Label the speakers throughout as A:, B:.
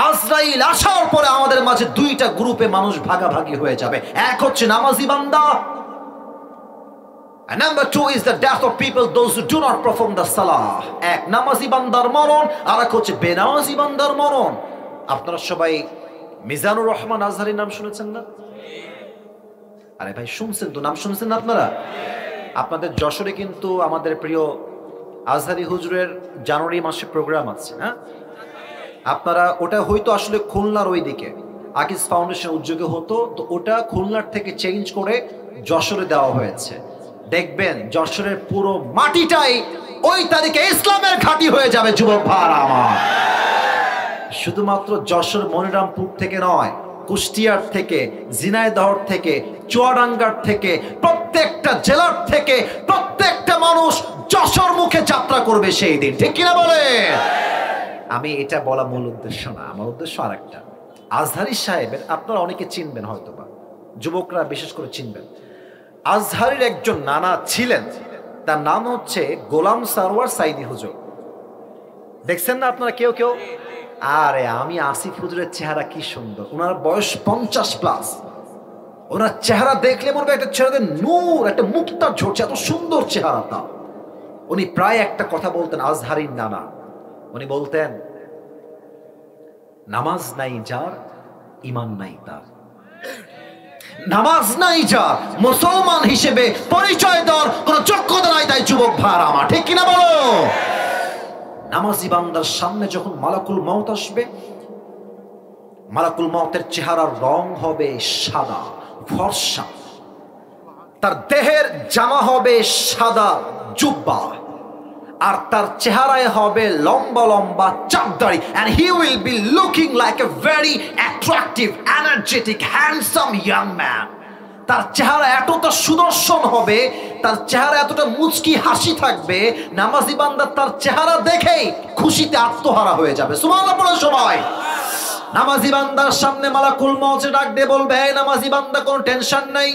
A: আজরাইল আসার পরে আমাদের মাঝে দুইটা গ্রুপে মানুষ ভাগাভাগি হয়ে যাবে। এক হচ্ছে নামাজি বান্দা, and number two is the death of people those who do not perform the salah. এক নামাজি বান্দার মরণ, আর এক হচ্ছে বেনামাজি বান্দার মরণ। আপনারা সবাই মিজানুর রহমান আজহারীর নাম শুনেছেন না? আরে ভাই শুনছেন তো, নাম শুনছেন না আপনারা? আপনাদের যশোরে কিন্তু আমাদের প্রিয় আজহারি হুজুরের জানুয়ারি মাসে প্রোগ্রাম আছে। হ্যাঁ, আপনারা ওটা হয়তো আসলে খুলনার ওই দিকে আকিজ ফাউন্ডেশন উদ্যোগে হতো, তো ওটা খুলনার থেকে চেঞ্জ করে যশোরে দেওয়া হয়েছে। দেখবেন যশোরের পুরো মাটিটাই ওই তারিখে ইসলামের ঘাঁটি হয়ে যাবে যুবক ভাইরা আমার। শুধুমাত্র যশোর মনিরামপুর থেকে নয়, কুষ্টিয়ার থেকে, ঝিনাইদহ থেকে, চুয়াডাঙ্গার থেকে, প্রত্যেকটা জেলার থেকে প্রত্যেকটা মানুষ যশোর মুখে যাত্রা করবে সেই দিন, ঠিক কিনা বলে? আমি এটা বলা মূল উদ্দেশ্য না, আমার উদ্দেশ্য আরেকটা। আজহারী সাহেবের আপনারা অনেকে চিনবেন, হয়তোবা যুবকরা বিশেষ করে চিনবেন। আজহারের একজন নানা ছিলেন, তার নাম হচ্ছে গোলাম সারওয়ার সাইদি হুজুর। দেখছেন না আপনারা কেউ কেউ? আরে আমি আসিফ হুজুরের চেহারা কি সুন্দর, ওনার বয়স 50+। ওনার চেহারা দেখলে মনে হয় একটা ছেলেদের নূর, একটা মুক্তা ঝরছে, এত সুন্দর চেহারাটা। উনি প্রায় একটা কথা বলতেন, আজহারীর নানা। উনি বলতেন, নামাজ নাই যার, ঈমান নাই তার। নামাজ নাই যার, মুসলমান হিসেবে পরিচয় দেওয়ার কোন যোগ্যতা নাই তাই যুবক ভাইরা আমার, ঠিক কিনা বলো? নামাজি বান্দার সামনে যখন মালাকুল মউত আসবে, মালাকুল মউতের চেহারার রং হবে সাদা ফর্সা, তার দেহের জামা হবে সাদা জুব্বা, আর তার চেহারায় হবে লম্বা লম্বা চাপদাড়ি, and he will be looking like a very attractive, energetic, handsome young man. তার চেহারা এতটা সুদর্শন হবে, তার চেহারা এতটা মুচকি হাসি থাকবে, নামাজি বান্দা তার চেহারা দেখেই খুশিতে আত্মহারা হয়ে যাবে। সুবহানাল্লাহ বলে সবাই। নামাজি বান্দার সামনে মালাকুল মউত ডাক দিয়ে বলবে, হে নামাজি বান্দা, কোনো টেনশন নাই,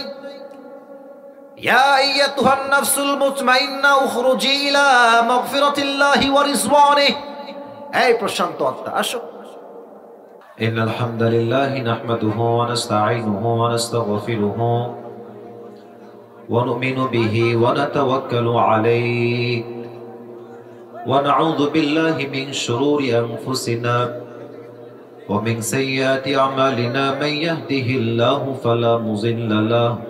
A: ইয়া আইয়াতুহান নাফসুল মুতমাইন্না উখরুজি ইলা মাগফিরাতিল্লাহি ওয়া রিজওয়ানিহি। এই প্রশান্ত আত্মা, আসো।
B: ইন্নাল হামদালিল্লাহি নাহমাদুহু ওয়া নাস্তাঈনুহু ওয়া নাস্তাগফিরুহু ওয়া নু'মিনু বিহি ওয়া নাতাওয়াক্কালু আলাইহি ওয়া নাউযু বিল্লাহি মিন শুরুরি আনফুসিনা ওয়া মিন সাইয়্যাতি আমালিনা মান ইয়াহদিহিল্লাহু ফালা মুযিল্লা লাহু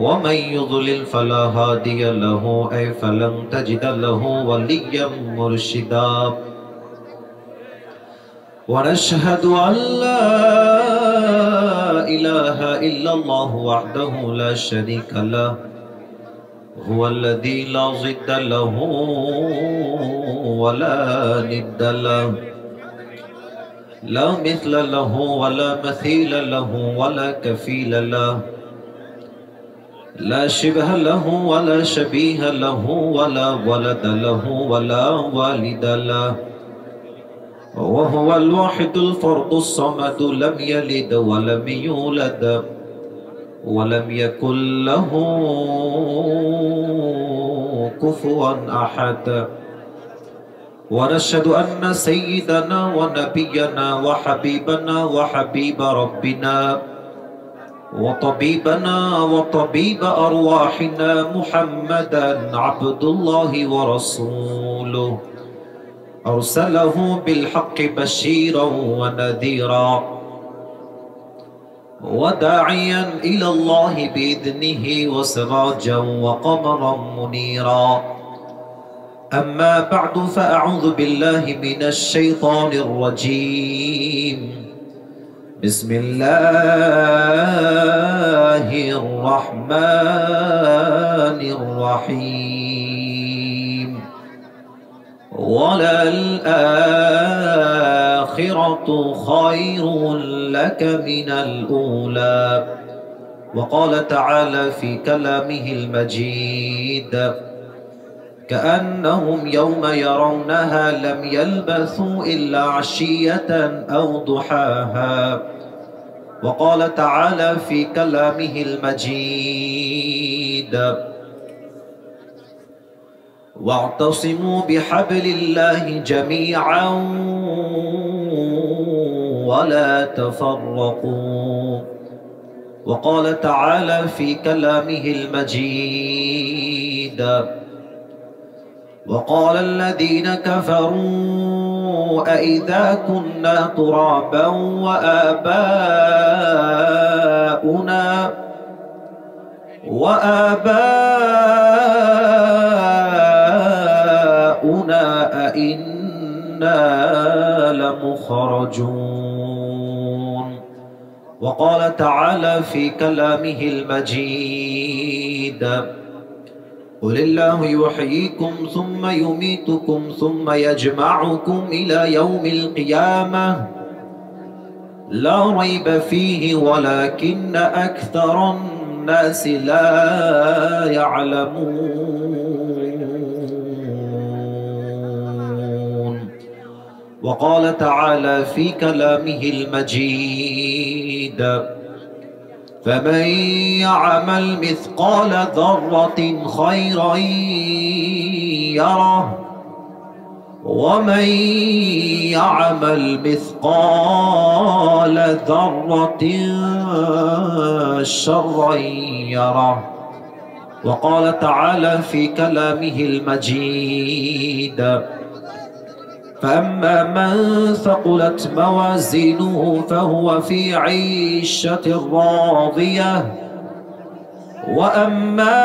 B: ومن يضلل فلا هادي له أي فلن تجد له وليا مرشدا ونشهد أن لا إله إلا الله وحده لا شريك له هو الذي لا ضد له ولا ند له لا مثل له ولا مثيل له ولا كفيل له لا شبه له ولا شبيه له ولا ولد له ولا والد له وهو الواحد الفرد الصمد لم يلد ولم يولد ولم يكن له كفوا أحد ونشهد أن سيدنا ونبينا وحبيبنا وحبيب ربنا وطبيبنا وطبيب أرواحنا محمدا عبد الله ورسوله أرسله بالحق بشيرا ونذيرا وداعيا إلى الله بإذنه وسراجا وقمرا منيرا أما بعد فأعوذ بالله من الشيطان الرجيم بسم الله الرحمن الرحيم وللآخرة خير لك من الأولى وقال تعالى في كلامه المجيد كأنهم يوم يرونها لم يلبثوا إلا عشية أو ضحاها وقال تعالى في كلامه المجيد واعتصموا بحبل الله جميعا ولا تفرقوا. وقال تعالى في كلامه المجيد: وقال الذين كفروا أئذا كنا ترابا وآباؤنا أئنا لمخرجون. وقال تعالى في كلامه المجيد: قل الله يحييكم ثم يميتكم ثم يجمعكم إلى يوم القيامة لا ريب فيه ولكن أكثر الناس لا يعلمون. وقال تعالى في كلامه المجيد: فمن يعمل مثقال ذرة خيرا يره ومن يعمل مثقال ذرة شرا يره. وقال تعالى في كلامه المجيد: فأما من ثقلت موازينه فهو في عيشة راضية وأما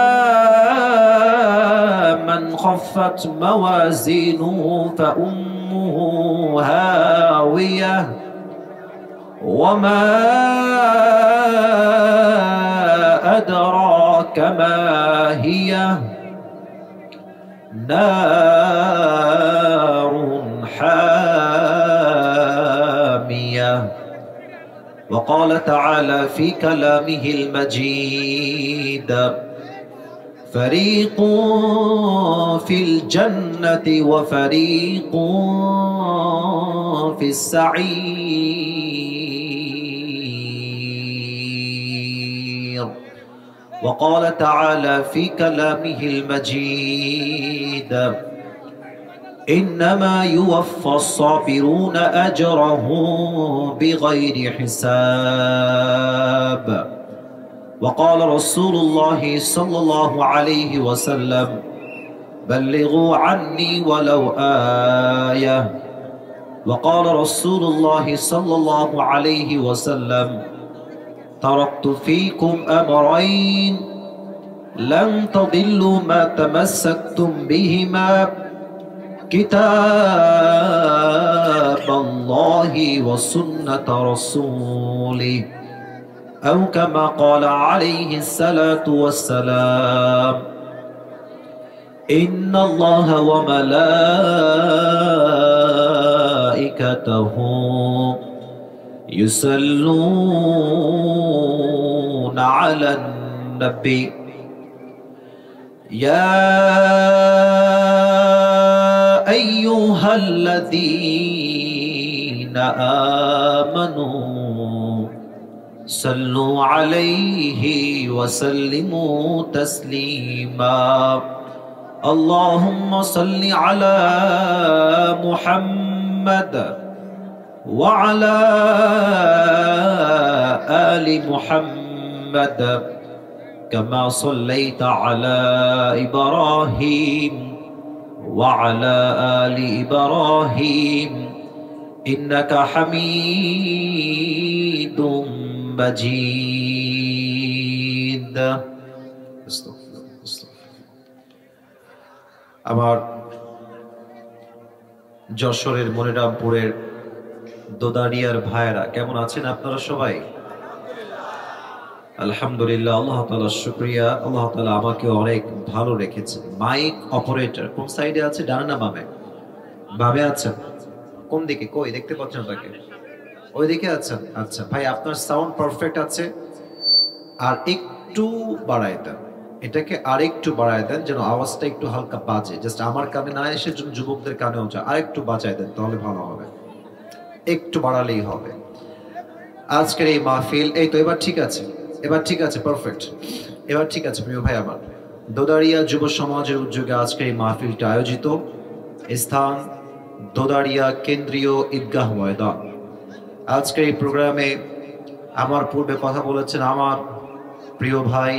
B: من خفت موازينه فأمه هاوية وما أدراك ما هي نار حامية. وقال تعالى في كلامه المجيد: فريق في الجنة وفريق في السعير. وقال تعالى في كلامه المجيد: إنما يوفى الصابرون أجرهم بغير حساب. وقال رسول الله صلى الله عليه وسلم: بلغوا عني ولو آية. وقال رسول الله صلى الله عليه وسلم: تركت فيكم أمرين لن تضلوا ما تمسكتم بهما كتاب الله وسنة رسوله أو كما قال عليه الصلاة والسلام: إن الله وملائكته يصلون على النبي يا أيها الذين آمنوا صلوا عليه وسلموا تسليما. اللهم صل على محمد وعلى آل محمد كما صليت على إبراهيم وعلى آل إبراهيم إنك حميد مجيد.
A: আমার যশোরের মনিরামপুরের দোদারিয়ার ভাইরা কেমন আছেন আপনারা সবাই? আলহামদুলিল্লাহ, আল্লাহ তাআলার শুকরিয়া। আল্লাহ তাআলা আমাকে অনেক ভালো রেখেছেন। মাইক অপারেটর কোন সাইডে আছে, ডানে না বামে? বামে আছেন। কোন দিকে? কই দেখতে পাচ্ছেন তাকে? ওই দিকে আছেন। আচ্ছা ভাই, আপনার সাউন্ড পারফেক্ট আছে, আর একটু বাড়ায় দেন, এটাকে আর একটু বাড়ায় দেন যেন আওয়াজটা একটু হালকা বাজে, জাস্ট আমার কানে না এসে যুবকদের কানেও যায়, আর একটু বাজায় দেন তাহলে ভালো হবে, একটু বাড়ালেই হবে। আজকের এই মাহফিল, এই তো এবার ঠিক আছে, এবার ঠিক আছে, পারফেক্ট, এবার ঠিক আছে। প্রিয় ভাই আমার, দোদারিয়া যুব সমাজের উদ্যোগে আজকের এই মাহফিলটা আয়োজিত। স্থান দোদারিয়া কেন্দ্রীয় ঈদগাহ ময়দান।
B: আজকের এই প্রোগ্রামে আমার পূর্বে কথা বলেছেন আমার প্রিয় ভাই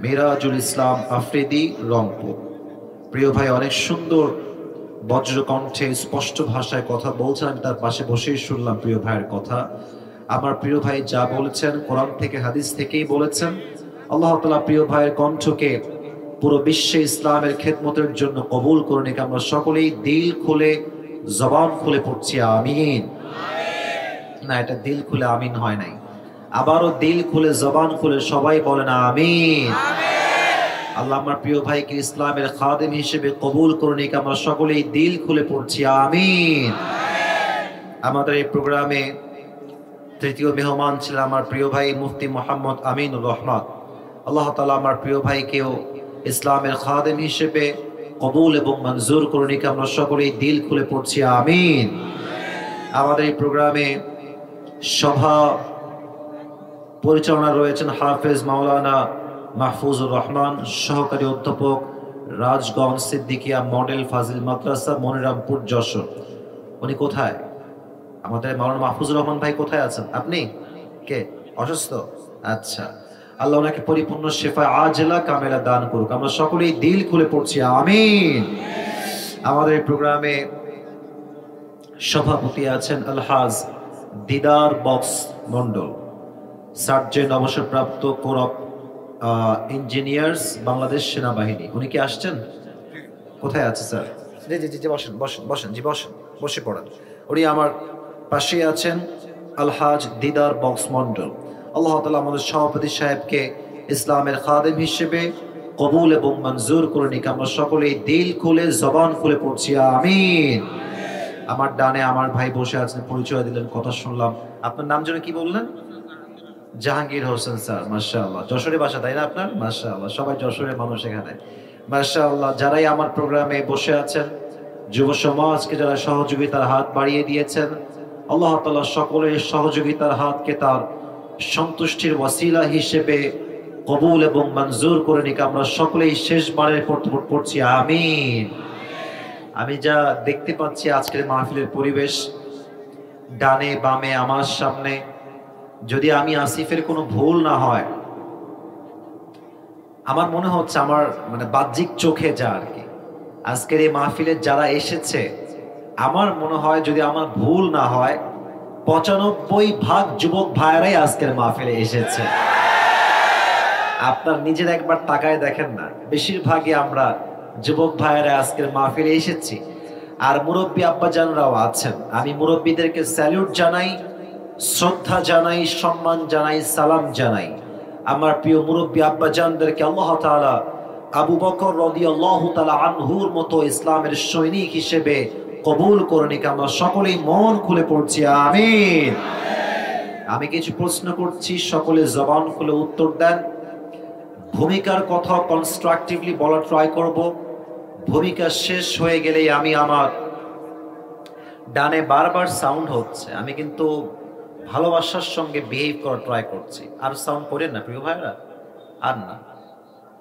B: মিরাজুল ইসলাম আফ্রিদি রংপুর। প্রিয় ভাই অনেক সুন্দর বজ্র কণ্ঠে স্পষ্ট ভাষায় কথা বলছেন, আমি তার পাশে বসেই শুনলাম প্রিয় ভাইয়ের কথা। আমার প্রিয় ভাই যা বলেছেন কোরআন থেকে হাদিস থেকেই বলেছেন। আল্লাহ তাআলা প্রিয় ভাইয়ের কণ্ঠকে পুরো বিশ্বে ইসলামের খেদমতের জন্য কবুল করে নিক। আমরা সকলেই দিল খুলে জবান খুলে পড়ছি আমিন। না, এটা দিল খুলে আমিন হয় নাই, আবারও দিল খুলে জবান খুলে সবাই বলেন আমিন। আল্লাহ আমার প্রিয় ভাইকে ইসলামের খাদেম হিসেবে কবুল করে নিক। আমরা সকলেই দিল খুলে পড়ছি আমিন। আমাদের এই প্রোগ্রামে তৃতীয় মেহমান ছিলেন আমার প্রিয় ভাই মুফতি মোহাম্মদ আমিনুর রহমান। আল্লাহ তাআলা আমার প্রিয় ভাইকেও ইসলামের খাদেম হিসেবে কবুল এবং মঞ্জুর করে নিক। আমরা সকলেই দিল খুলে পড়ছি আমিন। আমাদের এই প্রোগ্রামে সভা পরিচালনা রয়েছেন হাফেজ মাওলানা মাহফুজুর রহমান, সহকারী অধ্যাপক, রাজগঞ্জ সিদ্দিকিয়া মডেল ফাজিল মাদ্রাসা, মনিরামপুর, যশোর। উনি কোথায়? আমাদের মাওলানা মাহফুজুর রহমান ভাই কোথায় আছেন? আপনি কে? অসুস্থ? আচ্ছা, আল্লাহ ওনাকে পরিপূর্ণ শেফা আজলা কামেলা দান করুক। আমরা সকলেই দিল খুলে পড়ছি আমিন। আমাদের এই প্রোগ্রামে সভাপতি আছেন আলহাজ দিদার বক্স মন্ডল, সার্জেন্ট অবসরপ্রাপ্ত কোর অফ ইঞ্জিনিয়ার্স, বাংলাদেশ সেনাবাহিনী। উনি কি আসছেন? কোথায় আছে স্যার? জি জি জি, বসেন বসেন বসেন, জি বসেন, বসে পড়েন। উনি আমার পাশে আছেন আলহাজ দিদার বক্স মন্ডল। আল্লাহ তাআলা আমাদের সভাপতি সাহেবকে ইসলামের খাদেম হিসেবে কবুল এবং মঞ্জুর করে নিক। আমরা সকলেই দিল খুলে জবান খুলে পড়ছি আমিন। আমার ডানে আমার ভাই বসে আছেন, পরিচয় দিলেন, কথা শুনলাম। আপনার নাম যেন কি বললেন? জাহাঙ্গীর হোসেন স্যার। মাশাআল্লাহ, যশোরে বাসা তাই না আপনার? মাশাআল্লাহ, সবাই যশোরের মানুষ এখানে। মাশাআল্লাহ, যারাই আমার প্রোগ্রামে বসে আছেন, যুব সমাজকে যারা সহযোগিতার হাত বাড়িয়ে দিয়েছেন, আল্লাহ তাআলা সকলের সহযোগিতার হাতকে তার সন্তুষ্টির ওয়াসিলা হিসেবে কবুল এবং মঞ্জুর করে নিক। আমরা সকলেই শেষবারের পড়ছি আমিন। আমি যা দেখতে পাচ্ছি আজকের মাহফিলের পরিবেশ, ডানে বামে আমার সামনে, যদি আমি আসিফের কোনো ভুল না হয়, আমার মনে হচ্ছে আমার মানে বাহ্যিক চোখে যা আর কি, আজকের এই মাহফিলে যারা এসেছে, আমার মনে হয় যদি আমার ভুল না হয় ৯৫% যুবক ভাইয়েরাই আজকের মাহফিলে এসেছে। আপনার নিজের একবার তাকায় দেখেন না, বেশিরভাগই আমরা যুবক ভাইয়েরা আজকের মাহফিলে এসেছি। আর মুরব্বী আব্বাজানরাও আছেন। আমি মুরব্বীদেরকে স্যালিউট জানাই, শ্রদ্ধা জানাই, সম্মান জানাই, সালাম জানাই। আমার প্রিয় মুরব্বী আব্বাজানদেরকে আল্লাহ তাআলা আবু বকর রাদিয়াল্লাহু তাআলা আনহুর মতো ইসলামের সৈনিক হিসেবে কবুল করে নিক। আমরা সকলেই মন খুলে পড়ছি আমিন। আমি কিছু প্রশ্ন করছি, সকলে জবান খুলে উত্তর দেন। ভূমিকার কথা কনস্ট্রাকটিভলি বলার ট্রাই করব। ভূমিকা শেষ হয়ে গেলেই আমি আমার ডানে বারবার সাউন্ড হচ্ছে, আমি কিন্তু ভালোবাসার সঙ্গে বিহেভ করার ট্রাই করছি। আর সাউন্ড করেন না প্রিয় ভাইরা, আর না।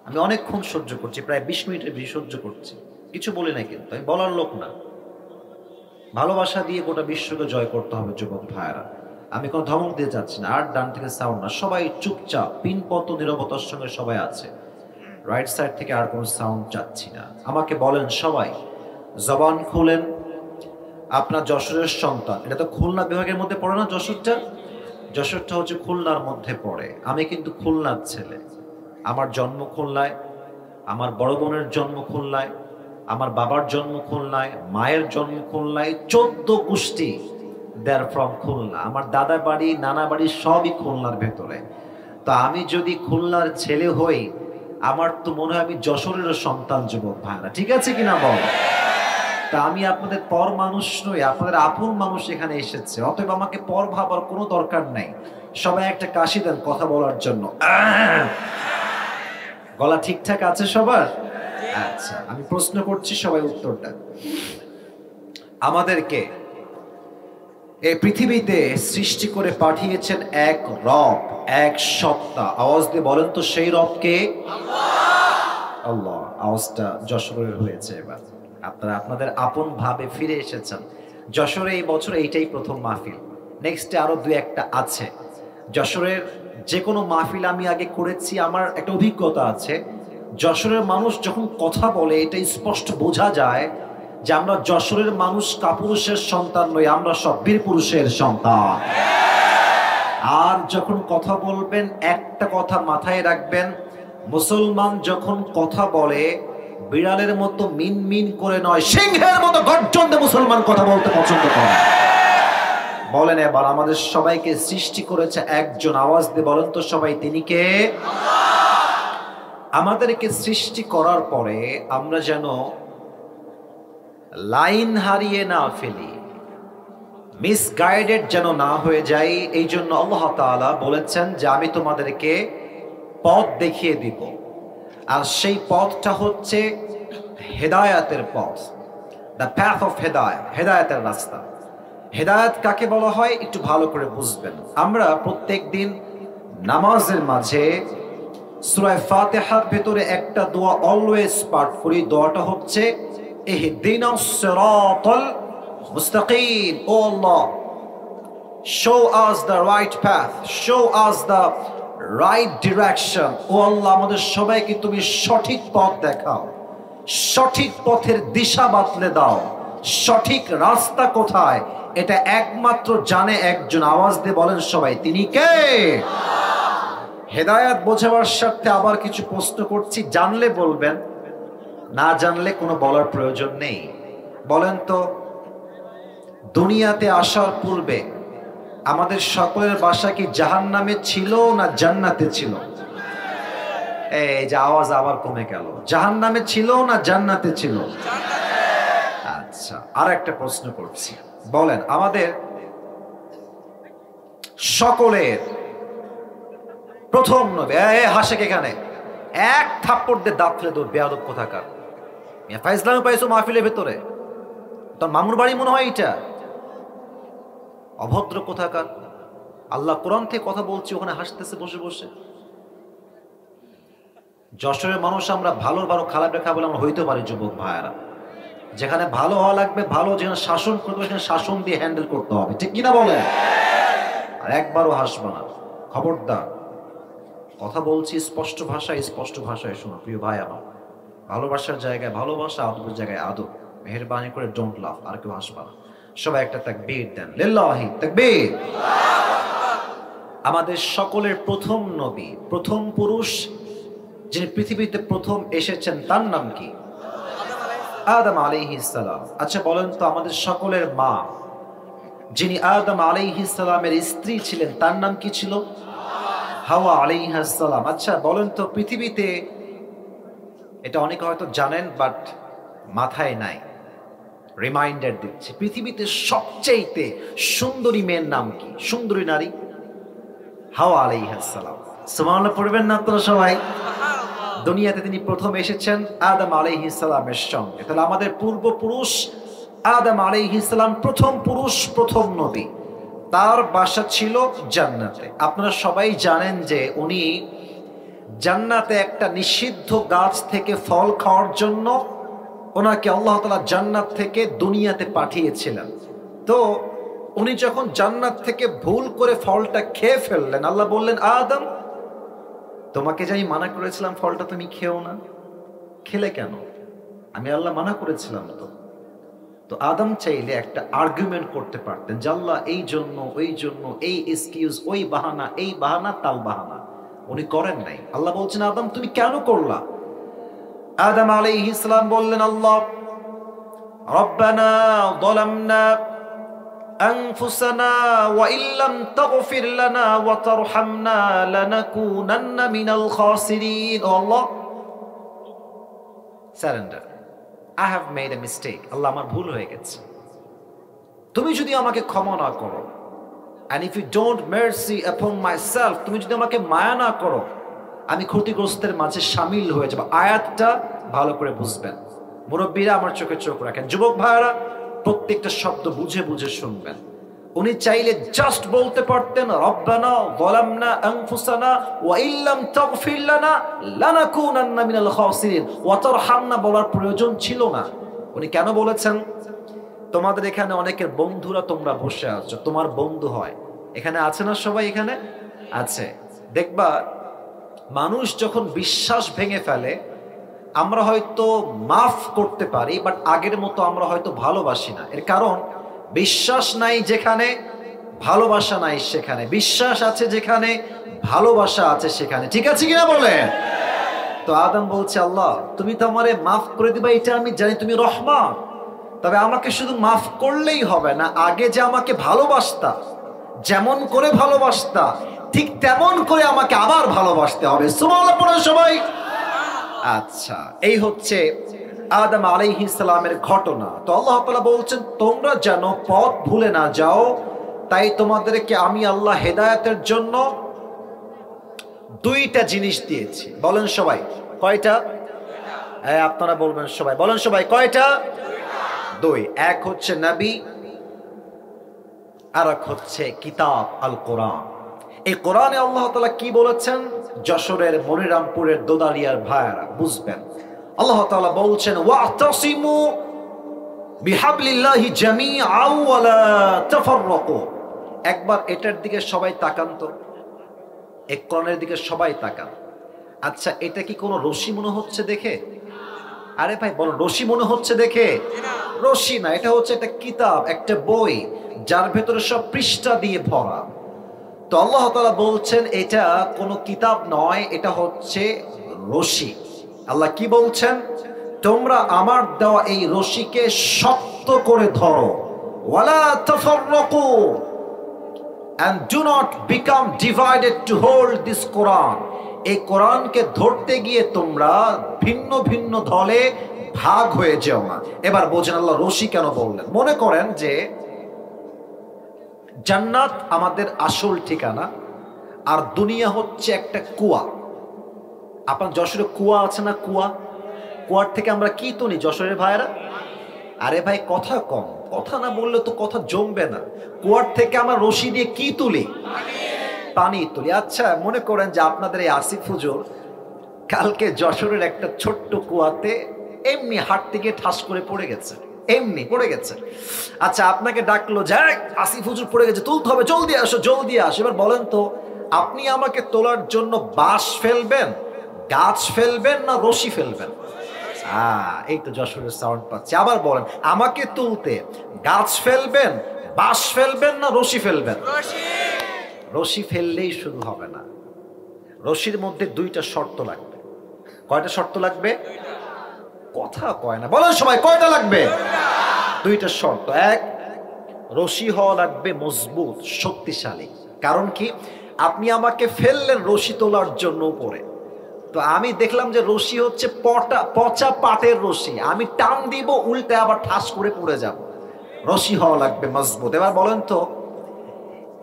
B: আমি অনেকক্ষণ সহ্য করছি, প্রায় 20 মিনিটের বেশি সহ্য করছি, কিছু বলি না, কিন্তু আমি বলার লোক না। ভালোবাসা দিয়ে গোটা বিশ্বকে জয় করতে হবে যুবক ভাইরা। আমি কোনো ধমক দিয়ে যাচ্ছি না। আর ডান থেকে সাউন্ড না, সবাই চুপচাপ পিনপত নীরবতার সঙ্গে সবাই আছে। রাইট সাইড থেকে আর কোনো সাউন্ড যাচ্ছি না। আমাকে বলেন সবাই, জবান খুলেন। আপনার যশোরের সন্তান, এটা তো খুলনা বিভাগের মধ্যে পড়ে না? যশোরটা হচ্ছে খুলনার মধ্যে পড়ে। আমি কিন্তু খুলনার ছেলে। আমার জন্ম খুলনায়, আমার বড় বোনের জন্ম খুলনায়, আমার বাবার জন্ম খুলনায়, মায়ের জন্ম খুলনায়, 14 গোষ্ঠী দেয়ার ফ্রম খুলনা। আমার দাদা বাড়ি, নানা বাড়ি সবই খুলনার ভেতরে। তো আমি যদি খুলনার ছেলে হই, আমার তো মনে হয় আমি যশোরের সন্তান যুবক ভাইরা, ঠিক আছে কিনা বল? তা আমি আপনাদের পর মানুষ নই, আপনাদের আপন মানুষ এখানে এসেছে। অতএব আমাকে পর ভাবার কোনো দরকার নাই। সবাই একটা কাশি দেন কথা বলার জন্য। গলা ঠিকঠাক আছে সবার? আচ্ছা, আমি প্রশ্ন করছি, সবাই উত্তর দেন। আমাদেরকে এই পৃথিবীতে সৃষ্টি করে পাঠিয়েছেন এক রব, এক সত্তা। আওয়াজ দিয়ে বলেন তো সেই রবকে? আল্লাহ। আওয়াজটা যশোরের হয়েছে। এবার আপনারা আপনাদের আপন ভাবে ফিরে এসেছেন যশোরে। এই বছর এইটাই প্রথম মাহফিল,
A: নেক্সটে আরো দুই একটা আছে। যশোরের যে কোনো মাহফিল আমি আগে করেছি, আমার একটা অভিজ্ঞতা আছে। যশোরের মানুষ যখন কথা বলে এটা স্পষ্ট বোঝা যায় যে আমরা যশোরের মানুষ কাপুরুষের সন্তান নই, আমরা সব বীর পুরুষের সন্তান। আর যখন কথা বলবেন একটা কথা মাথায় রাখবেন, মুসলমান যখন কথা বলে বিড়ালের মতো মিন মিন করে নয়, সিংহের মতো গর্জন দিয়ে মুসলমান কথা বলতে পছন্দ করে। বলেন এবার আমাদের সবাইকে সৃষ্টি করেছে একজন, আওয়াজ দিয়ে বলেন তো সবাই, তিনি কে? আমাদেরকে সৃষ্টি করার পরে আমরা যেন লাইন হারিয়ে না ফেলি, মিসগাইডেড যেন না হয়ে যাই। এই জন্য আল্লাহ তাআলা বলেছেন যে আমি তোমাদেরকে পথ দেখিয়ে দিব, আর সেই পথটা হচ্ছে হেদায়াতের পথ, দ্য প্যাথ অফ হেদায়াত, হেদায়াতের রাস্তা। হেদায়াত কাকে বলা হয় একটু ভালো করে বুঝবেন। আমরা প্রত্যেক দিন নামাজের মাঝে সূরা ফাতিহার ভেতরে একটা দোয়া অলওয়েজ পাঠ করি। দোয়াটা হচ্ছে ইহদিনাস সিরাতাল মুস্তাকিম। ও আল্লাহ, show us the right path, show us the right direction. ও আল্লাহ, আমাদের সবাইকে তুমি সঠিক পথ দেখাও, সঠিক পথের দিশা বাতলে দাও। সঠিক রাস্তা কোথায় এটা একমাত্র জানে একজন, আওয়াজ দিয়ে বলেন সবাই, তিনি কে? হেদায়াত বোঝাবার স্বার্থে আবার কিছু প্রশ্ন করছি, জানলে বলবেন, না জানলে কোনো বলার প্রয়োজন নেই। বলেন তো, দুনিয়াতে আসার পূর্বে আমাদের সকলের বাসা কি জাহান্নামে ছিল না জান্নাতে ছিল? এই যে আওয়াজ আবার কমে গেল। জাহান্নামে ছিল না জান্নাতে ছিল? আচ্ছা, আর একটা প্রশ্ন করছি, বলেন আমাদের সকলের প্রথম নবী, হাসে এখানে এক থাপ্পড় দিয়ে দাঁত ফেলে দেব, বেয়াদব কোথাকার। ফাইজলামে পাইছো মাহফিলের ভেতরে, তোর মামুর বাড়ি মনে হয় এটা? অভদ্র কোথাকার। আল্লাহ কোরআন থেকে কথা বলছি, ওখানে হাসতেছে বসে বসে। যশোরের মানুষ আমরা ভালোর ভালো খারাপ রেখা বলে আমরা হইতে পারি যুবক ভাইয়ারা। যেখানে ভালো হওয়া লাগবে, ভালো যেখানে শাসন করতে হবে সেখানে শাসন দিয়ে হ্যান্ডেল করতে হবে, ঠিক কিনা বলে? আর একবারও হাসবে না, খবরদার। কথা বলছি স্পষ্ট ভাষায়, স্পষ্ট ভাষায় শোনো প্রিয় ভাই আমার। ভালোবাসার জায়গায় ভালোবাসা, আদবের জায়গায় আদব। মেহেরবানি করে ডোন্ট লাভ, আর কেউ হাসবা না। সবাই একটা তাকবীর দেন, লিল্লাহি তাকবীর। আমাদের সকলের প্রথম নবী, প্রথম পুরুষ যিনি পৃথিবীতে প্রথম এসেছেন তার নাম কি? আদম আলাইহিস সালাম। আচ্ছা বলেন তো, আমাদের সকলের মা যিনি আদম আলাইহিস সালামের স্ত্রী ছিলেন তার নাম কি ছিল? হাওয়া আলাইহিস সালাম। আচ্ছা বলেন তো, পৃথিবীতে, এটা অনেকে হয়তো জানেন বাট মাথায় নাই, রিমাইন্ডার দিচ্ছি, পৃথিবীতে সবচেয়ে সুন্দরী মেয়ের নাম কি? সুন্দরী নারী হাওয়া আলাইহিস সালাম। সুবহানাল্লাহ পড়বেন না আপনারা সবাই? দুনিয়াতে তিনি প্রথম এসেছেন আদম আলাইহিস সালামের সঙ্গে। তাহলে আমাদের পূর্বপুরুষ আদম আলাইহিস সালাম প্রথম পুরুষ, প্রথম নবী। তার বাসা ছিল জান্নাতে। আপনারা সবাই জানেন যে উনি জান্নাতে একটা নিষিদ্ধ গাছ থেকে ফল খাওয়ার জন্য ওনাকে আল্লাহ তাআলা জান্নাত থেকে দুনিয়াতে পাঠিয়েছিলেন। তো উনি যখন জান্নাত থেকে ভুল করে ফলটা খেয়ে ফেললেন, আল্লাহ বললেন, আদম, তোমাকে যে আমি মানা করেছিলাম ফলটা তুমি খেও না, খেলে কেন? আমি আল্লাহ মানা করেছিলাম তো। তো আদম চাইলে একটা আর্গুমেন্ট করতে পারতেন যে আল্লাহ এই জন্য, ওই জন্য, এই এক্সকিউজ, ওই বাহানা, এই বাহানা, তাল বাহানা। উনি করেন নাই। আল্লাহ বলছেন, আদম তুমি কেন করলা? আদম আলাইহিস সালাম বললেন, আল্লাহ, রব্বানা যালামনা আনফুসানা ওয়া ইল্লাম তাগফির লানা ওয়া তারহামনা লানাকুনান্না মিনাল খাসিরিন। ও Allah, surrender, I have made a mistake. Allah, আমার ভুল হয়ে গেছে। তুমি যদি আমাকে ক্ষমা না করো, and if you don't mercy upon myself, তুমি যদি আমাকে মায়া না করো, আমি ক্ষতিগ্রস্তের মাঝে শামিল হয়ে যাব। আয়াতটা ভালো করে বুঝবেন। মুরব্বীরা আমার চোখে চোখ রাখেন, যুবক ভাইরা প্রত্যেকটা শব্দ বুঝে বুঝে শুনবেন। উনি চাইলে জাস্ট বলতে পারতেন, রব্বানা যালামনা আনফুসানা ওয়া ইল্লাম তাগফির লানা লানাকুনান্না মিনাল খাসিরিন, ওয়া তারহামনা বলার প্রয়োজন ছিল না। উনি কেন বলেছেন? তোমাদের এখানে অনেকের বন্ধুরা তোমরা বসে আছো, তোমার বন্ধু হয়, এখানে আছে না সবাই? এখানে আছে। দেখবা মানুষ যখন বিশ্বাস ভেঙে ফেলে, আমরা হয়তো মাফ করতে পারি, বাট আগের মতো আমরা হয়তো ভালোবাসি না। এর কারণ বিশ্বাস নাই যেখানে, ভালোবাসা নাই সেখানে। বিশ্বাস আছে যেখানে, ভালোবাসা আছে সেখানে। ঠিক আছে কিনা বলে? তো আদম বলছে, আল্লাহ তুমি তো আমারে মাফ করে দিবা, এটা আমি জানি, তুমি রহমান, তবে আমাকে শুধু মাফ করলেই হবে না, আগে যে আমাকে ভালোবাসতা, যেমন করে ভালোবাসতা ঠিক তেমন করে আমাকে আবার ভালোবাসতে হবে। সুবহানাল্লাহ পড়ো সবাই। আচ্ছা, এই হচ্ছে আদম আলাইহিস সালামের ঘটনা। তো আল্লাহ তাআলা বলছেন, তোমরা যেন পথ ভুলে না যাও, তাই তোমাদেরকে আমি আল্লাহ হেদায়েতের জন্য দুইটা জিনিস দিয়েছি। বলেন সবাই, কয়টা? আপনারা বলবেন সবাই, বলেন সবাই, কয়টা? দুই। এক হচ্ছে নবী, আর এক হচ্ছে কিতাব আল কোরআন। এই কোরআনে আল্লাহ তাআলা কি বলেছেন, যশোরের মনিরামপুরের দোদালিয়ার ভাইরা বুঝবেন। আল্লাহ তাআলা বলছেন, ওয়াতাসিমু বিহাবলিল্লাহি জামিআন ওয়া লা তাফাররাকু। একবার এটার দিকে সবাই তাকান তো, এই কোরআনের দিকে সবাই তাকান। আচ্ছা, এটা কি কোনো রশি মনে হচ্ছে দেখে? আরে ভাই বলো, রশি মনে হচ্ছে দেখে? রশি না, এটা হচ্ছে একটা কিতাব, একটা বই, যার ভেতরে সব পৃষ্ঠা দিয়ে ভরা। তো আল্লাহ তাআলা বলছেন এটা কোনো কিতাব নয়, এটা হচ্ছে রশি। আল্লাহ কি বলছেন, তোমরা আমার দেওয়া এই রশিকে শক্ত করে ধরো, ওয়ালা তাফাররাকু, and do not become divided to hold this Quran. এই কোরআনকে ধরতে গিয়ে তোমরা ভিন্ন ভিন্ন দলে ভাগ হয়ে যেও না। এবার বোঝেন আল্লাহ রশি কেন বললেন। মনে করেন যে জান্নাত আমাদের আসল ঠিকানা, আর দুনিয়া হচ্ছে একটা কুয়া। আপনার যশোরে কুয়া আছে না? কুয়ার থেকে আমরা কি তুলি যশোরের ভাইয়েরা? আরে ভাই কথা কম, কথা না বললে তো কথা জমবে না। কুয়ার থেকে আমরা রশি দিয়ে কি তুলি? পানি তুলি। আচ্ছা, মনে করেন যে আপনাদের এই আসিফ হুজুর কালকে যশোরের একটা ছোট্ট কুয়াতে এমনি হাঁটতে গিয়ে ঠাস করে পড়ে গেছে, এমনি পড়ে গেছে। আচ্ছা, আপনাকে ডাকলো, যাক আসিফ হুজুর পড়ে গেছে, তুলতে হবে, জলদি আসো জলদি আসো। এবার বলেন তো, আপনি আমাকে তোলার জন্য বাঁশ ফেলবেন, গাছ ফেলবেন, না রশি ফেলবেন? এই তো যশোরের সাউন্ড পাচ্ছি। আবার বলেন, আমাকে তুলতে গাছ ফেলবেন, বাঁশ ফেলবেন, না রশি ফেলবেন? রশি ফেললেই শুধু হবে না, রশির মধ্যে দুইটা শর্ত লাগবে। কয়টা শর্ত লাগবে? কথা কয় না, বলেন সবাই, কয়টা লাগবে? দুইটা শর্ত। এক, রশি হওয়া লাগবে মজবুত, শক্তিশালী। কারণ কি, আপনি আমাকে ফেললেন রশি তোলার জন্য উপরে, তো আমি দেখলাম যে রশি হচ্ছে পচা পাটের রশি, আমি টান দিব, উল্টে আবার ঠাস করে পড়ে যাব। রশি হওয়া লাগবে মজবুত। এবার বলেন তো,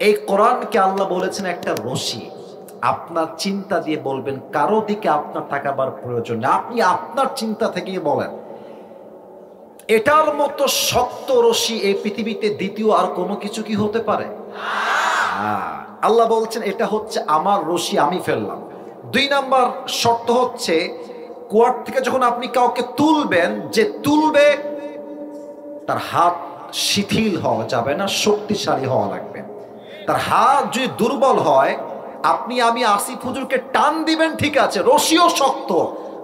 A: এই কোরআনকে আল্লাহ বলেছেন একটা রশি। আপনার চিন্তা দিয়ে বলবেন, কারো দিকে আপনার তাকাবার প্রয়োজন নেই, আপনি আপনার চিন্তা থেকে বলেন, এটার মতো শক্ত রশি এই পৃথিবীতে দ্বিতীয় আর কোনো কিছু কি হতে পারে? আল্লাহ বলছেন এটা হচ্ছে আমার রশি, আমি ফেললাম। দুই নাম্বার শর্ত হচ্ছে, কুয়ার থেকে যখন আপনি কাউকে তুলবেন, যে তুলবে তার হাত শিথিল হওয়া যাবে না, শক্তিশালী হওয়া লাগবে। তার হাত যদি দুর্বল হয়, আমি আসিফ হুজুরকে টান দিবেন, ঠিক আছে, রশিও শক্ত,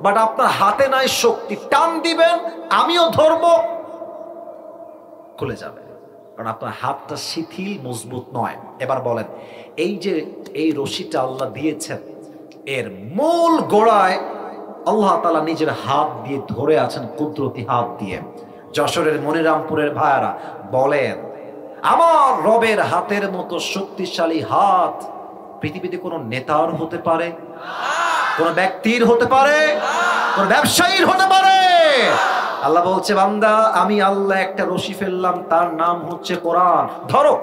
A: বাট আপনার হাতে নাই শক্তি, টান দিবেন, আমিও ধরবো, খুলে যাবে, কারণ আপনার হাতটা শিথিল, মজবুত নয়। এবার বলেন, এই যে এই রশিটা আল্লাহ দিয়েছেন, এর মূল গোড়ায় আল্লাহ তাআলা নিজের হাত দিয়ে ধরে আছেন, কুদরতি হাত দিয়ে। যশোরের মনিরামপুরের ভাইরা বলেন, আমার রবের হাতের মতো শক্তিশালী হাত পৃথিবীতে কোনো নেতার হতে পারে, কোন ব্যক্তির হতে পারে, কোন ব্যবসায়ীর হতে পারে? আল্লাহ বলছে, বান্দা আমি আল্লাহ একটা রশি ফেললাম, তার নাম হচ্ছে কোরআন। ধরো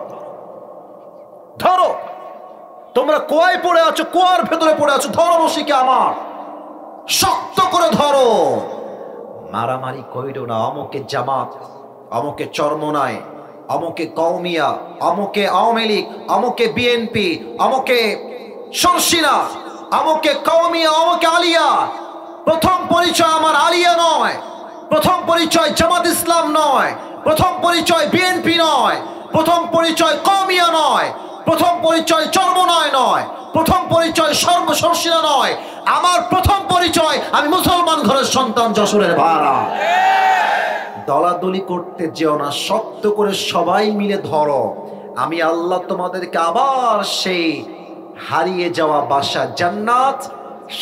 A: ধরো, তোমরা কুয়ায় পড়ে আছো, কুয়ার ভেতরে পড়ে আছো, ধরো রশিকে আমার, শক্ত করে ধরো। মারামারি কইরো না, অমুকে জামাত, অমুকে চরমনায়, অমুকে কওমিয়া, অমুকে আওয়ামী লীগ, অমুকে বিএনপি, অমুকে সরসিনা, অমুকে কওমিয়া, অমুকে আলিয়া। প্রথম পরিচয় আমার আলিয়া নয়, প্রথম পরিচয় জামাত ইসলাম নয়, প্রথম পরিচয় বিএনপি নয়, প্রথম পরিচয় কওমিয়া নয়, প্রথম পরিচয় চরমনায় নয়, প্রথম পরিচয় সর্বশর্ষিরা নয়। আমার প্রথম পরিচয় আমি মুসলমান ঘরের সন্তান, যশোরের ভাড়া। দলাদলি করতে যেও না, শক্ত করে সবাই মিলে ধরো। আমি আল্লাহ তোমাদেরকে আবার সেই হারিয়ে যাওয়া বাসা জান্নাত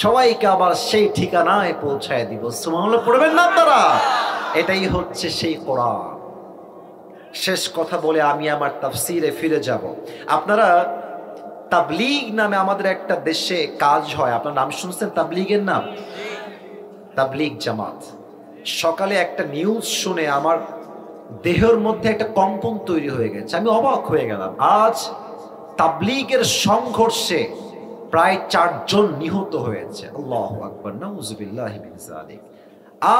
A: সবাইকে আবার সেই ঠিকানায় পৌঁছায় দিব। সুবহানাল্লাহ পড়বেন না আপনারা? এটাই হচ্ছে সেই কোরআন। শেষ কথা বলে আমি আমার তাফসিরে ফিরে যাব। আপনারা তাবলীগ নামে আমাদের একটা দেশে কাজ হয়, আপনার নাম শুনছেন তাবলীগের নাম? তাবলীগ জামাত। সকালে একটা নিউজ শুনে আমার দেহের মধ্যে একটা কম্পন তৈরি হয়ে গেছে, আমি অবাক হয়ে গেলাম। আজ তাবলীগের সংঘর্ষে প্রায় 4 জন নিহত হয়েছে। আল্লাহু আকবার, নাউযুবিল্লাহি মিন যালিক।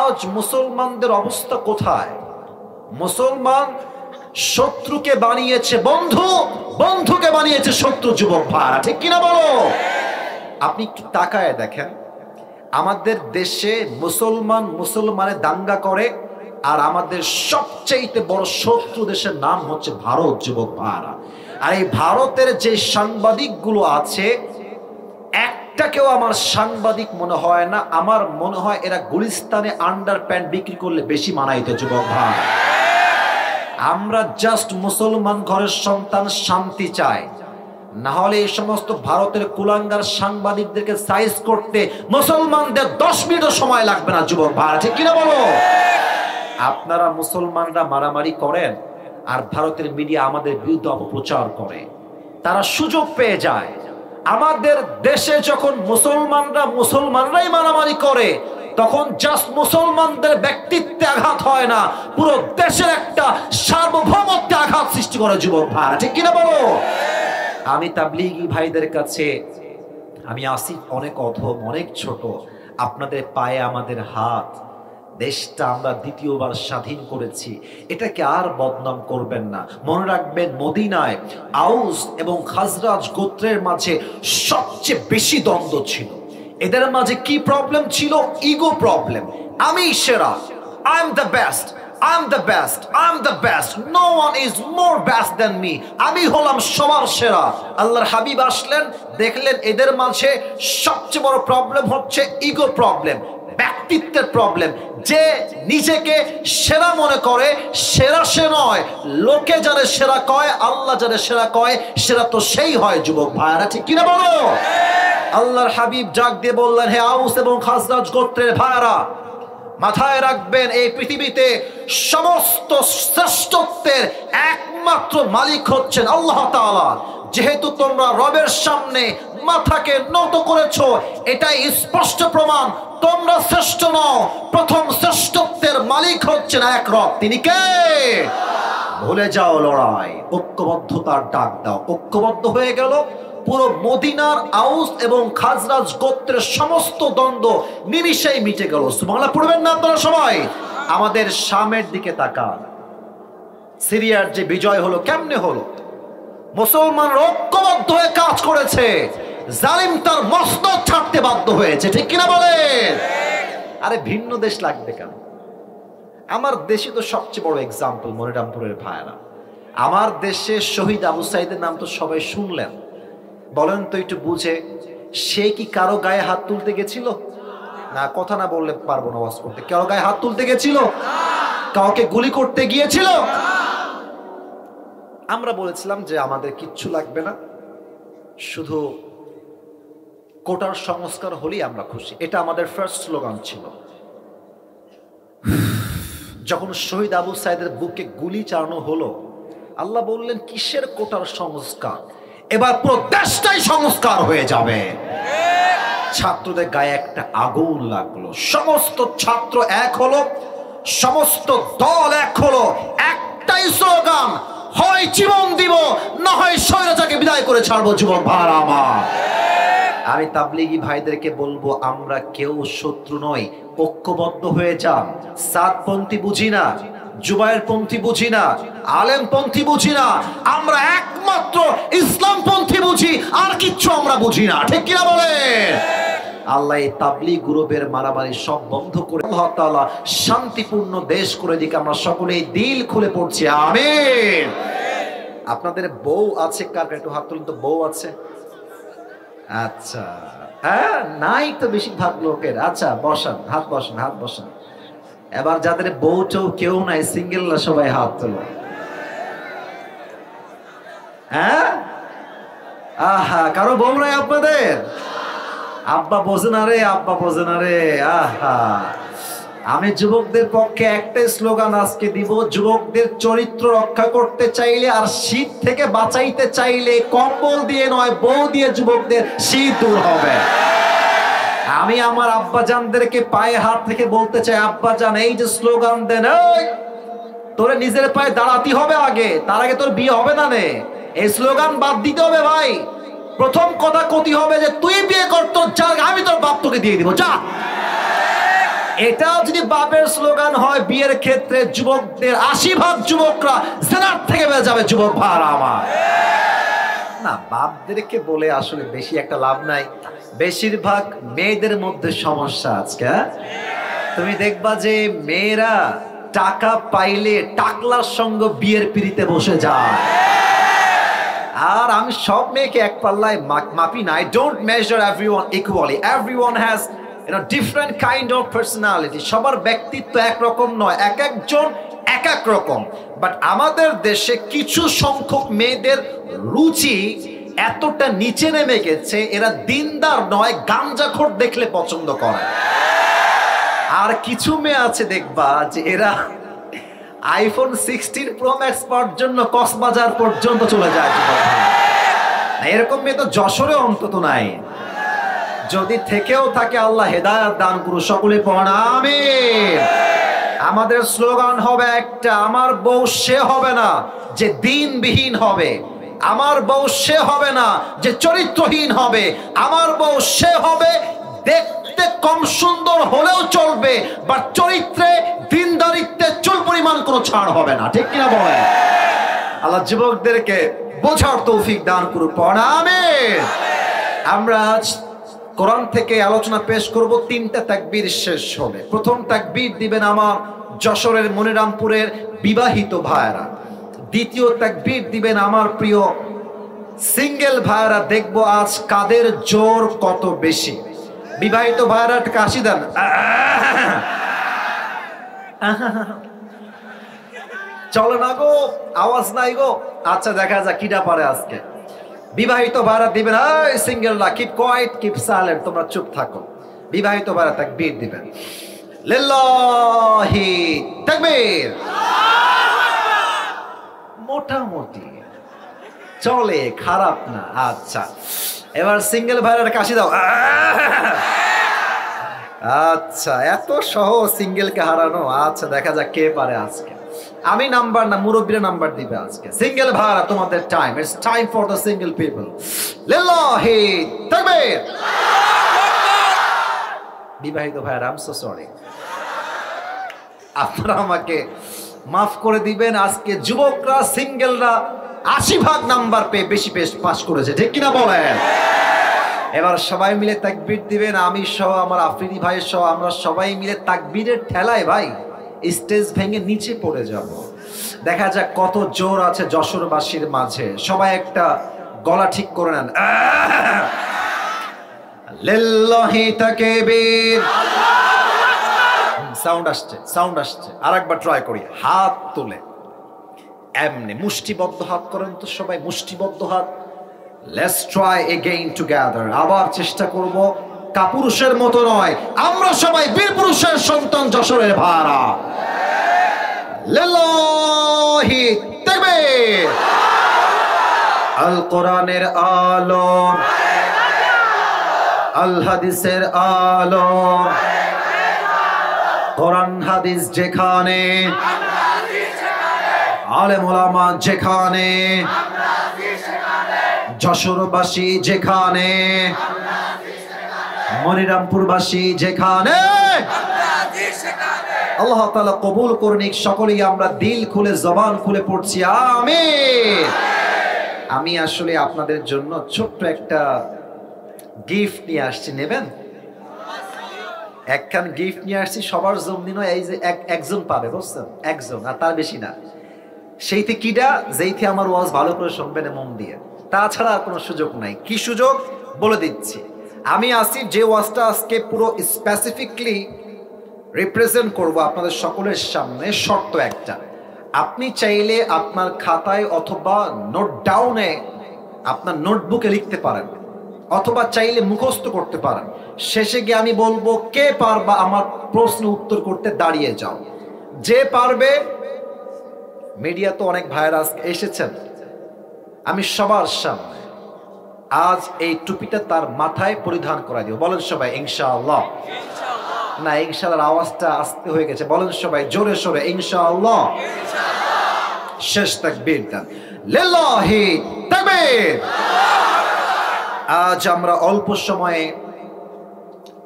A: আজ মুসলমানদের অবস্থা কোথায়? মুসলমান শত্রুকে বানিয়েছে বন্ধু, বন্ধুকে বানিয়েছে শত্রু। যুবক ভাড়া, ঠিক কিনা বলো? আপনি তাকায় দেখেন, আমাদের দেশে মুসলমানে দাঙ্গা করে, আর আমাদের সবচেয়ে বড় শত্রু দেশের নাম হচ্ছে ভারত। যুবক ভাড়া, আর এই ভারতের যে সাংবাদিকগুলো আছে, একটাকেও আমার সাংবাদিক মনে হয় না। আমার মনে হয় এরা গুলিস্তানে আন্ডার প্যান্ট বিক্রি করলে বেশি মানাইতো। যুবক ভাই, আমরা জাস্ট মুসলমান ঘরের সন্তান, শান্তি চাই। না হলে এই সমস্ত ভারতের কুলাঙ্গার সাংবাদিকদেরকে সাইজ করতে মুসলমানদের 10 মিনিটও সময় লাগবে না। যুবক ভাই, ঠিক কিনা বলো? আপনারা মুসলমানরা মারামারি করেন, আর ভারতের মিডিয়া আমাদের বিরুদ্ধে অপপ্রচার করে। তারা সুযোগ পেয়ে যায়। আমাদের দেশে যখন মুসলমানরাই মারামারি করে, তখন জাস্ট মুসলমানদের ব্যক্তিত্বে আঘাত হয় না, পুরো দেশের একটা সার্বভৌমত্বে আঘাত সৃষ্টি করে। যুবক ভাই, ঠিক কিনা বলো? আমি তাবলীগী ভাইদের কাছে, আমি আসি অনেক অধম, অনেক ছোট, আপনাদের পায়ে আমাদের হাত। দেশটা আমরা দ্বিতীয়বার স্বাধীন করেছি, এটাকে আর বদনাম করবেন না। মনে রাখবেন, মদিনায় আউস এবং খাজরাজ গোত্রের মাঝে সবচেয়ে বেশি দ্বন্দ্ব ছিল। এদের মাঝে কি প্রবলেম ছিল? Ego problem. আমি সেরা, I am the best, I am the best, I am the best, no one is more best than me. আমি হলাম সবার সেরা। আল্লাহর হাবিব আসলেন, দেখলেন এদের মাঝে সবচেয়ে বড় প্রবলেম হচ্ছে ইগো প্রবলেম, ব্যক্তিত্বের প্রবলেম। যে নিজেকে সেরা মনে করে, সেরা সে নয়। লোকে যারা সেরা কয়, আল্লাহ যারা সেরা কয়, সেরা তো সেই হয়। যুবক ভাইরা, ঠিক কিনা বলো? আল্লাহর হাবিব জাগ দিয়ে বললেন, হে আউস এবং খাজরাজ গোত্রের ভাইরা, মাথায় রাখবেন, এই পৃথিবীতে সমস্ত শ্রেষ্ঠত্বের একমাত্র মালিক হচ্ছেন আল্লাহ তাআলা। যেহেতু তোমরা রবের সামনে মাথাকে নত করেছো, এটাই স্পষ্ট প্রমাণ তোমরা শ্রেষ্ঠ নও। প্রথম শ্রেষ্ঠত্বের মালিক হচ্ছেন এক রব। তিনি কে? ভুলে যাও লড়াই, ঐক্যবদ্ধতার ডাক দাও। ঐক্যবদ্ধ হয়ে গেল। পুরো মদিনার আউস এবং খাজরাজ গোত্রের সমস্ত দ্বন্দ্ব নিমিষেই মিটে গেল। সুবহানাল্লাহ পড়বেন না আপনারা সবাই? আমাদের শামের দিকে তাকান, সিরিয়ার যে বিজয় হলো, কেমনে হলো? মুসলমান ঐক্যবদ্ধ হয়ে কাজ করেছে, জালিম তার মসনদ ছাড়তে বাধ্য হয়েছে। ঠিক কিনা বলেন? আরে ভিন্ন দেশ লাগবে কেন? আমার দেশে তো সবচেয়ে বড় এক্সাম্পল মনিরামপুরের ভাইরা। আমার দেশে শহীদ আবু সাইদের নাম তো সবাই শুনলেন। বলেন তো একটু বুঝে, সে কি কারো গায়ে হাত তুলতে গেছিল? না, কথা না বললে পারবো না ওয়াজ করতে। কারো গায়ে হাত তুলতে গেছিল? কাউকে গুলি করতে গিয়েছিল? আমরা বলেছিলাম যে আমাদের কিচ্ছু লাগবে না, শুধু কোটার সংস্কার হলেই আমরা খুশি। এটা আমাদের ফার্স্ট স্লোগান ছিল। যখন শহীদ আবু সাইদের বুকে গুলি চালানো হলো, আল্লাহ বললেন, কিসের কোটার সংস্কার? এবার পুরো দেশটাই সংস্কার হয়ে যাবে। ছাত্রদের গায়ে একটা আগুন লাগলো, সমস্ত ছাত্র এক হলো, সমস্ত দল এক হলো, একটাই স্লোগান, হয় জীবন দিব, না হয় স্বৈরাচারকে বিদায় করে ছাড়বো। যুবক ভাইরা আমার, আমি তাবলীগী ভাইদেরকে বলবো, আমরা কেউ শত্রু নই, ঐক্যবদ্ধ হয়ে যান। সাতপন্থী বুঝি না, জুবায়ের পন্থী বুঝি না, আলেম পন্থী বুঝি না, আমরা একমাত্র ইসলাম পন্থী বুঝি, আর কিচ্ছু আমরা বুঝি না। ঠিক কিনা বলেন? আল্লাহ এই তাবলীগ গ্রুপের মারামারি সব বন্ধ করে আল্লাহ তাআলা শান্তিপূর্ণ দেশ করে দিকে আমরা সকলেই দিল খুলে পড়ছি আমিন। আপনাদের বউ আছে কার? একটু হাত তুলুন তো, বউ আছে? আচ্ছা, হ্যাঁ নাই তো বেশিরভাগ লোকের। আচ্ছা বসান, হাত বসান, হাত বসান। এবার যাদের বউ টৌ কেউ নাই, সিঙ্গেলরা সবাই হাত তোলো। হ্যাঁ, আহা, কারো বউ নাই আপনাদের? আব্বা বোঝে না রে, আব্বা বোঝে না রে। আহা, আমি যুবকদের পক্ষে একটাই স্লোগান আজকে দিব, যুবকদের চরিত্র রক্ষা করতে চাইলে আর শীত থেকে বাঁচাইতে চাইলে কম্বল দিয়ে নয়, বউ দিয়ে যুবকদের শীত দূর হবে। আমি আমার আব্বাজানদেরকে পায়ে হাত থেকে বলতে চাই, আব্বাজান এই যে স্লোগান দেন, তোরে নিজের পায়ে দাঁড়াতে হবে আগে, তার আগে তোর বিয়ে হবে না নে। এই স্লোগান বাদ দিতে হবে ভাই। প্রথম কথা কতি হবে যে তুই বিয়ে কর, তোর যা আমি তোর বাপ তোকে দিয়ে দিব, যা। এটাও যদি বাপের স্লোগান হয় বিয়ের ক্ষেত্রে, যুবকদের ৮০% যুবকরা জিনার থেকে বেঁচে যাবে। যুবক ভাইরা আমার, না বাপদেরকে বলে আসলে বেশি একটা লাভ নাই। বেশিরভাগ মেয়েদের মধ্যে সমস্যা আজকে। তুমি দেখবা যে মেয়েরা টাকা পাইলে টাকলার সঙ্গে বিয়ের পিড়িতে বসে যায়। আর আমি সব মেয়েকে এক পাল্লায় মাপি না। I don't measure everyone equally. Everyone has different kind of personality. সবার ব্যক্তিত্ব একরকম নয়, এক একজন এক এক রকম। বাট আমাদের দেশে কিছু সংখ্যক মেয়েদের রুচি এতটা নিচে নেমে গেছে, এরা দিনদার নয়, গাঞ্জাখোর দেখলে পছন্দ করে। আর কিছু মেয়ে আছে দেখবা যে এরা আইফোন 16 প্রো ম্যাক্স পাওয়ার জন্য কক্সবাজার পর্যন্ত চলে যায়। এরকম মেয়ে তো যশোরে অন্তত নাই। যদি থেকেও থাকে আল্লাহ হেদায়েত দান করুন। সকলে পড়ুন আমিন। আমাদের স্লোগান হবে একটা, আমার বউ সে হবে না যে দিনবিহীন হবে, আমার বউ সে হবে না যে চরিত্রহীন হবে, আমার বউ সে হবে দেখতে কম সুন্দর হলেও চলবে, বাট চরিত্রে দিনদারিত্বে চুল পরিমাণ কোনো ছাড় হবে না। ঠিক কিনা বলেন? আল্লাহ যুবকদেরকে বোঝার তৌফিক দান করুন। পড়ুন আমিন। আমরা আজ কোরআন থেকে আলোচনা পেশ করব। 3টা তাকবীর শেষ হবে। প্রথম তাকবীর দিবেন আমার যশোরের মনিরামপুরের বিবাহিত ভাইরা। দ্বিতীয় তাকবীর দিবেন আমার প্রিয় সিঙ্গেল ভাইরা। দেখব আজ কাদের জোর কত বেশি। বিবাহিত ভাইরা কাশি দেন। চলে না গো, আওয়াজ নাই গো। আচ্ছা দেখা যাক কিটা পারে আজকে। বিবাহিত ভাইরা দিবেন, এই সিঙ্গেলরা কিপ কোয়াইট, কিপ সাইলেন্ট, তোমরা চুপ থাকো। বিবাহিত ভাইরা তাকবীর দিবেন। লিল্লাহি তাকবীর। মোটামুটি চলে, খারাপ না। আচ্ছা এবার সিঙ্গেল ভাইরা কাশি দাও। আচ্ছা এত সহজ সিঙ্গেলকে হারানো। আচ্ছা দেখা যাক কে পারে আজকে। আমি নাম্বার না, মুরব্বীরা নাম্বার দিবে আজকে। সিঙ্গেল ভাইরা তোমাদের time, it's time for the single people. লিল্লাহি তাকবীর। বিবাহিত ভাইরা আই এম সো সরি, আপনারা আমাকে মাফ করে দিবেন। আজকে যুবকরা সিঙ্গেলরা ৮০% নাম্বার পেয়ে বেশি পাস করেছে। ঠিক কিনা বলেন? এবার সবাই মিলে তাকবীর দিবেন। আমি সহ আমার আফ্রিদি ভাই সহ আমরা সবাই মিলে তাকবীরের ঠেলায় ভাই স্টেজ ভেঙে নিচে পড়ে যাব। দেখা যাক কত জোর আছে যশোরবাসীর মাঝে। সবাই একটা গলা ঠিক করে নেন। লিল্লাহি তাকবীর। সাউন্ড আসছে, সাউন্ড আসছে। আরেকবার ট্রাই করি। হাত তুলে এমনি মুষ্টিবদ্ধ হাত করেন তো সবাই, মুষ্টিবদ্ধ হাত। Let's try again together. আবার চেষ্টা করব, কাপুরুষের মতো নয়, আমরা সবাই বীর পুরুষের সন্তান, যশোরের ভাড়া। লিল্লাহি তাকবীর। আল কোরআনের আলো, আল হাদিসের আলো। কোরআন হাদিস যেখানে, আলেম ওলামা যেখানে, যশোরবাসী যেখানে, মনিরামপুরবাসী যেখানে, আল্লাহ তাআলা কবুল করুন। সকলেই আমরা দিল খুলে জবান খুলে পড়ছি আমিন। আমি আসলে আপনাদের জন্য ছোট্ট একটা গিফট নিয়ে আসছি, নেবেন? একখান গিফট নিয়ে আসছি সবার জন্মদিনও এই যে একজন পাবে, বুঝছেন? একজন, আর তার বেশি না। সেইতে কিডা যেইতে আমার ওয়াজ ভালো করে শুনবেন মন দিয়ে, তাছাড়া আর কোনো সুযোগ নাই। কি সুযোগ বলে দিচ্ছি। আমি আসি যে ওয়াজটা আজকে পুরো স্পেসিফিকলি রিপ্রেজেন্ট করব আপনাদের সকলের সামনে। শর্ত একটা, আপনি চাইলে আপনার খাতায় অথবা নোট ডাউনে আপনার নোটবুকে লিখতে পারেন, অথবা চাইলে মুখস্থ করতে পারেন। শেষে গিয়ে আমি বলবো কে পারবা আমার প্রশ্ন উত্তর করতে, দাঁড়িয়ে যাও। যে পারবে, মিডিয়া তো অনেক ভাইরাস এসেছেন, আমি সবার সামনে আজ এই টুপিটা তার মাথায় পরিধান করা দিব। বলেন সবাই ইনশাআল্লাহ। না, ইনশাআল্লাহর আওয়াজটা আস্তে হয়ে গেছে, বলেন সবাই জোরে সোরে ইনশাআল্লাহ। শেষ তাকবীর দেন, লিল্লাহি তাকবীর। আজ আমরা অল্প সময়ে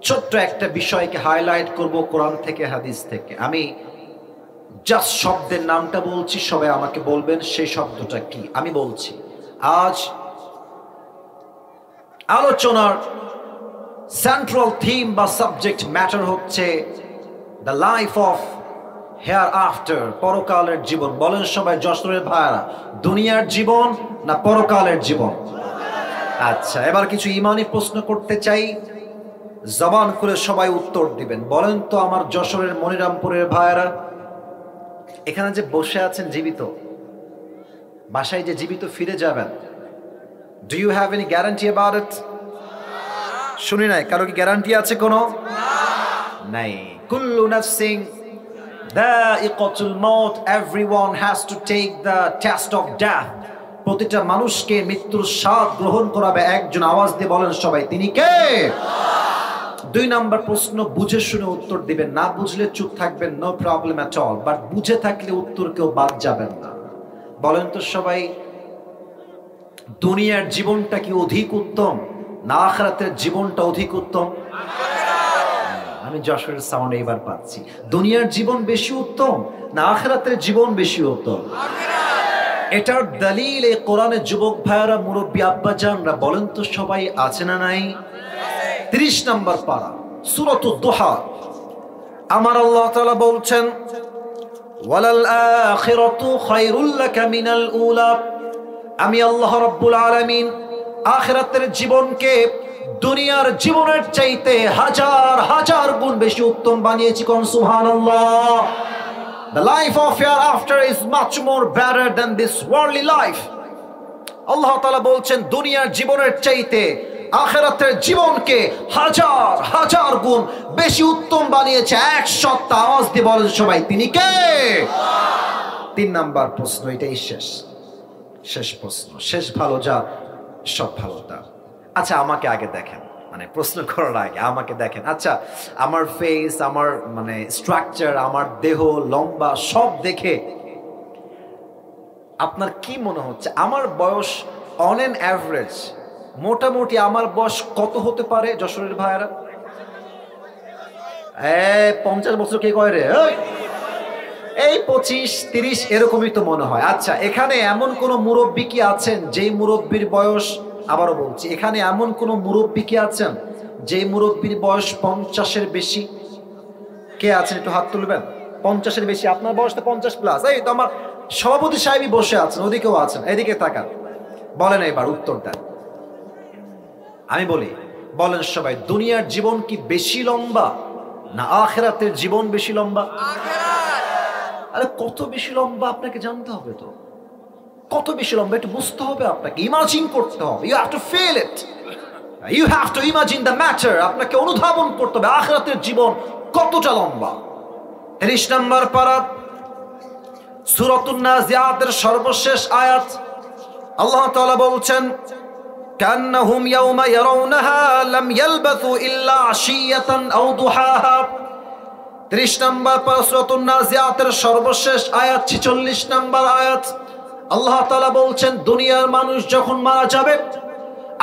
A: ছোট্ট একটা বিষয়কে হাইলাইট করব কোরআন থেকে, হাদিস থেকে। আমি জাস্ট শব্দের নামটা বলছি, সবাই আমাকে বলবেন সেই শব্দটা কি। আমি বলছি, আজ আলোচনার সেন্ট্রাল থিম বা সাবজেক্ট ম্যাটার হচ্ছে the life of hair after, পরকালের জীবন। বলেন সবাই যশোরের ভাইরা, দুনিয়ার জীবন না পরকালের জীবন? আচ্ছা, এবার কিছু ইমানি প্রশ্ন করতে চাই, জবান খুলে সবাই উত্তর দিবেন। বলেন তো আমার যশোরের মনিরামপুরের ভাইরা, এখানে যে বসে আছেন জীবিত, বাসায় যে জীবিত ফিরে যাবেন, do you have any guarantee about it? শুনি নাই, কারো কি গ্যারান্টি আছে কোনো? নাই। কুল্লু নাফসিন দাইকাতুল মাউত, everyone has to take the test of death. প্রতিটা মানুষকে মৃত্যুর স্বাদ গ্রহণ করাবে একজন। আওয়াজ দিয়ে বলেন সবাই, তিনি কে? দুই নাম্বার প্রশ্ন, বুঝে শুনে উত্তর দিবেন, না বুঝলে চুপ থাকবেন, no problem at all, but বুঝে থাকলে উত্তর কেউ বাদ যাবেন না। বলেন তো সবাই, দুনিয়ার জীবনটা কি অধিক উত্তম না আখিরাতের জীবনটা অধিক উত্তম? আমি যশোরের সাউন্ড এবার পাচ্ছি। দুনিয়ার জীবন বেশি উত্তম না আখিরাতের জীবন বেশি উত্তম? এটার দলিল এই কোরআনে। যুবক ভাইরা, মুরব্বী আব্বাজানরা, বলেন তো সবাই, আছে না নাই? 30 নম্বর পারা, সূরাতুদ দুহা। আমার আল্লাহ তাআলা বলছেন, ওয়ালাল আখিরাতু খায়রুল লাকা মিনাল উলা। আমি আল্লাহ রাব্বুল আলামিন আখিরাতের জীবনকে দুনিয়ার জীবনের চাইতে হাজার হাজার গুণ বেশি উত্তম বানিয়েছি। কোন সুবহানাল্লাহ। The life of hereafter is much more better than this worldly life. আল্লাহ তাআলা বলছেন, দুনিয়ার জীবনের চাইতে আখিরাতের জীবনকে হাজার হাজার গুণ বেশি উত্তম বানিয়েছে। 100 আওয়াজ দিয়ে বলেন সবাই, তিনি কে? 3 নাম্বার প্রশ্ন, এটাই শেষ প্রশ্ন। শেষ ভালো যা, সব ভালো তা। আচ্ছা, আমাকে আগে দেখেন, মানে প্রশ্ন করার আগে আমাকে দেখেন। আচ্ছা, আমার ফেস, আমার মানে স্ট্রাকচার, আমার দেহ লম্বা সব দেখে আপনার কি মনে হচ্ছে আমার বয়স অন এন অ্যাভারেজ মোটামুটি আমার বয়স কত হতে পারে যশোরের ভাইয়েরা? 50 বছর কে কয় রে? এই 25-30 এরকমই তো মনে হয়। আচ্ছা, এখানে এমন কোন মুরব্বী কি আছেন যেই মুরব্বীর বয়স, আবারও বলছি, এখানে এমন কোন মুরব্বী কি আছেন যেই মুরব্বীর বয়স 50-এর বেশি? কে আছেন একটু হাত তুলবেন। 50-এর বেশি, আপনার বয়স তো 50+। এই তো আমার সভাপতি সাহেবই বসে আছেন, ওদিকেও আছেন, এদিকে তাকান, বলেন এবার উত্তর দেন। আমি বলি, বলেন সবাই, দুনিয়ার জীবন কি বেশি লম্বা না আখিরাতের জীবন বেশি লম্বা? আরে কত বেশি লম্বা আপনাকে জানতে হবে তো, কত বেশি লম্বা একটু বুঝতে হবে, আপনাকে ইমাজিন করতে হবে। You have to feel it, you have to imagine the matter. আপনাকে অনুধাবন করতে হবে আখিরাতের জীবন কতটা লম্বা। 30 নম্বর পারা, সূরাতুন নাজিআতের সর্বশেষ আয়াত। আল্লাহ তাআলা বলছেন, কান্নাহুম ইয়াওমা ইয়ারাউনাহা লাম ইয়ালবাথু ইল্লা আশিয়াতান আও দুহাহা। 30 নম্বর পারা, সূরাতুন নাজিআতের সর্বশেষ আয়াত, 46 নম্বর আয়াত। আল্লাহ তাআলা বলছেন, দুনিয়ার মানুষ যখন মারা যাবে,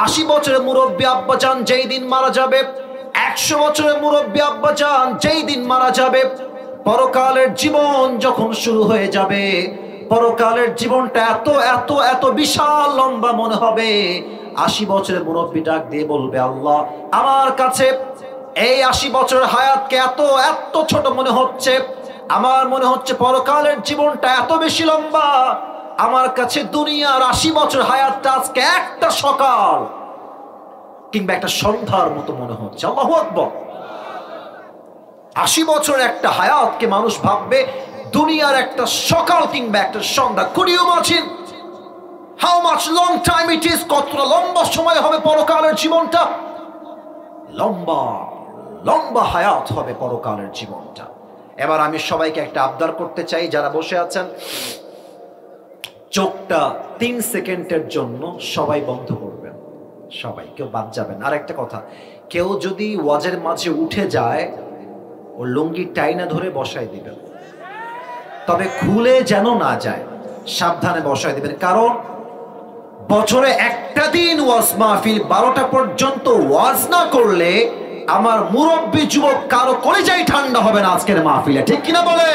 A: 80 বছরের মুরব্বী আব্বাজান যেই দিন মারা যাবে, 100 বছরের মুরব্বী আব্বাজান যেই দিন মারা যাবে, পরকালের জীবন যখন শুরু হয়ে যাবে, পরকালের জীবনটা এত এত এত বিশাল লম্বা মনে হবে। 80 বছরের মুরব্বী ডাক দিয়ে বলবে, আল্লাহ, আমার কাছে এই 80 বছরের হায়াতকে এত এত ছোট মনে হচ্ছে, আমার মনে হচ্ছে পরকালের জীবনটা এত বেশি লম্বা। আমার কাছে দুনিয়ার 80 বছর হায়াতটা আজকে একটা সকাল কিংবা একটা সন্ধ্যার মতো মনে হচ্ছে। আল্লাহু আকবার। 80 বছরের একটা হায়াতকে মানুষ ভাববে দুনিয়ার একটা সকাল কিংবা একটা সন্ধ্যা। Could you imagine how much long time it is? কতটা লম্বা সময় হবে পরকালের জীবনটা। লম্বা লম্বা হায়াত হবে পরকালের জীবনটা। এবার আমি সবাইকে একটা আবদার করতে চাই, যারা বসে আছেন চোখটা 3 সেকেন্ডের জন্য সবাই বন্ধ করবেন, সবাই, কেউ বাদ যাবেন। আর একটা কথা, কেউ যদি ওয়াজের মাঝে উঠে যায় ও লুঙ্গি টাইনা ধরে বসায় দিবেন, তবে খুলে যেন না যায়, সাবধানে বসায় দিবেন। কারণ বছরে একটা দিন ওয়াজ মাহফিল, 12টা পর্যন্ত ওয়াজ না করলে আমার মুরব্বী যুবক কারো কলিজাই ঠান্ডা হবে না আজকের মাহফিলে, ঠিক কিনা বলে?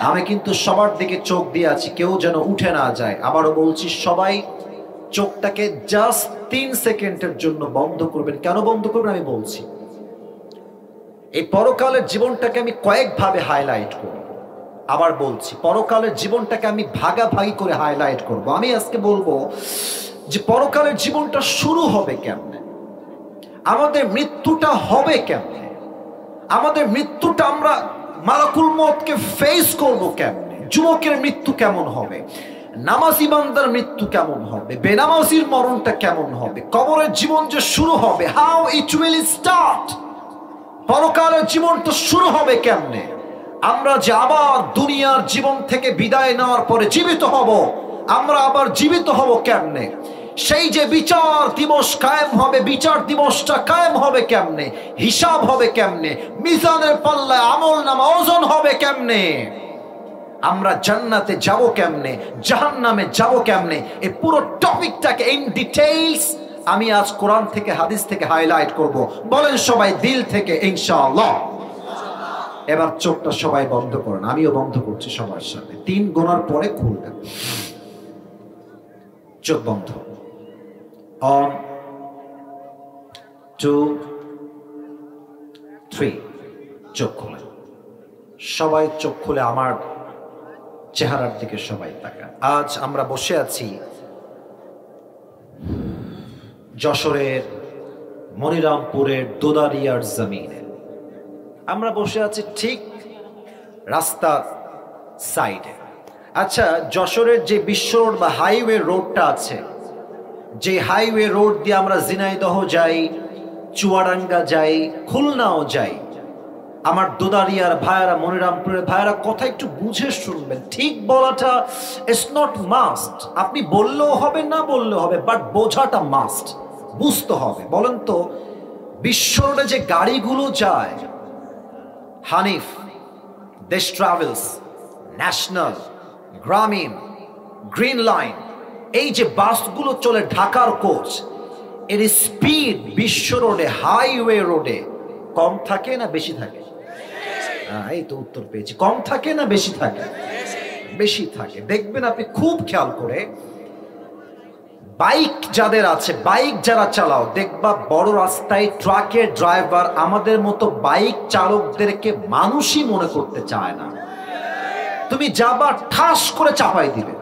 A: আমি কিন্তু সবার দিকে চোখ দিয়ে আছি, কেউ যেন উঠে না যায়। আবারও বলছি, সবাই চোখটাকে জাস্ট 3 সেকেন্ডের জন্য বন্ধ করবেন। কেন বন্ধ করবেন আমি বলছি। এই পরকালের জীবনটাকে আমি কয়েকভাবে হাইলাইট করব। আবার বলছি, পরকালের জীবনটাকে আমি ভাগাভাগি করে হাইলাইট করব। আমি আজকে বলবো যে পরকালের জীবনটা শুরু হবে কেমনে, আমাদের মৃত্যুটা হবে কেমনে, আমাদের মৃত্যুটা আমরা মালাকুল মউতকে ফেস করব কেমনে, যুবকের মৃত্যু কেমন হবে, নামাজি বান্দার মৃত্যু কেমন হবে, বেনামাজির মরণটা কেমন হবে, কবরের জীবন যে শুরু হবে, হাউ ইট উইল স্টার্ট, পরকালের জীবনটা শুরু হবে কেমনে, আমরা যে আবার দুনিয়ার জীবন থেকে বিদায় নেওয়ার পরে জীবিত হব, আমরা আবার জীবিত হব কেমনে, সেই যে বিচার দিবস কায়েম হবে, বিচার দিবসটা কায়েম হবে কেমনে, হিসাব হবে কেমনে, মিজানের পাল্লায় আমল নামা ওজন হবে কেমনে, আমরা জান্নাতে যাব কেমনে, জাহান্নামে যাব কেমনে, এই পুরো টপিকটাকে ইন ডিটেইলস আমি আজ কোরআন থেকে হাদিস থেকে হাইলাইট করব। বলেন সবাই দিল থেকে ইনশাআল্লাহ। এবার চোখটা সবাই বন্ধ করেন, আমিও বন্ধ করছি সবার সাথে। 3 গোনার পরে খুলবেন। চোখ বন্ধ। 1 2 3 চোখ খুলে। সবাই চোখ খুলে আমার চেহারার দিকে সবাই তাকান। আজ আমরা বসে আছি যশোরের মনিরামপুরের দোদারিয়ার জমিনে। আমরা বসে আছি ঠিক রাস্তার সাইডে। আচ্ছা, যশোরের যে বিশ্ব রোড বা হাইওয়ে রোডটা আছে, যে হাইওয়ে রোড দিয়ে আমরা ঝিনাইদহ যাই, চুয়াডাঙ্গা যাই, খুলনাও যাই, আমার দোদারিয়ার ভাইয়ারা, মনিরামপুরের ভাইয়ারা কথা একটু বুঝে শুনবেন। ঠিক বলাটা ইটস নট মাস্ট, আপনি বললেও হবে না বললেও হবে, বাট বোঝাটা মাস্ট, বুঝতে হবে। বলেন তো, বিশ্ব রোডে যে গাড়িগুলো যায়, হানিফ, দেশ ট্রাভেলস, ন্যাশনাল, গ্রামীণ, গ্রিন লাইন, এই যে বাসগুলো চলে, ঢাকার কোচ, এর স্পিড বিশ্ব রোডে, হাইওয়ে রোডে কম থাকে না বেশি থাকে? এই তো উত্তর পেয়েছি। কম থাকে না বেশি থাকে? বেশি থাকে। দেখবেন আপনি খুব খেয়াল করে, বাইক যাদের আছে, বাইক যারা চালাও, দেখবা বড় রাস্তায় ট্রাকের ড্রাইভার আমাদের মতো বাইক চালকদেরকে মানুষই মনে করতে চায় না। তুমি যাবা ঠাস করে চাপাই দিবে।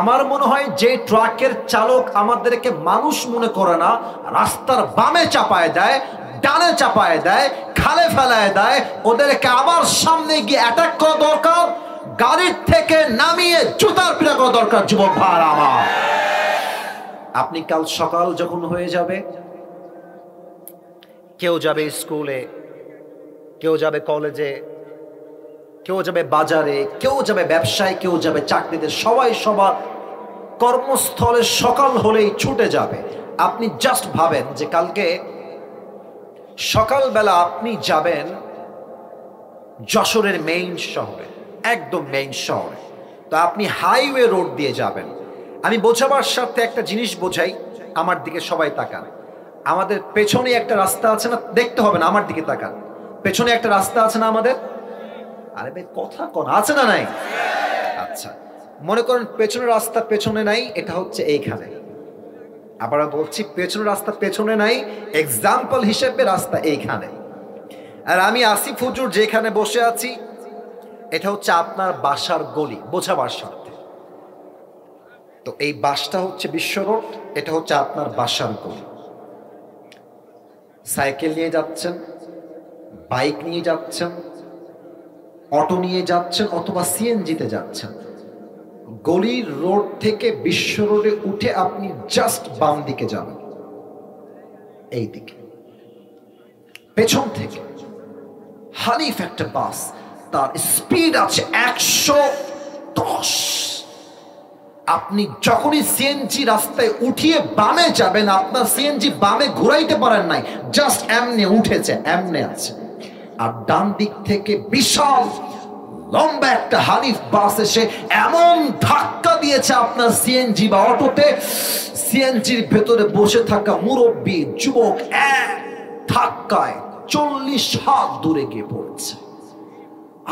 A: আমার মনে হয় যে ট্রাকের চালক আমাদেরকে মানুষ মনে করে না, রাস্তার বামে চাপায় দেয়, ডানে চাপায় দেয়, খালে ফেলায় দেয়, ওদেরকে আবার সামনে গিয়ে অ্যাটাক করা দরকার, গাড়ির থেকে নামিয়ে জুতার পিটা করা দরকার। যুবক ভাইরা আমার, আপনি কাল সকাল যখন হয়ে যাবে, কেউ যাবে স্কুলে, কেউ যাবে কলেজে, কেউ যাবে বাজারে, কেউ যাবে ব্যবসায়, কেউ যাবে চাকরিতে, সবাই সবার কর্মস্থলে সকাল হলেই ছুটে যাবে। আপনি জাস্ট ভাবেন যে কালকে সকালবেলা আপনি যাবেন যশোরের মেইন শহরে, একদম মেইন শহরে, তো আপনি হাইওয়ে রোড দিয়ে যাবেন। আমি বোঝাবার সাথে একটা জিনিস বোঝাই, আমার দিকে সবাই তাকান। আমাদের পেছনে একটা রাস্তা আছে না, দেখতে হবে না, আমার দিকে তাকান। পেছনে একটা রাস্তা আছে না আমাদের? আরে ভাই কথা কোন আছে না নাই? আচ্ছা, মনে করেন পেছনের রাস্তা পেছনে নাই, এটা হচ্ছে এইখানে, আবার বলছি, পেছনের রাস্তা পেছনে নাই, এক্সাম্পল হিসেবে রাস্তা এইখানে। আর আমি আসিফ হুজুর যেখানে বসে আছি, এটা হচ্ছে আপনার বাসার গলি, বোঝাবার স্বার্থে। তো এই বাসটা হচ্ছে বিশ্ব রোড, এটা হচ্ছে আপনার বাসার গলি। সাইকেল নিয়ে যাচ্ছেন, বাইক নিয়ে যাচ্ছেন, অটো নিয়ে যাচ্ছেন, অথবা সিএনজিতে যাচ্ছেন, গলির রোড থেকে বিশ্ব রোডে উঠে আপনি জাস্ট বাম দিকে যাবেন, এই দিকে পেছন থেকে হানিফ একটা বাস, তার স্পিড আছে 110। আপনি যখনই সিএনজি রাস্তায় উঠিয়ে বামে যাবেন, আপনার সিএনজি বামে ঘুরাইতে পারেন নাই, জাস্ট এমনি উঠেছে, এমনি আছে। আর ডান দিক থেকে বিশাল লম্বা একটা হানিফ বাস এসে এমন ধাক্কা দিয়েছে আপনার সিএনজি বা অটোতে, সিএনজির ভেতরে বসে থাকা মুরব্বী যুবক এক ধাক্কায় 40 হাত দূরে গিয়ে পড়েছে।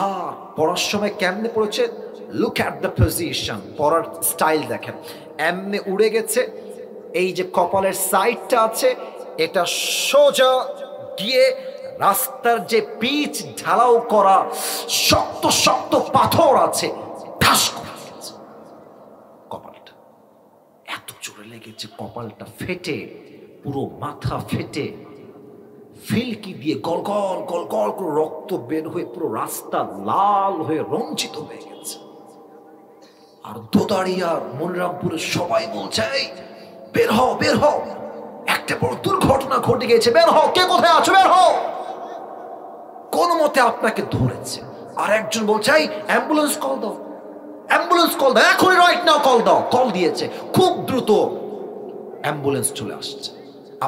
A: আর পড়ার সময় কেমনে পড়েছে, লুক অ্যাট দ্য পজিশন, পড়ার স্টাইল দেখেন, এমনি উড়ে গেছে। এই যে কপালের সাইডটা আছে, এটা সোজা গিয়ে রাস্তার যে পিচ ঢালাও করা শক্ত শক্ত পাথর আছে, ঠাস করে গেছে। কপালটা এত জোরে লেগেছে, কপালটা ফেটে, পুরো মাথা ফেটে ফিলকি দিয়ে গল গল গল গল করে রক্ত বের হয়ে পুরো রাস্তা লাল হয়ে রঞ্জিত হয়ে গেছে। আর দোদারিয়া মনিরামপুরের সবাই বলছে, বের হও বের হও, একটা বড় দুর্ঘটনা ঘটে গেছে, বের হও, কে কোথায় আছো, বের হও। কোন মতে আপনাকে ধরেছে। আর একজন বলছে, অ্যাম্বুলেন্স কল দাও, অ্যাম্বুলেন্স কল দাও, এখনই রাইট নাও কল দাও। কল দিয়েছে, খুব দ্রুত অ্যাম্বুলেন্স চলে আসছে,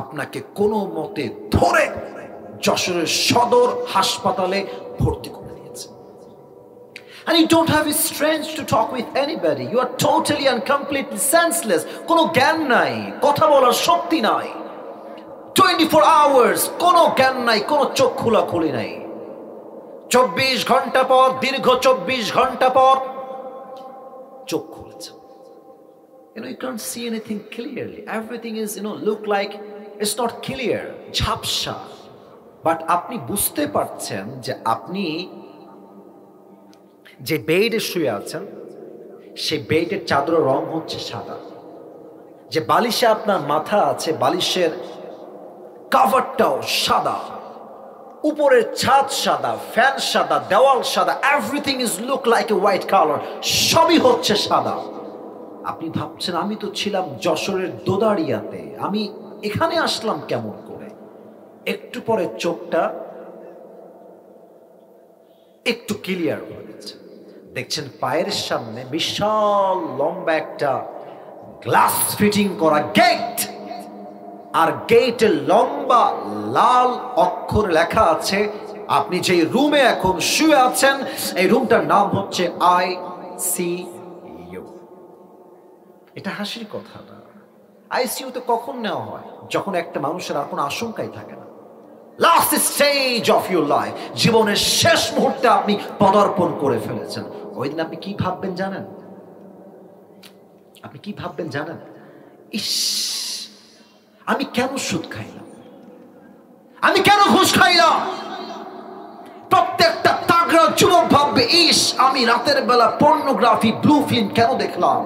A: আপনাকে কোনো মতে ধরে যশোরের সদর হাসপাতালে ভর্তি করে দিয়েছে। And you don't have a strength to talk with anybody. You are totally and completely senseless. কোনো জ্ঞান নাই, কথা বলার শক্তি নাই, 24 hours কোনো জ্ঞান নাই, কোনো চোখ খোলাখুলি নাই। 24 ঘন্টা পর, দীর্ঘ 24 ঘন্টা পর চোখ খুলেছে। You can't see anything clearly. Everything is, look like it's not clear, ঝাপসা। বাট আপনি বুঝতে পারছেন যে আপনি যে বেডে শুয়ে আছেন, সেই বেডের চাদরের রং হচ্ছে সাদা। যে বালিশে আপনার মাথা আছে, বালিশের কাভারটাও সাদা, উপরের ছাদ সাদা, ফ্যান সাদা, দেওয়াল সাদা, everything is look like a white colour, সবই হচ্ছে সাদা। আপনি ভাবছেন, আমি তো ছিলাম যশোরের দোদারিয়াতে, আমি এখানে আসলাম কেমন করে? একটু পরে চোখটা একটু ক্লিয়ার হয়ে গেছে, দেখছেন পায়ের সামনে বিশাল লম্বা একটা গ্লাস ফিটিং করা গেট, আর গেটের লম্বা লাল অক্ষরে লেখা আছে, আপনি যে রুমে এখন শুয়ে আছেন, এই রুমটার নাম হচ্ছে ICU। এটা হাসির কথা না। আইসিইউতে কখন নেওয়া হয়? যখন একটা মানুষের আর কোনো আশঙ্কাই থাকে না, last stage of your life, জীবনের শেষ মুহূর্তে আপনি পদার্পণ করে ফেলেছেন। ওই দিন আপনি কি ভাববেন জানেন? আপনি কি ভাববেন জানেন? ইস, আমি কেন সুদ খাইলাম, আমি কেন ঘুষ খাইলাম? প্রত্যেকটা তাগড়া যুবক ভাববে, ইস, আমি রাতের বেলা পর্নোগ্রাফি ব্লু ফিল্ম কেন দেখলাম?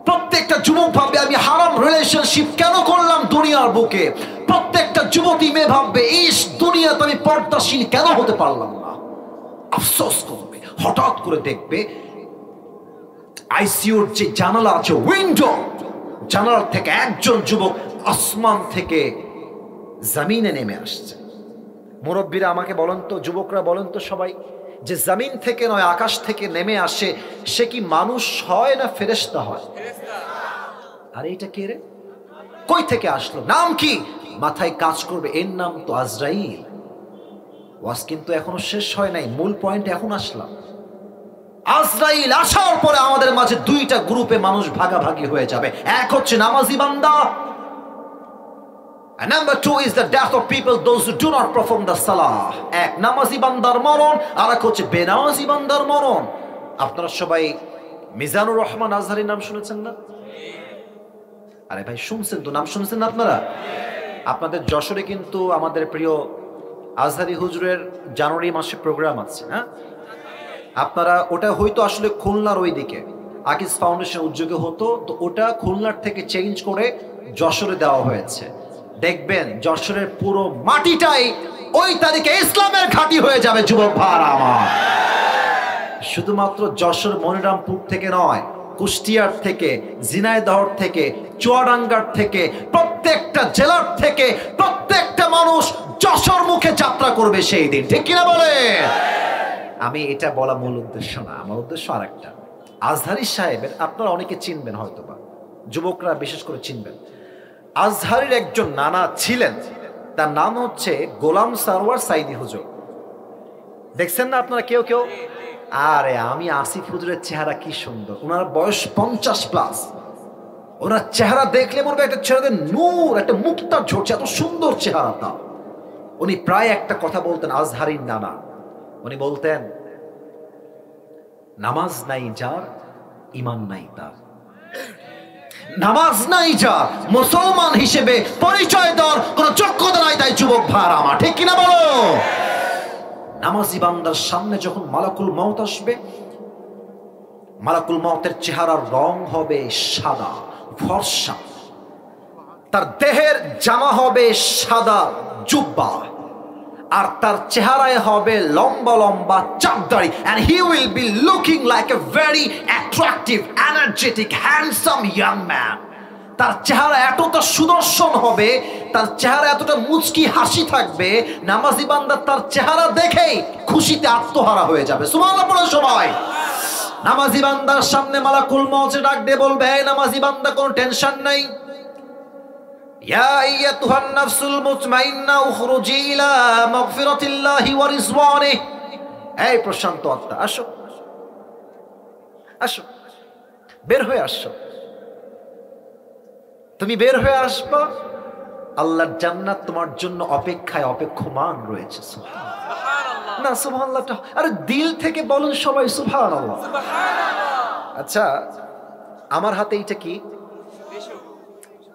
A: প্রত্যেকটা যুবক ভাববে, আমি হারাম রিলেশনশিপ কেন করলাম দুনিয়ার বুকে? প্রত্যেকটা যুবতী মেয়ে ভাববে, ইস, দুনিয়াতে আমি পর্দাশীল কেন হতে পারলাম না? আফসোস করবে। হঠাৎ করে দেখবে আইসিইউর যে জানালা আছে, উইন্ডো, জানালা থেকে একজন যুবক আসমান থেকে জমিনে নেমে আসছে। মুরব্বীরা আমাকে বলেন তো, যুবকরা বলেন তো সবাই, যে জমিন থেকে নয় আকাশ থেকে নেমে আসে, সে কি মানুষ হয় না ফেরেশতা হয়? আরে এটা কে রে? কই থেকে আসলো? নাম কি? মাথায় কাজ করবে, এর নাম তো আজরাইল। ওয়াজ কিন্তু এখনো শেষ হয় নাই, মূল পয়েন্ট এখন আসলাম। আজরাইল আসার পরে আমাদের মাঝে দুইটা গ্রুপে মানুষ ভাগাভাগি হয়ে যাবে। এক হচ্ছে নামাজি বান্দা, and number two is the death of people, those who do not perform the salah. এক নামাজি বান্দার মরণ, আর এক হচ্ছে বেনামাজি বান্দার মরণ। আপনারা সবাই মিজানুর রহমান আজহারীর নাম শুনেছেন না? আরে ভাই শুনছেন তো, নাম শুনছেন না আপনারা? আপনাদের যশোরে কিন্তু আমাদের প্রিয় আজহারি হুজুরের জানুয়ারি মাসে প্রোগ্রাম আছে। হ্যাঁ, আপনারা ওটা হয়তো আসলে খুলনার ওই দিকে আকিস ফাউন্ডেশন উদ্যোগে হতো, তো ওটা খুলনার থেকে চেঞ্জ করে যশোরে দেওয়া হয়েছে। দেখবেন যশোরের পুরো মাটিটাই ওই তারিখে ইসলামের ঘাঁটি হয়ে যাবে যুবক ভাইরা আমার। শুধুমাত্র যশোর মনিরামপুর থেকে নয়, কুষ্টিয়ার থেকে, ঝিনাইদহ থেকে, চুয়াডাঙ্গার থেকে, প্রত্যেকটা জেলার থেকে প্রত্যেকটা মানুষ যশোর মুখে যাত্রা করবে সেই দিন, ঠিক কিনা বলে? আমি এটা বলা মূল উদ্দেশ্য না, আমার উদ্দেশ্য আরেকটা। আজহারি সাহেবের আপনারা অনেকে চিনবেন, হয়তোবা যুবকরা বিশেষ করে চিনবেন। আজহারির একজন নানা ছিলেন, তার নাম হচ্ছে গোলাম সারওয়ার সাইদি হুজুর। দেখছেন না আপনারা কেউ কেউ? আরে আমি আসিফ হুজুরের চেহারা কি সুন্দর, ওনার বয়স 50+। ওনার চেহারা দেখলে মনে হয় একটা ছেলেদের নূর, একটা মুক্তা ঝরছে, এত সুন্দর চেহারাটা। উনি প্রায় একটা কথা বলতেন, আজহারির নানা। উনি বলতেন, নামাজ নাই যার, ঈমান নাই তার। নামাজ নাই যার, মুসলমান হিসেবে পরিচয় দেওয়ার কোন যোগ্যতা নাই তাই যুবক ভাইরা আমার, ঠিক কিনা বলো? নামাজি বান্দার সামনে যখন মালাকুল মউত আসবে, মালাকুল মউতের চেহারার রং হবে সাদা ফর্সা, তার দেহের জামা হবে সাদা জুব্বা, আর তার চেহারায় হবে লম্বা লম্বা চাপদাড়ি, and he will be looking like a very attractive, energetic, handsome young man. তার চেহারা এতটা সুদর্শন হবে, তার চেহারা এতটা মুচকি হাসি থাকবে, নামাজি বান্দা তার চেহারা দেখেই খুশিতে আত্মহারা হয়ে যাবে। সুবহানাল্লাহ পড়ো সবাই। নামাজি বান্দার সামনে মালাকুল মউত ডাক দিয়ে বলবে, এই নামাজি বান্দা, কোনো টেনশন নাই, ইয়া আইয়াতুহান নাফসুল মুতমাইন্না উখরুজি ইলা মাগফিরাতিল্লাহি ওয়া রিজওয়ানিহি। এই প্রশান্ত আত্মা, আসো আসো, বের হয়ে আসো। তুমি বের হয়ে আসবা, আল্লাহর জান্নাত তোমার জন্য অপেক্ষায় অপেক্ষমান রয়েছে। সুবহানাল্লাহ না, সুবহানাল্লাহটা আরে দিল থেকে বলুন সবাই, সুবহানাল্লাহ। আচ্ছা, আমার হাতে এটা কি?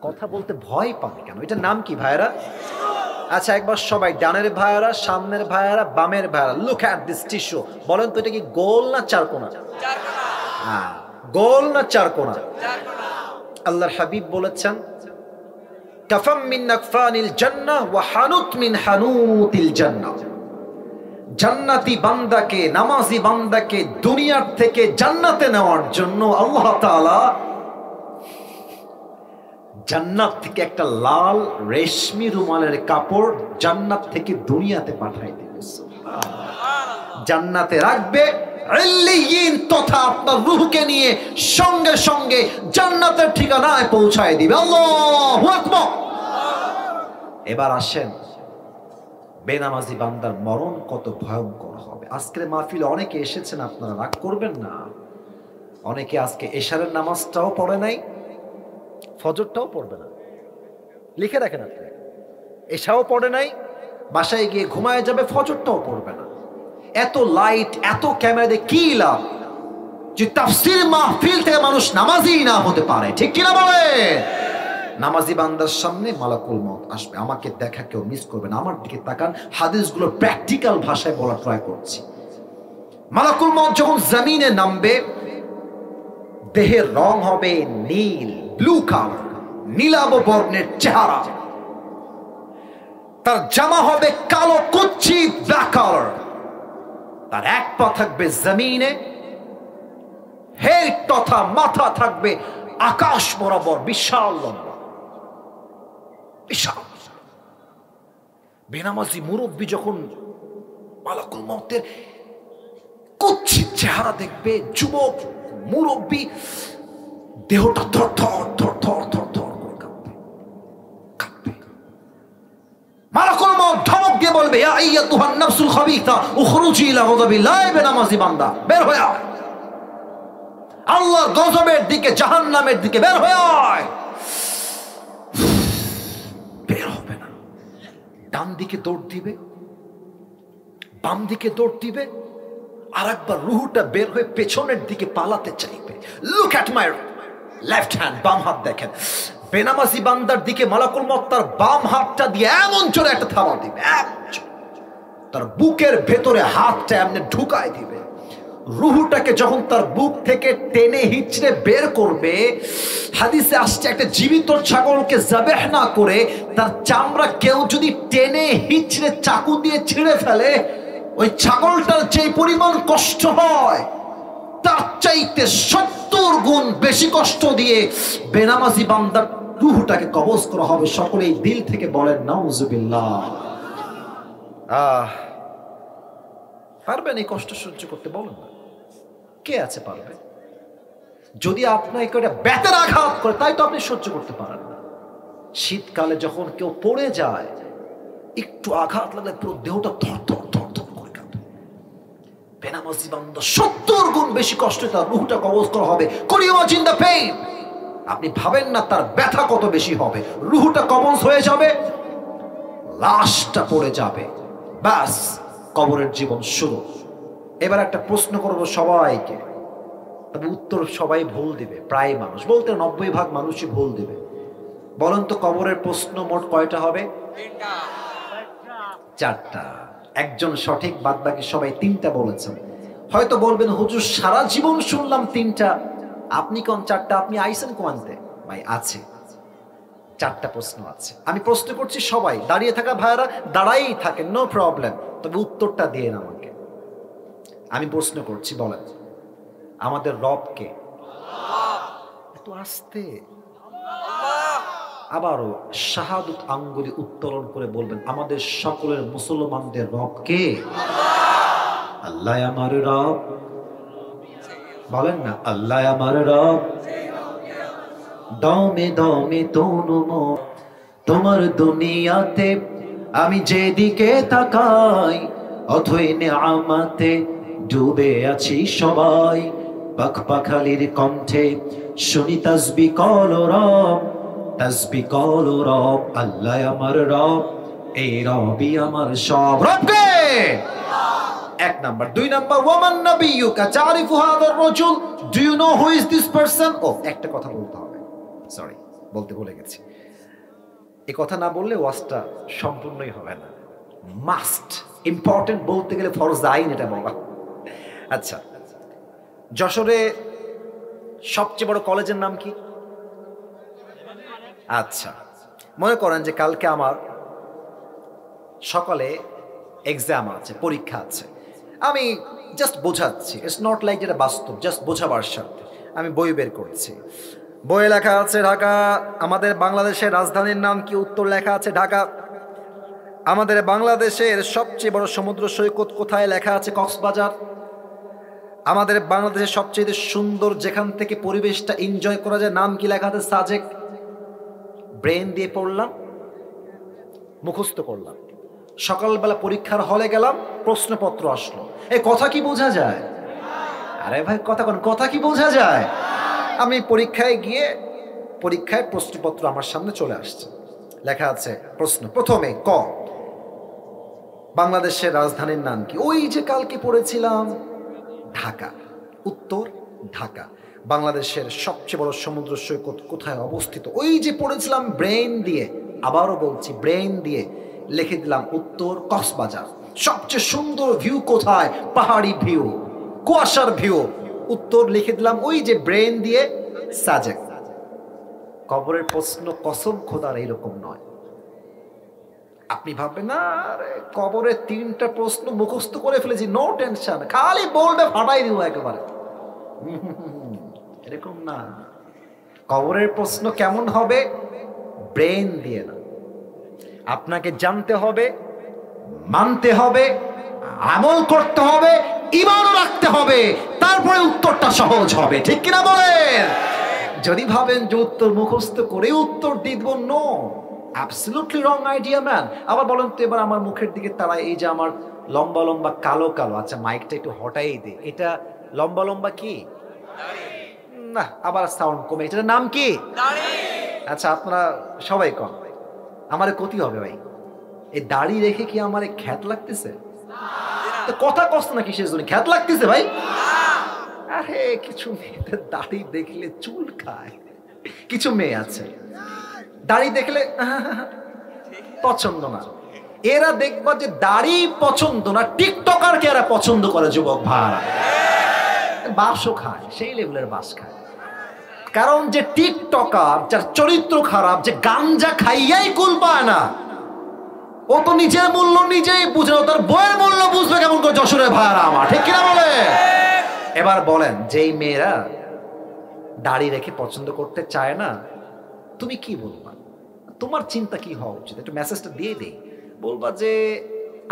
A: কথা বলতে ভয় পাবে কেন? এটার নাম কি ভাইরা? আচ্ছা, একবার সবাই, ডানের ভাইরা, সামনের ভাইরা, বামের ভাইরা, লুক অ্যাট দিস টিস্যু। বলেন তো এটা কি গোল না চারকোনা? হ্যাঁ, গোল না চারকোনা? আল্লাহর হাবিব বলেছেন, কাফাম মিন নাকফানিল জান্নাহ ওয়া হানুত মিন হানুতিল জান্নাহ। জান্নাতি বান্দাকে, নামাজি বান্দাকে দুনিয়ার থেকে জান্নাতে নেওয়ার জন্য আল্লাহ তাআলা জান্নাত থেকে একটা লাল রেশমি রুমালের কাপড় জান্নাত থেকে দুনিয়াতে পাঠাই দিবে। সুবহানাল্লাহ। জান্নাতে রাখবে, ইল্লিয়িন তথা আপনার রূহকে নিয়ে সঙ্গে সঙ্গে জান্নাতের ঠিকানায় পৌঁছায় দিবে। আল্লাহু আকবার। এবার আসেন, বেনামাজি বান্দার মরণ কত ভয়ঙ্কর হবে। আজকের মাহফিলে অনেকে এসেছেন, আপনারা রাগ করবেন না। অনেকে আজকে এশারের নামাজটাও পড়ে নাই, ফজরটাও পড়বে না, লিখে রাখেন আপনি। এশাও পড়ে নাই, বাসায় গিয়ে ঘুমায় যাবে, ফজরটাও পড়বে না। এত লাইট, এত ক্যামেরা দিয়ে কি লাভ যে তাফসীর মাহফিল থেকে মানুষ নামাজি না হতে পারে, ঠিক কিনা বলে? নামাজি বান্দার সামনে মালাকুল মউত আসবে, আমাকে দেখা কেউ মিস করবে না। আমার দিকে তাকান, হাদিসগুলো প্র্যাকটিক্যাল ভাষায় বলা ট্রাই করছি। মালাকুল মউত যখন জমিনে নামবে, দেহের রং হবে নীল, ব্লু কালার, নীলাভ বর্ণের চেহারা। তার জামা হবে কালো কুচ্ছিত ব্ল্যাক কালার। তার এক পা থাকবে জমিনে, হেড তথা মাথা থাকবে আকাশ বরাবর, বিশাল লম্বা, বিশাল। বেনামাজি মুরব্বী যখন মালাকুল মউতের কুচ্ছিত চেহারা দেখবে, যুবক মুরব্বী দেহটা থর থর থর থর থর থর করে কাঁপবে, কাঁপবে। মালাকুল মউত ধমক দিয়ে বলবে, ইয়া আইয়াতুহান নাফসুল খাবিসা উখরুজি ইলা গাযাবিল্লাহ। বেনামাজি বান্দা, বের হয়ে আয়, আল্লাহর গজবের দিকে, জাহান্নামের দিকে বের হয়ে আয়। বের হবে না। ডান দিকে দৌড় দিবে, বাম দিকে দৌড় দিবে, আর একবার রুহুটা বের হয়ে পেছনের দিকে পালাতে চাইবে। Look at my left hand, বাম হাত দেখেন। বেনামাজি বান্দার দিকে মালাকুল মউত তার বাম হাতটা দিয়ে এমন জোরে একটা থাবা দিবে, তার বুকের ভেতরে হাতটা এমনি ঢুকায় দিবে। রুহুটাকে যখন তার বুক থেকে টেনে হিচড়ে বের করবে, হাদিসে আসছে একটা জীবিত ছাগলকে যাবেহ না করে তার চামড়া কেউ যদি টেনে হিচড়ে চাকু দিয়ে ছিঁড়ে ফেলে, ওই ছাগলটার যে পরিমাণ কষ্ট হয় তার চাইতে 70 গুণ বেশি কষ্ট দিয়ে বেনামাজি বান্দার রুহটাকে কবজ করা হবে। সকলেই দিল থেকে বলেন নাউজুবিল্লাহ। পারবেন এই কষ্ট সহ্য করতে? বলেন না, কে আছে পারবে? যদি আপনাকে একটা বেতের আঘাত করে, তাই তো আপনি সহ্য করতে পারেন না। শীতকালে যখন কেউ পড়ে যায়, একটু আঘাত লাগলে পুরো দেহটা থরথর থরথর করে কাঁপে। বেনামাজি বান্দা 70 গুণ বেশি কষ্টে তার রুহটা কবজ করা হবে। Could you imagine the pain? আপনি ভাবেন না তার ব্যথা কত বেশি হবে। রুহটা কবজ হয়ে যাবে, লাশটা পড়ে যাবে, ব্যাস কবরের জীবন শুরু। এবার একটা প্রশ্ন করব সবাইকে, তবে উত্তর সবাই ভুল দিবে। প্রায় মানুষ বলতে 90% মানুষই ভুল দিবে। বলেন তো কবরের প্রশ্ন মোট কয়টা হবে? 4টা। একজন সঠিক, বাদ বাকি সবাই 3টা বলেছেন। হয়তো বলবেন হুজুর সারা জীবন শুনলাম 3টা, আপনি কোন 4টা? আপনি আইসেন কোয়ান্তে? ভাই আছে 4টা প্রশ্ন আছে। আমি প্রশ্ন করছি, সবাই দাঁড়িয়ে থাকা ভাইয়ারা দাঁড়াই থাকেন, নো প্রবলেম, তবে উত্তরটা দিয়ে আমাকে। আমি প্রশ্ন করছি, বলেন আমাদের রব কে? এত আস্তে, আবারও শাহাদত আঙ্গুলি উত্তোলন করে বলবেন আমাদের সকলের মুসলমানদের রব কে? আল্লাহ আমার রব। বলেন না, আল্লাহ আমার রব। দমে দমে তনুমো তোমার দুনিয়াতে আমি যেদিকে তাকাই, অথই নেয়ামতে ডুবে আছি সবাই। পাখপাখালির কণ্ঠে শুনি তাসবিহ কল রব, তাসবিহ কল রব। আল্লাহ আমার রব, এই রবই আমার সব। রবকে 1 নাম্বার। 2 নাম্বার, ওয়ামান নাবিয়ুকা তারিফু হাদার রাজুল, do you know who is this person? ও একটা কথা বলতে হবে, সরি বলতে ভুলে গেছি। এই কথা না বললে ওয়াজটা সম্পূর্ণই হবে না। মাস্ট, ইম্পর্টেন্ট, বলতে গেলে ফরজ আইন এটা বলা। আচ্ছা, যশোরে সবচেয়ে বড় কলেজের নাম কি? আচ্ছা, মনে করেন যে কালকে আমার সকালে এক্সাম আছে, পরীক্ষা আছে। আমি জাস্ট বোঝাচ্ছি, ইটস নট লাইক যেটা বাস্তব, জাস্ট বোঝাবার সাথে আমি বই বের করছি। বইয়ে লেখা আছে ঢাকা। আমাদের বাংলাদেশের রাজধানীর নাম কি? উত্তর লেখা আছে ঢাকা। আমাদের বাংলাদেশের সবচেয়ে বড় সমুদ্র সৈকত কোথায়? লেখা আছে কক্সবাজার। আমাদের বাংলাদেশের সবচেয়ে সুন্দর যেখান থেকে পরিবেশটা এনজয় করা যায় নাম কি? লেখা আছে সাজেক। ব্রেন দিয়ে পড়লাম, মুখস্থ করলাম, সকালবেলা পরীক্ষার হলে গেলাম, প্রশ্নপত্র আসলো। এই কথা কি বোঝা যায়? আরে ভাই কথা কোন, কথা কি বোঝা যায়? আমি পরীক্ষায় গিয়ে, পরীক্ষায় প্রশ্নপত্র আমার সামনে চলে আসছে, লেখা আছে প্রশ্ন প্রথমে ক, বাংলাদেশের রাজধানীর নাম কি? ওই যে কালকে পড়েছিলাম ঢাকা। উত্তর ঢাকা। বাংলাদেশের সবচেয়ে বড় সমুদ্র সৈকত কোথায় অবস্থিত? ওই যে পড়েছিলাম ব্রেন দিয়ে, আবারও বলছি ব্রেন দিয়ে লিখে দিলাম উত্তর কক্সবাজার। সবচেয়ে সুন্দর ভিউ কোথায়? পাহাড়ি ভিউ, কুয়াশার ভিউ। উত্তর লিখে দিলাম ওই যে ব্রেন দিয়ে সাজেক। কবরের প্রশ্ন কসম খোদার এইরকম নয়। আপনি ভাববেন না আরে কবরের 3টা প্রশ্ন মুখস্থ করে ফেলেছি, নো টেনশন, খালি বলবে ফাটাই দিব একেবারে। এরকম না। কবরের প্রশ্ন কেমন হবে? ব্রেন দিয়ে না, আপনাকে জানতে হবে, মানতে হবে, আমল করতে হবে, ঈমানও রাখতে হবে, তারপরে উত্তরটা সহজ হবে। ঠিক কিনা বলেন? যদি ভাবেন যে উত্তর মুখস্থ করে উত্তর দিব, no, absolutely wrong idea man. আবার বলেন তো এবার আমার মুখের দিকে তারাই, এই যে আমার লম্বা লম্বা কালো কালো, আচ্ছা মাইকটা একটু হটাই দে, এটা লম্বা লম্বা কি? না, আবার সাউন্ড কমে, এটার নাম কি? আচ্ছা আপনারা সবাই কম, আমার ক্ষতি হবে ভাই। এই দাড়ি রেখে কি আমার খ্যাত লাগতেছে? কথা কষ্ট না কিসের জন্য খ্যাত লাগতেছে ভাই? আরে কিছু মেয়েদের দাড়ি দেখলে চুল খায়। কিছু মেয়ে আছে দাড়ি দেখলে পছন্দ না, এরা দেখবা যে দাড়ি পছন্দ না, টিকটকারকে এরা পছন্দ করে। যুবক ভাড়া বাসও খায়, সেই লেভেলের বাস খায়। কারণ যে টিকটকার, যার চরিত্র খারাপ, যে গাঞ্জা খাইয়াই কুল পায় না, ও তো নিজের মূল্য নিজেই বুঝে না, তার বইয়ের মূল্য বুঝবে কেমন করে? যশোরের ভাড়া আমার, ঠিক কিনা বলে? এবার বলেন, যেই মেয়েরা দাড়ি রেখে পছন্দ করতে চায় না, তুমি কি বলবা? তোমার চিন্তা কি হওয়া উচিত? একটু মেসেজটা দিয়ে দেই। বলবা যে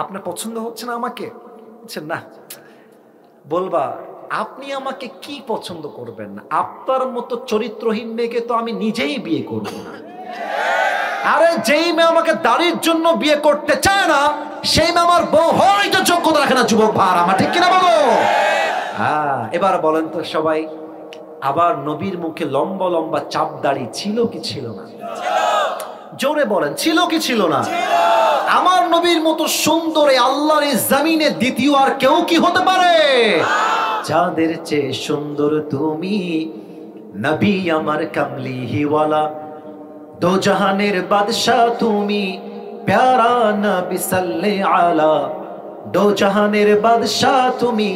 A: আপনার পছন্দ হচ্ছে না আমাকে? না, বলবা আপনি আমাকে কি পছন্দ করবেন না? আপনার মতো চরিত্রহীন মেয়েকে তো আমি নিজেই বিয়ে করব না। আরে যেই মেয়ে আমাকে দাড়ির জন্য বিয়ে করতে চায় না, সেই মেয়ে আমার বউ হয়তো যোগ্যতা রাখে না। যুবক ভাড়া আমার, ঠিক কিনা বলো? হ্যাঁ, এবার বলেন তো সবাই, আবার নবীর মুখে লম্বা লম্বা চাপ দাড়ি ছিল কি ছিল না? জোরে বলেন, ছিল কি ছিল না? আমার নবীর মতো সুন্দর আল্লাহর এই জমিনে দ্বিতীয় আর কেউ কি হতে পারে? যাদের চেয়ে সুন্দর তুমি, নবী আমার কামলিওয়ালা, দো জাহানের বাদশা তুমি, প্যারা নবী সাল্লে আলা, দো জাহানের বাদশা তুমি,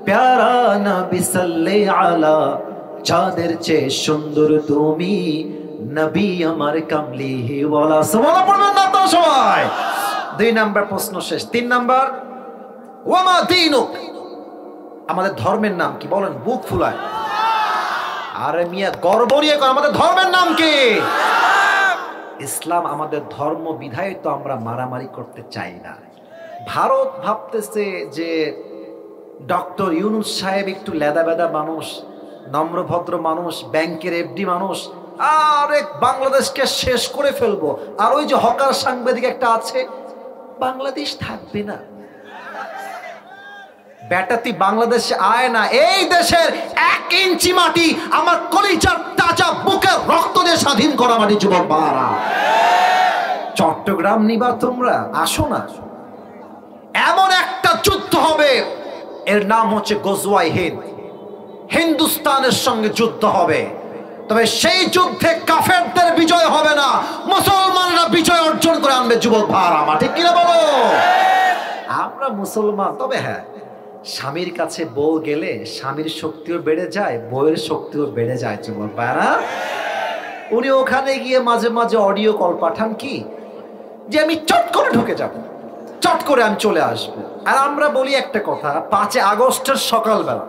A: প্যারা নবী সাল্লে আলা, যাদের চেয়ে সুন্দর তুমি, নবী আমার কামলিওয়ালা। সুবহানাল্লাহ পড়বেন না তো সবাই? 2 নাম্বার প্রশ্ন শেষ। 3 নাম্বার, ওয়ামা দীনুক, আমাদের ধর্মের নাম কি? বলেন, বুক ফুলায়। আরে মিয়া, গর্ব নিয়ে কর, আমাদের ধর্মের নাম কি? ইসলাম আমাদের ধর্ম, বিধায় তো আমরা মারামারি করতে চাই না। ভারত ভাবতেছে যে ডক্টর ইউনূস সাহেব একটু লেদা বেদা মানুষ, নম্রভদ্র মানুষ, ব্যাংকের এফডি মানুষ, আরে বাংলাদেশকে শেষ করে ফেলবো। আর ওই যে হকার সাংবাদিক একটা আছে, বাংলাদেশ থাকবে না। বেটাতি বাংলাদেশে আয় না, এই দেশের 1 ইঞ্চি মাটি আমার কলিজার তাজা বুকের রক্ত দিয়ে স্বাধীন করা মাটি। যুবক বাড়া, চট্টগ্রাম নিবা তোমরা, আসো না। এমন একটা যুদ্ধ হবে, এর নাম হচ্ছে গজওয়ায়ে হিন্দ। হিন্দুস্তানের সঙ্গে যুদ্ধ হবে, তবে সেই যুদ্ধে কাফেরদের বিজয় হবে না, মুসলমানরা বিজয় অর্জন করে আনবে। যুবক ভাড়া আমার, ঠিক কিনা বলো? আমরা মুসলমান, তবে হ্যাঁ, স্বামীর কাছে বউ গেলে স্বামীর শক্তিও বেড়ে যায়, বউয়ের শক্তিও বেড়ে যায়। যুবক ভাড়া, উনি ওখানে গিয়ে মাঝে মাঝে অডিও কল পাঠান কি, যে আমি চট করে ঢুকে যাব, চট করে আমি চলে আসবো। আর আমরা বলি একটা কথা, 5 আগস্টের সকালবেলা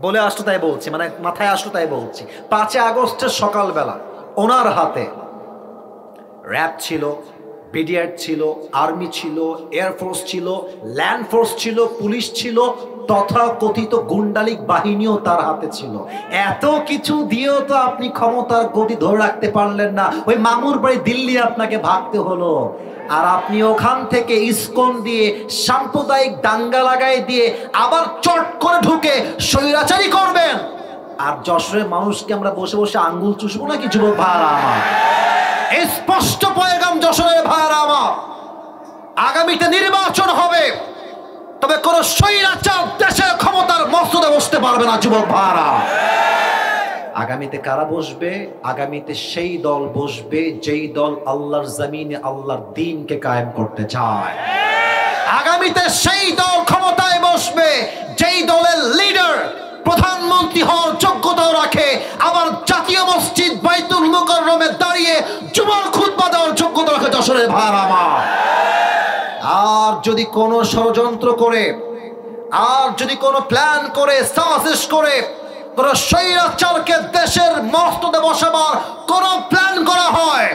A: বলে আসলো তাই বলছি, মানে মাথায় আসলো তাই বলছি, 5 আগস্টের সকালবেলা ওনার হাতে র্যাব ছিল, বিডিআর ছিল, আর্মি ছিল, এয়ারফোর্স ছিল, ল্যান্ড ফোর্স ছিল, পুলিশ ছিল, তথা কথিত গুন্ডালিক বাহিনীও তার হাতে ছিল। এত কিছু দিয়েও তো আপনি ক্ষমতার গতি ধরে রাখতে পারলেন না, ওই মামুর বাড়ি দিল্লি আপনাকে ভাগতে হলো। আর আপনি ওখান থেকে ইসকন দিয়ে সাম্প্রদায়িক দাঙ্গা লাগাই দিয়ে আবার চট করে ঢুকে স্বৈরাচারী করবেন। আর যশোরের মানুষকে আমরা বসে বসে আঙ্গুল চুষবো নাকি? যুবক ভাইরা আমার, স্পষ্ট পয়গাম যশোরের ভাইরা আমার, আগামীতে নির্বাচন হবে, তবে কোন স্বৈরাচার দেশের ক্ষমতার মসনদে বসতে পারবে না। যুবক ভাইরা, আগামীতে কারা বসবে? আগামীতে সেই দল বসবে যেই দল আল্লাহর জমিনে আল্লাহর দ্বীনকে কায়েম করতে চায়। আগামীতে সেই দল ক্ষমতায় বসবে যেই দলের লিডার প্রধানমন্ত্রী হওয়ার যোগ্যতাও রাখে, আবার জাতীয় মসজিদ বাইতুল মুকাররমে দাঁড়িয়ে জুমার খুতবা দেওয়ার যোগ্যতা রাখে। যশোরের ভাইরা আমার, আর যদি কোনো ষড়যন্ত্র করে, আর যদি কোনো প্ল্যান করে, সাজিশ করে, কোন স্বৈরাচারকে দেশের মসনদে বসাবার কোন প্ল্যান করা হয়,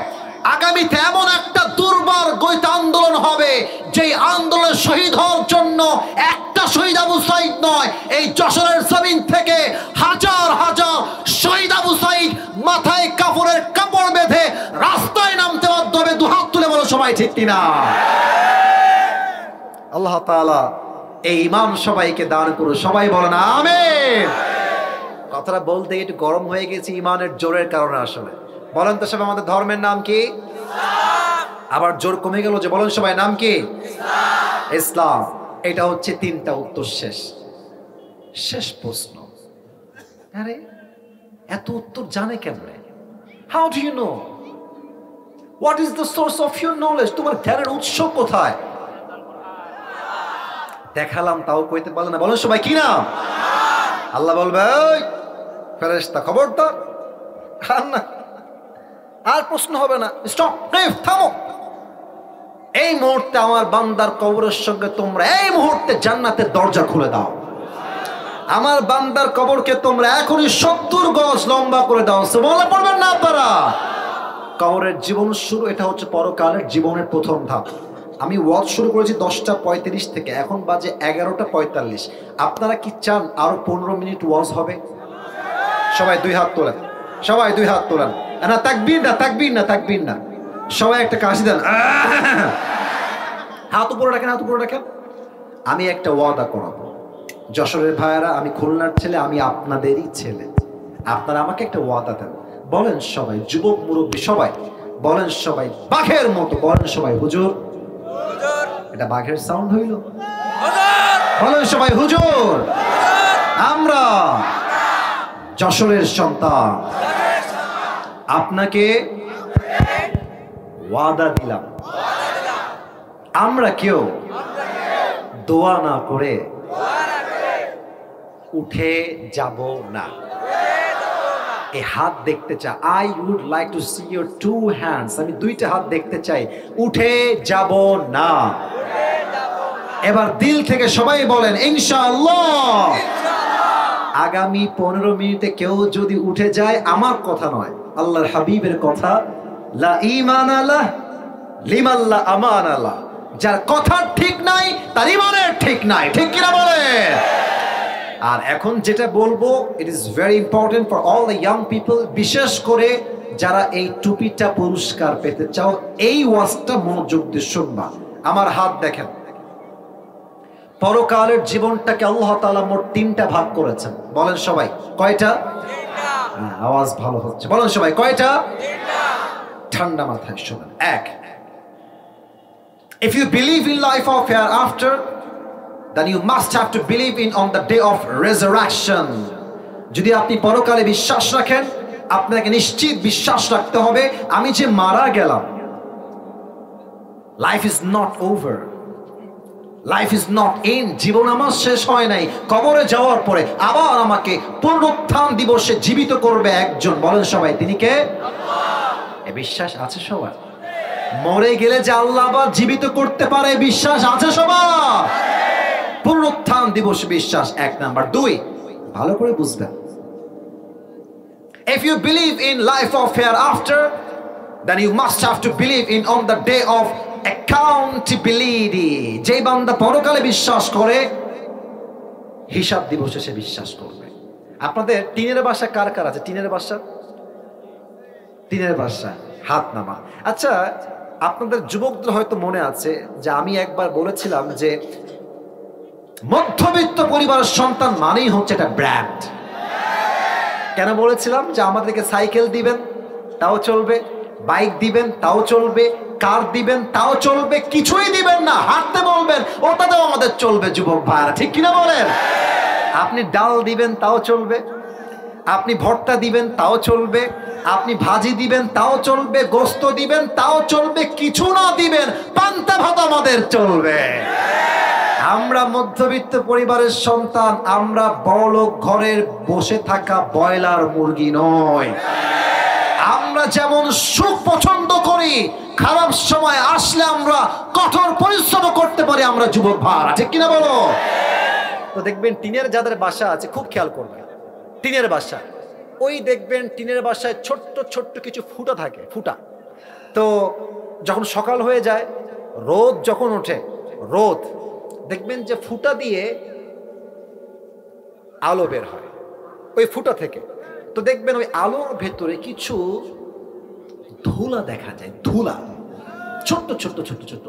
A: আগামীতে এমন একটা দুর্বার গঠিত আন্দোলন হবে, যেই আন্দোলনে শহীদ হওয়ার জন্য একটা শহীদ আবু সাইদ নয়, এই যশোরের জমিন থেকে হাজার হাজার শহীদ আবু সাইদ মাথায় কাপড়ের কাপড় বেঁধে রাস্তায় নামতে বাধ্য হবে। দুহাত তুলে বলো সবাই, ঠিক কিনা? আল্লাহ তাআলা এই ঈমান সবাইকে দান করুন। সবাই বলেন আমিন। কথাটা বলতে একটু গরম হয়ে গেছে ঈমানের জোরের কারণে। আসলে বলেন তো সবাই, আমাদের ধর্মের নাম কি? আবার জোর কমে গেল যে, বলেন সবাই, নাম কি? ইসলাম। এটা হচ্ছে 3টা উত্তর শেষ। শেষ প্রশ্ন, আরে এত উত্তর জানে কেমনে? How do you know? What is the source of your knowledge? তোমার জ্ঞানের উৎস কোথায়? দেখালাম তাও কইতে পারলে না। বলেন সবাই কি নাম? আল্লাহ বলবে, ওই ফেরেশতা খবরদার, আর না, আর প্রশ্ন হবে না, স্টপ, থামো। এই মুহূর্তে আমার বান্দার কবরের সঙ্গে তোমরা এই মুহূর্তে জান্নাতের দরজা খুলে দাও। আমার বান্দার কবরকে তোমরা এখনই 70 গজ লম্বা করে দাও। সুবহানাল্লাহ পড়বেন না আপনারা? কবরের জীবন শুরু, এটা হচ্ছে পরকালের জীবনের প্রথম ধাপ। আমি ওয়াজ শুরু করেছি 10:35 থেকে, এখন বাজে 11:45। আপনারা কি চান আরো 15 মিনিট ওয়াজ হবে? সবাই দুই হাত তোলেন, সবাই দুই হাত তোলেন। না তাকবীর না, তাকবীর না, তাকবীর না, সবাই একটা কাশি দেন। হাত উপরে রাখেন, হাত উপরে রাখেন। আমি একটা ওয়াদা করাবো, যশোরের ভাইয়েরা, আমি খুলনার ছেলে, আমি আপনাদেরই ছেলে, আপনারা আমাকে একটা ওয়াদা দেন। বলেন সবাই, যুবক মুরব্বী সবাই বলেন, সবাই বাঘের মতো বলেন সবাই, হুজুর। এটা বাঘের সাউন্ড হইল? বলেন সবাই, হুজুর। আমরা যশোরের সন্তান, আপনাকে ওয়াদা দিলাম, আমরা কেউ দোয়া না করে উঠে যাব না। এই হাত দেখতে চাই। I would like to see your 2 hands. আমি দুইটা হাত দেখতে চাই। উঠে যাব না। এবার দিল থেকে সবাই বলেন ইনশাআল্লাহ। আগামী 15 মিনিটে কেউ যদি উঠে যায়, আমার কথা নয়, আল্লাহর হাবিবের কথা, লা ঈমান আলাহ লিমান লা আমান আলাহ। যার কথা ঠিক নাই তার ঈমানের ঠিক নাই, ঠিক কিনা বলেন? আর এখন যেটা বলবো, it is very important for all the young people, বিশেষ করে যারা এই টুপিটা পুরস্কার পেতে চাও, এই ওয়াজটা মনোযোগ দিয়ে শুনবা। আমার হাত দেখেন। পরকালের জীবনটাকে আল্লাহ তাআলা মোট 3টা ভাগ করেছেন। বলেন সবাই, কয়টা? আওয়াজ ভালো হচ্ছে, বলেন সবাই, কয়টা? ঠান্ডা মাথায় শুনুন। 1, if you believe in life of hereafter, then you must have to believe in on the day of resurrection. যদি আপনি পরকালে বিশ্বাস রাখেন, আপনাকে নিশ্চিত বিশ্বাস রাখতে হবে আমি যে মারা গেলাম, life is not over, life is not in. জীবন আমার শেষ হয় নাই। কবরে যাওয়ার পরে আবার আমাকে পুনরুত্থান দিবসে জীবিত করবে একজন। বলেন সবাই, তিনি কে? আল্লাহ। এ বিশ্বাস আছে সবার? মরে গেলে যে আল্লাহ আবার জীবিত করতে পারে, বিশ্বাস আছে সবার? পুনরুত্থান দিবস বিশ্বাস 1 নাম্বার। 2, ভালো করে বুঝবেন, if you believe in life of hereafter, then you must have to believe in on the day of accountability. যে বান্দা পরকালে বিশ্বাস করে, হিসাব দিবসে সে বিশ্বাস করবে। আপনাদের টিনের বাসা কার কার আছে? টিনের বাসা, টিনের বাসা, হাত নামা। আচ্ছা, আপনাদের যুবকদের হয়তো মনে আছে যে আমি একবার বলেছিলাম যে মধ্যবিত্ত পরিবারের সন্তান মানেই হচ্ছে একটা ব্র্যান্ড। কেন বলেছিলাম? যে আমাদেরকে সাইকেল দিবেন তাও চলবে, বাইক দিবেন তাও চলবে, কার দিবেন তাও চলবে, কিছুই দিবেন না, হাঁটতে বলবেন ওটাতেও আমাদের চলবে। যুবক ভাইরা, ঠিক কিনা বলেন? আপনি ডাল দিবেন তাও চলবে, আপনি ভর্তা দিবেন তাও চলবে, আপনি ভাজি দিবেন তাও চলবে, গোস্ত দিবেন তাও চলবে, কিছু না দিবেন পান্তা ভাত আমাদের চলবে। আমরা মধ্যবিত্ত পরিবারের সন্তান, আমরা বড়লোক ঘরের বসে থাকা ব্রয়লার মুরগি নয়। আমরা যেমন সুখ পছন্দ করি, খারাপ সময় আসলে আমরা কঠোর পরিশ্রম করতে পারি আমরা যুবক ভাইরা, ঠিক কিনা বলো? তো দেখবেন টিনের যাদের বাসা আছে, খুব খেয়াল করবেন, টিনের বাসা, ওই দেখবেন টিনের বাসায় ছোট্ট ছোট্ট কিছু ফুটা থাকে, ফুটা। তো যখন সকাল হয়ে যায়, রোদ যখন ওঠে, রোদ দেখবেন যে ফুটা দিয়ে আলো বের হয় ওই ফুটা থেকে। তো দেখবেন ওই আলোর ভেতরে কিছু ধুলা দেখা যায়, ধুলা, ছোট্ট ছোট্ট ছোট্ট ছোট্ট।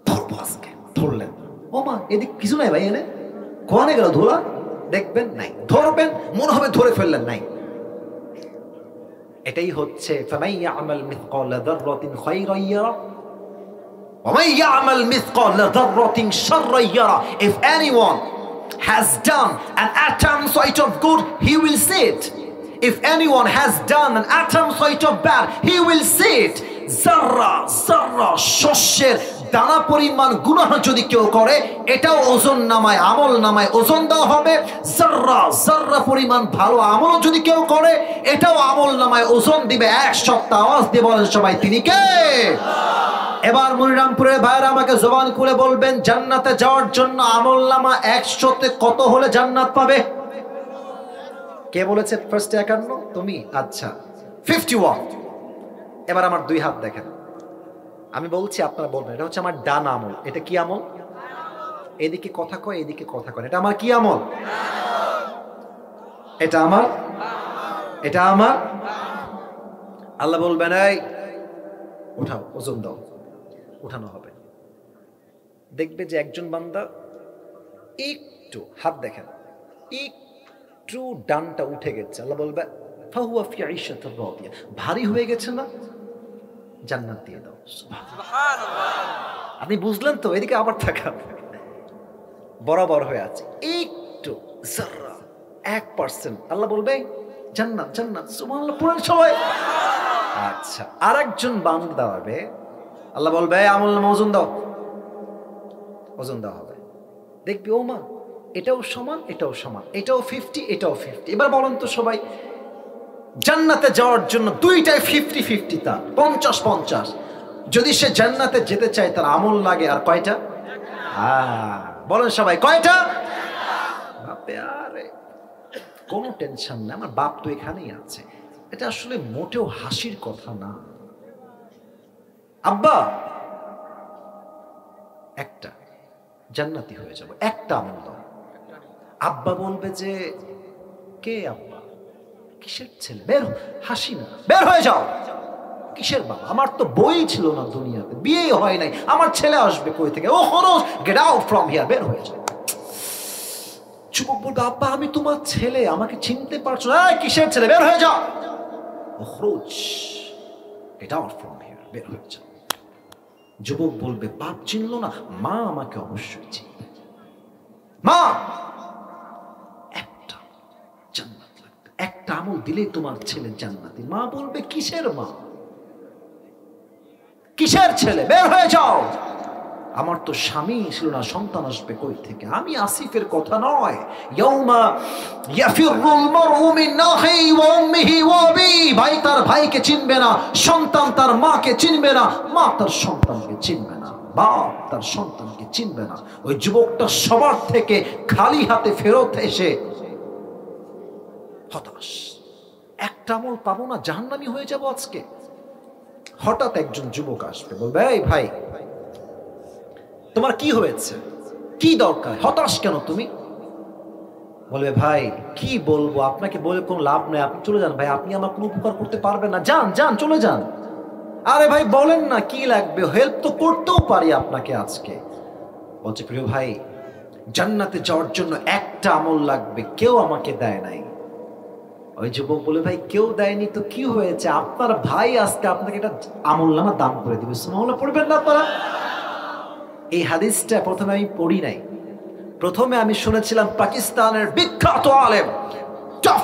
A: ধরবো আজকে, ধরলেন, ও মা এদিক কিছু নাই ভাই, এনে কোয়ানে গেল ধুলা, দেখবেন নাই, ধরবেন মনে হবে ধরে ফেললেন, নাই। এটাই হচ্ছে ফামান ইয়ামাল মিসকালা যাররাতিন খায়রান ইয়ারা ওয়া মান ইয়ামাল মিসকালা যাররাতিন শাররান ইয়ারা। If anyone has done an atom size of good, he will see it. If anyone has done an atom size of bad, he will see it. Zarra, zarra, শস্যের দানা পরিমাণ গুনাহ যদি কেউ করে, এটাও ওজন নামায়, আমল নামায় ওজন দেওয়া হবে। জাররা জাররা পরিমাণ ভালো আমল যদি কেউ করে, এটাও আমল নামায় ওজন দিবে। এক সপ্তাহ আওয়াজ দিয়ে বলেন সবাই, তিনি কে? এবার মনিরামপুরের ভাইরা আমাকে জবান খুলে বলবেন, জান্নাতে যাওয়ার জন্য আমল নামা 100তে কত হলে জান্নাত পাবে? কে বলেছে ফার্স্টে 51? তুমি? আচ্ছা, 51। এবার আমার দুই হাত দেখেন, আমি বলছি আপনারা বলবেন, এটা হচ্ছে আমার ডান আমল। এটা কি আমল? এদিকে কথা কয়, এদিকে কথা কয়, এটা আমার কি আমল? এটা আমার, এটা আমার। আল্লাহ বলবেন, এই উঠাও, ওজন দাও। উঠানো হবে। দেখবে যে একজন বান্দা একটু, হাত দেখেন, একটু ডানটা উঠে গেছে। আল্লাহ বলবে ফাহুয়া ফি আইশাতির রাদিয়া, ভারী হয়ে গেছে না, জান্নাত দিয়ে দাও। সুবহানাল্লাহ। আপনি বুঝলেন তো? এদিকে আবার তাকান, বরাবর হয়ে আছে, একটু জাররা 1%, আল্লাহ বলবে জান্নাত জান্নাত। সুবহানাল্লাহ পড়েন সবাই। আচ্ছা, আরেকজন বান্দা দাঁড়াবে, আল্লাহ বলবে আমল নামা ওজন দাও। ওজন দেওয়া হবে। দেখবি ও মা, এটাও সমান, এটাও সমান, এটাও 50, এটাও 50। এবার বলেন তো সবাই, জান্নাতে যাওয়ার জন্য দুইটাই 50-50, তার 50-50। যদি সে জান্নাতে যেতে চায়, তার আমল লাগে আর কয়টা? বলেন সবাই, কয়টা? বাপে আরে কোনো টেনশন না, আমার বাপ তো এখানেই আছে। এটা আসলে মোটেও হাসির কথা না। আব্বা একটা জান্নাতি হয়ে যাব, একটা আমল দাও। আব্বা বলবে যে কে আব্বা? কিসের ছেলে? বের, হাসি না, বের হয়ে যাও। কিসের বাবা? আমার তো বই ছিল না দুনিয়াতে, বিয়ে হয় নাই, আমার ছেলে আসবে কই থেকে? ও খরচ, গেট আউট ফ্রম হিয়ার, বের হয়ে যাও। যুবক বলবে আব্বা আমি তোমার ছেলে, আমাকে চিনতে পারছো না? কিসের ছেলে? বের হয়ে যাও। ও খরচ, গেট আউট ফ্রম হিয়ার, বের হয়ে যাও। যুবক বলবে বাপ চিনলো না, মা আমাকে অবশ্যই চিনবে। মা একটা জান্নাত লাগবে, একটা আমল দিলেই তোমার ছেলে জান্নাতি। মা বলবে কিসের মা, কিসের ছেলে? বের হয়ে যাও। আমার তো স্বামী ছিল না, সন্তান আসবে কই থেকে? আমি আসিফের কথা নয়। ইয়াউমা ইয়াফিরুল মারউ মিন আখিহি ওয়া উম্মিহি ওয়া আবিহি, ভাই তার ভাইকে চিনবে না, সন্তান তার মাকে চিনবে না, মা তার সন্তানকে চিনবে না, বাপ তার সন্তানকে চিনবে না। ওই যুবকটা সবার থেকে খালি হাতে ফেরত এসে হতাশ, একটা আমল পাবো না, জাহান্নামী হয়ে যাব আজকে। হঠাৎ একজন যুবক আসবে, বলবে এই ভাই তোমার কি হয়েছে, কি দরকার, হতাশ কেন তুমি? বলবে ভাই কি বলবো, আপনাকে বলে কোনো লাভ নেই, আপনি চলে যান ভাই, আপনি আমার কোনো উপকার করতে পারবেন না, যান যান চলে যান। আরে ভাই বলেন না কি লাগবে, হেল্প তো করতেও পারি আপনাকে আজকে। বলছে প্রিয় ভাই জান্নাতে যাওয়ার জন্য একটা আমল লাগবে, কেউ আমাকে দেয় নাই। ওই যুবক বলে ভাই কেউ দেয়নি তো কি হয়েছে, আপনার ভাই আজকে আপনাকে একটা আমল নামা দান করে দিবে। সুবহানাল্লাহ পড়বেন না আপনারা? এই হাদিসটা প্রথমে আমি পড়ি নাই, প্রথমে আমি শুনেছিলাম পাকিস্তানের বিখ্যাত আলেম,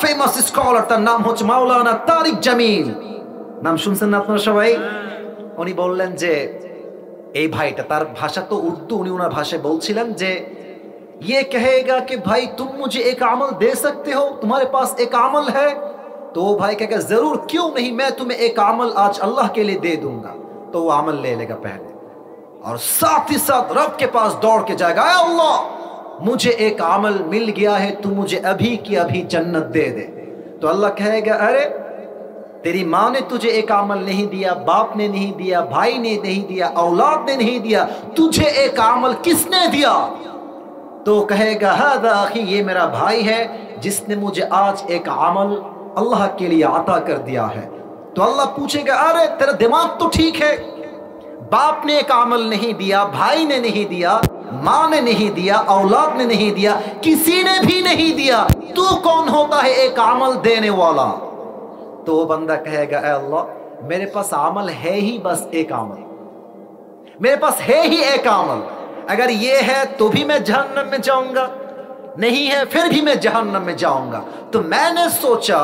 A: ফেমাস স্কলার, তার নাম হচ্ছে মাওলানা তারিক জামিল। নাম শুনছেন না আপনারা সবাই? উনি বললেন যে এই ভাইটা, তার ভাষা তো উর্দু, উনি ওনার ভাষায় বলছিলেন যে ये कहेगा कि भाई तुम मुझे एक अमल दे सकते हो, तुम्हारे पास एक अमल है? तो वो भाई कहेगा जरूर, क्यों नहीं, मैं तुम्हें एक अमल आज अल्लाह के लिए दे दूंगा। तो वो अमल ले लेगा पहले और साथ ही साथ रब के पास दौड़ के जाएगा, अल्लाह मुझे एक अमल मिल गया है, तू मुझे अभी की अभी जन्नत दे दे। तो अल्लाह कहेगा अरे तेरी माँ ने तुझे एक अमल नहीं दिया, बाप ने नहीं दिया, भाई ने नहीं दिया, औलाद ने नहीं दिया, तुझे एक अमल किसने दिया? तो कहेगा हादा अखी, ये मेरा भाई है जिसने मुझे आज एक अमल अल्लाह के लिए अता कर दिया है। तो अल्लाह पूछेगा अरे तेरा दिमाग तो ठीक है, बाप ने एक अमल नहीं दिया, भाई ने नहीं दिया, माँ ने नहीं दिया, औलाद ने नहीं दिया, किसी ने भी नहीं दिया, तू कौन होता है एक अमल देने वाला? तो वो बंदा कहेगा ऐ अल्लाह मेरे पास अमल है ही बस एक अमल, मेरे पास है ही एक अमल, अगर ये है तो भी मैं जहन्नम में जाऊंगा, नहीं है फिर भी मैं जहन्नम में जाऊंगा। तो मैंने सोचा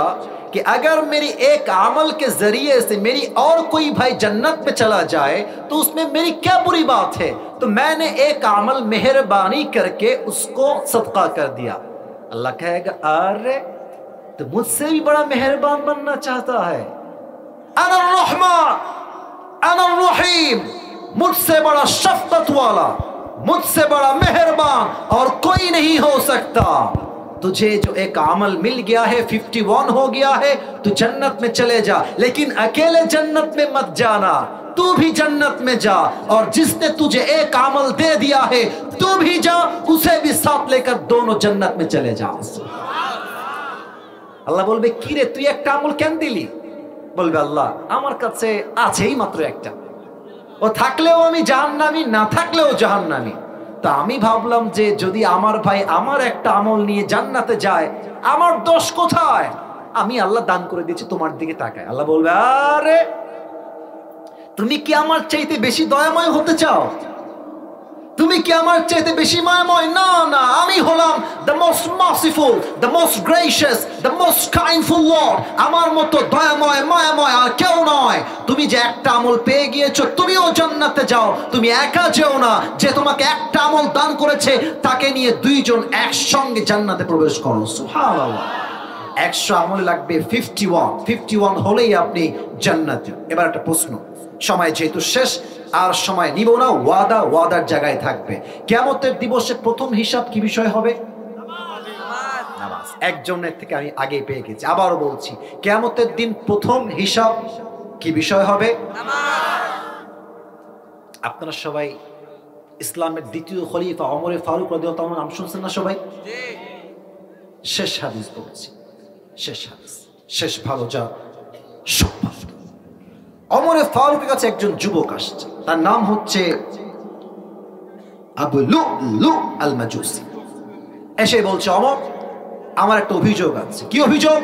A: कि अगर मेरी एक अमल के जरिए से मेरी और कोई भाई जन्नत में चला जाए तो उसमें मेरी क्या बुरी बात है। तो मैंने एक अमल मेहरबानी करके उसको सदका कर दिया। अल्लाह कहेगा अरे तो मुझसे भी बड़ा मेहरबान बनना चाहता है। अनर रहमान अनर रहीम, मुझसे बड़ा शफकत वाला, मुझसे बड़ा मेहरबान और कोई नहीं हो सकता। तुझे जो एक अमल मिल गया है 51 हो गया है, तू जन्नत में चले जा, लेकिन अकेले जन्नत में मत जाना, तू भी जन्नत में जा और जिसने तुझे एक अमल दे दिया है तू भी जा, उसे भी साथ लेकर दोनों जन्नत में चले जा। আল্লাহ বলবে কি রে তুই একটা আমল কেন দিলি? বলবে আল্লাহ আমার কাছে আছেই মাত্র একটা, ও থাকলেও আমি জাহান্নামী, না থাকলেও জাহান্নামী। তা আমি ভাবলাম যে যদি আমার ভাই আমার একটা আমল নিয়ে জান্নাতে যায়, আমার দোষ কোথায়? আমি আল্লাহ দান করে দিয়েছি তোমার দিকে তাকায়। আল্লাহ বলবে আরে তুমি কি আমার চাইতে বেশি দয়াময় হতে চাও? তুমি কি আমার চাইতে বেশি মায়াময়? না না, আমি হলাম the most merciful, the most gracious, the most kindful Lord। আমার মতো দয়াময় মায়াময় আর কেউ নয়। তুমি যে একটা আমল পেয়ে গিয়েছো তুমিও জান্নাতে যাও, তুমি একা যেও না। যে তোমাকে একটা আমল দান করেছে তাকে নিয়ে দুইজন একসঙ্গে জান্নাতে প্রবেশ করো। সুবহানাল্লাহ। 100 আমলে লাগবে 51 হলেই আপনি জান্নাতে। এবার একটা প্রশ্ন, সময় যেহেতু শেষ আর সময় নিব না, ওয়াদার জায়গায় থাকবে। কিয়ামতের দিবসে প্রথম হিসাব কি বিষয় হবে? নামাজ। একজনের থেকে আমি আগে পেয়ে গেছি, আবারও বলছি, কিয়ামতের দিন প্রথম হিসাব কি বিষয় হবে? আপনারা সবাই ইসলামের দ্বিতীয় খলিফা ওমর ফারুক রাদিয়াল্লাহু তাআলার নাম শুনছেন না সবাই? শেষ হাদিস বলছি, শেষ হাদিস, শেষ ভালো যা সব ভালো। ওমর ফারুকের কাছে একজন যুবক আসছে, তার নাম হচ্ছে আবু লুলু আল মাজুসি। এসে বলছে ওমর আমার একটা অভিযোগ আছে। কি অভিযোগ?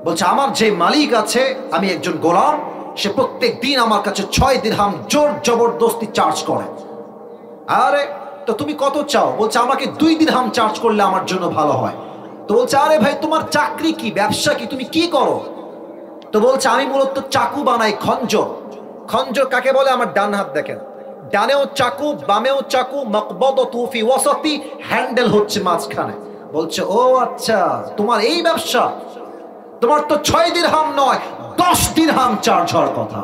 A: বলছে আমার যে মালিক আছে, আমি একজন গোলাম, সে প্রত্যেক দিন আমার কাছে 6 দিরহাম জোর জবরদস্তি চার্জ করে। আরে তো তুমি কত চাও? বলছে আমাকে 2 দিরহাম চার্জ করলে আমার জন্য ভালো হয়। তো বলছে আরে ভাই তোমার চাকরি কি, ব্যবসা কি, তুমি কি করো? তো বলছে আমি মূলত চাকু বানাই, খঞ্জর। খঞ্জর কাকে বলে? আমার ডান হাত দেখেন, ডানেও চাকু বামেও চাকু, মাকবাদাতু ফি ওয়াসাতি, হ্যান্ডেল হচ্ছে মাঝখানে। বলছে ও আচ্ছা তোমার এই ব্যবসা, তোমার তো 6 দিরহাম নয় 10 দিরহাম চার্জ হওয়ার কথা।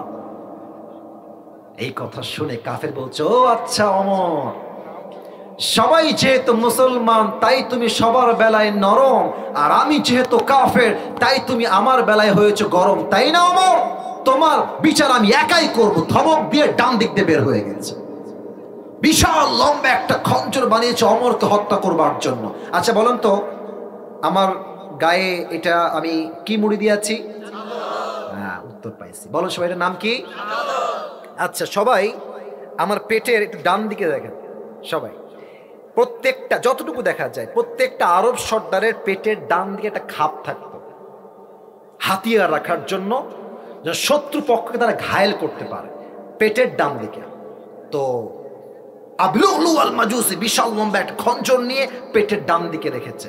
A: এই কথা শুনে কাফের বলছে ও আচ্ছা ওমর, সবাই যেহেতু মুসলমান তাই তুমি সবার বেলায় নরম, আর আমি যেহেতু কাফের তাই তুমি আমার বেলায় হয়েছে গরম, তাই না ওমর? তোমার বিচার আমি একাই করব। ধমক দিয়ে ডান দিক দিয়ে বের হয়ে গেছে। বিশাল লম্বা একটা খঞ্জর বানিয়েছে ওমরকে হত্যা করবার জন্য। আচ্ছা বলেন তো আমার গায়ে এটা আমি কি মুড়ি দিয়েছি? হ্যাঁ উত্তর পাইছি। বলো সবাই এটার নাম কি? আচ্ছা সবাই আমার পেটের একটু ডান দিকে দেখেন, সবাই প্রত্যেকটা যতটুকু দেখা যায় প্রত্যেকটা আরব সর্দারের পেটের ডান দিকে একটা খাপ থাকতো হাতিয়ার রাখার জন্য, শত্রু পক্ষকে তারা ঘায়েল করতে পারে, পেটের ডান দিকে। তো আবু লুলু আল মাজুসি বিশাল লম্বা একটা খঞ্জর নিয়ে পেটের ডান দিকে রেখেছে।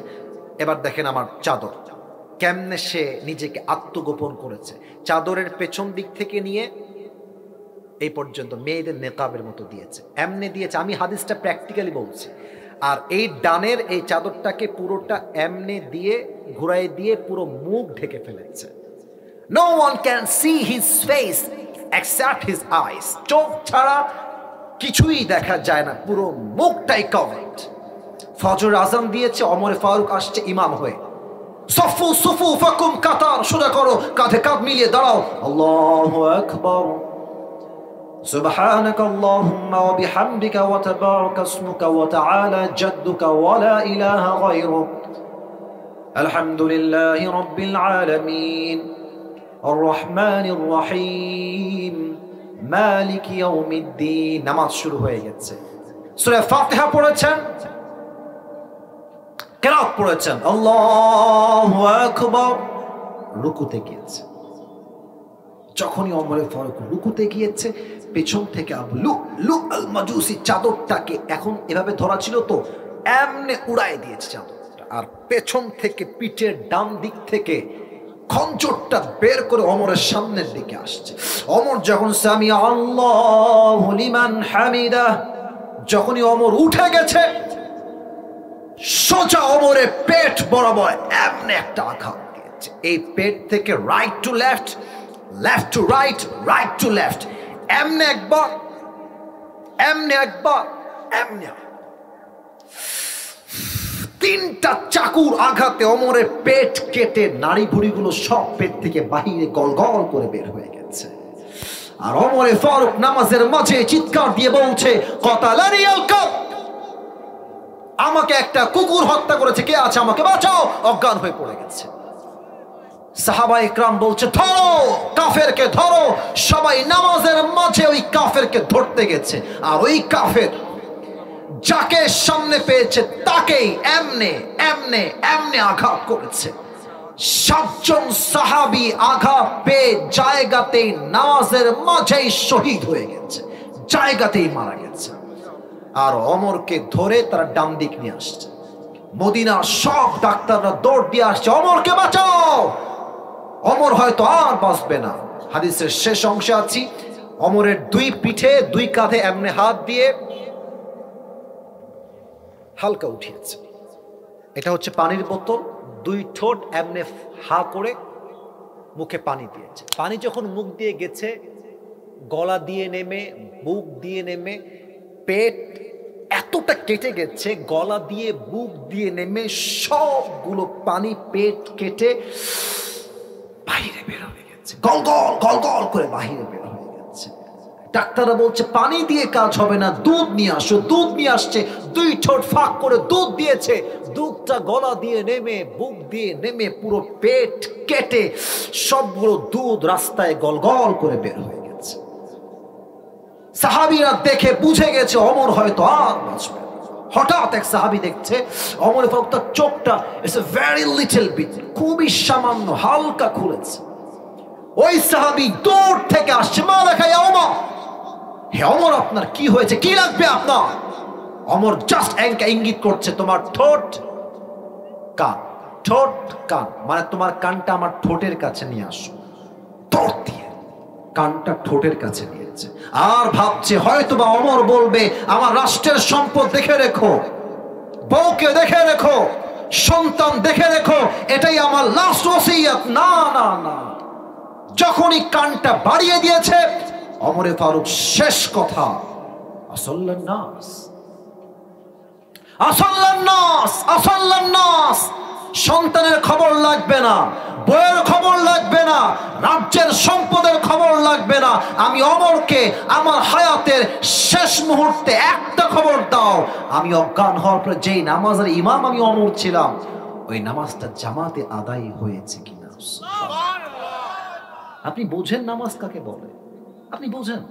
A: এবার দেখেন আমার চাদর কেমনে সে নিজেকে আত্মগোপন করেছে। চাদরের পেছন দিক থেকে নিয়ে এই পর্যন্ত মেয়েদের নেকাবের মতো দিয়েছে, এমনি দিয়েছে। আমি হাদিসটা প্র্যাকটিক্যালি বলছি। আর এই ডানের এই চাদরটাকে পুরোটা এমনি দিয়ে ঘুরাই দিয়ে পুরো মুখ ঢেকে ফেলেছে। No one can see his face except his eyes। চোখ ছাড়া কিছুই দেখা যায় না, পুরো মুখটাই কভার্ড। ফজর আজান দিয়েছে, ওমর ফারুক আসছে ইমাম হয়ে। সফু সুফু ফাকুম, কাতার সোজা করো, কাঁধে কাঁধ মিলিয়ে দাঁড়াও। আল্লাহু আকবার। سبحانك اللهم وبحمدك وتبارك اسمك وتعالى جدك ولا إله غيرك الحمد لله رب العالمين الرحمن الرحيم مالك يوم الدين। নামাজ শুরু হয়ে গেছে। সূরা ফাতিহা পড়েছেন, কিরাত পড়েছেন, আল্লাহু আকবার, রুকুতে গিয়েছে। যখনই ওমর ফারুক রুকুতে গিয়েছে, পেছন থেকে আবু লুলু আল মাজুসি চাদরটাকে এখন এভাবে ধরা ছিল তো এমনি উড়াই দিয়েছে চাদরটা, আর পেছন থেকে পিঠের ডান দিক থেকে খঞ্জরটা বের করে ওমরের সামনের দিকে আসছে। ওমর যখন সামি আল্লাহু লিমান হামিদা, যখনই ওমর উঠে গেছে, সোজা ওমরের পেট বরাবর এমনি একটা আঘাত দিয়েছে। এই পেট থেকে right to left, left to right, right to left, এমনি একবার, এমনি একবার, এমনি। তিনটা চাকুর আঘাতে ওমরের পেট কেটে নাড়ি ভুড়িগুলো সব পেট থেকে বাহিরে গল গল করে বের হয়ে গেছে। আর ওমরে ফারুক নামাজের মাঝে চিৎকার দিয়ে বলছে, কতালানি আল কাব, আমাকে একটা কুকুর হত্যা করেছে, কে আছে আমাকে বাঁচাও। অজ্ঞান হয়ে পড়ে গেছে। সাহাবা ইকরাম বলছে, ধরো কাফেরকে ধরো। সবাই নামাজের মাঝে ওই কাফেরকে ধরতে গেছে। আর ওই কাফের যাকে সামনে পেয়েছে তাকেই এমনে এমনে এমনে আঘাত করেছে। 7 জন সাহাবী আঘাত পেয়ে জায়গাতেই নামাজের মাঝেই শহীদ হয়ে গেছে, জায়গাতেই মারা গেছে। আর ওমরকে ধরে তারা ডান দিক নিয়ে আসছে। মদিনার সব ডাক্তাররা দৌড় দিয়ে আসছে, ওমরকে বাঁচাও, ওমর হয়তো আর বাঁচবে না। হাদিসের শেষ অংশে আছি, ওমরের 2 পিঠে 2 কাঁধে এমনি হাত দিয়ে হালকা উঠিয়েছে। এটা হচ্ছে পানির বোতল, 2 ঠোঁট এমনি হা করে মুখে পানি দিয়েছে। পানি যখন মুখ দিয়ে গেছে, গলা দিয়ে নেমে, বুক দিয়ে নেমে, পেট এতটা কেটে গেছে, গলা দিয়ে বুক দিয়ে নেমে সবগুলো পানি পেট কেটে বাহিরে বের হয়ে গেছে, গল গল গল গল করে বাহিরে বের হয়ে গেছে। ডাক্তাররা বলছে পানি দিয়ে কাজ হবে না, দুধ নিয়ে আসো। দুধ নিয়ে আসছে, 2 ঠোঁট ফাঁক করে দুধ দিয়েছে। দুধটা গলা দিয়ে নেমে, বুক দিয়ে নেমে, পুরো পেট কেটে সবগুলো দুধ রাস্তায় গল গল করে বের হয়ে গেছে। সাহাবীরা দেখে বুঝে গেছে ওমর হয়তো আর বাঁচবে না। হঠাৎ এক সাহাবী দেখছে ওমর ফারুক তার চোখটা it's a very little bit, খুবই সামান্য হালকা খুলেছে। ওই সাহাবী দূর থেকে আসছে, মা দেখা ওমর, হে ওমর আপনার কি হয়েছে, কি লাগবে আপনার? ওমর জাস্ট ইঙ্গিত করছে, তোমার ঠোঁট কান, ঠোঁট কান, মানে তোমার কানটা আমার ঠোঁটের কাছে নিয়ে আসো। দৌড় দিয়ে কানটা ঠোঁটের কাছে নিয়েছে। আর ভাবছে হয়তোবা ওমর বলবে আমার রাষ্ট্রের সম্পদ দেখে রেখো, বউকে দেখে রেখো, সন্তান দেখে রেখো, এটাই আমার লাস্ট ওসিয়ত। না না না, যখনই কানটা বাড়িয়ে দিয়েছে ওমরে ফারুক শেষ কথা, আসাল্লান নাস, আসাল্লান নাস, আসাল্লান নাস। সন্তানের খবর লাগবে না, বইয়ের খবর লাগবে না, রাজ্যের সম্পদের খবর লাগবে না। আমি ওমরকে আমার হায়াতের শেষ মুহূর্তে একটা খবর দাও, আমি অজ্ঞান হওয়ার পর যেই নামাজের ইমাম আমি ওমর ছিলাম, ওই নামাজটা জামাতে আদায় হয়েছে কিনা। আপনি বোঝেন নামাজ কাকে বলে? আপনি বোঝেন?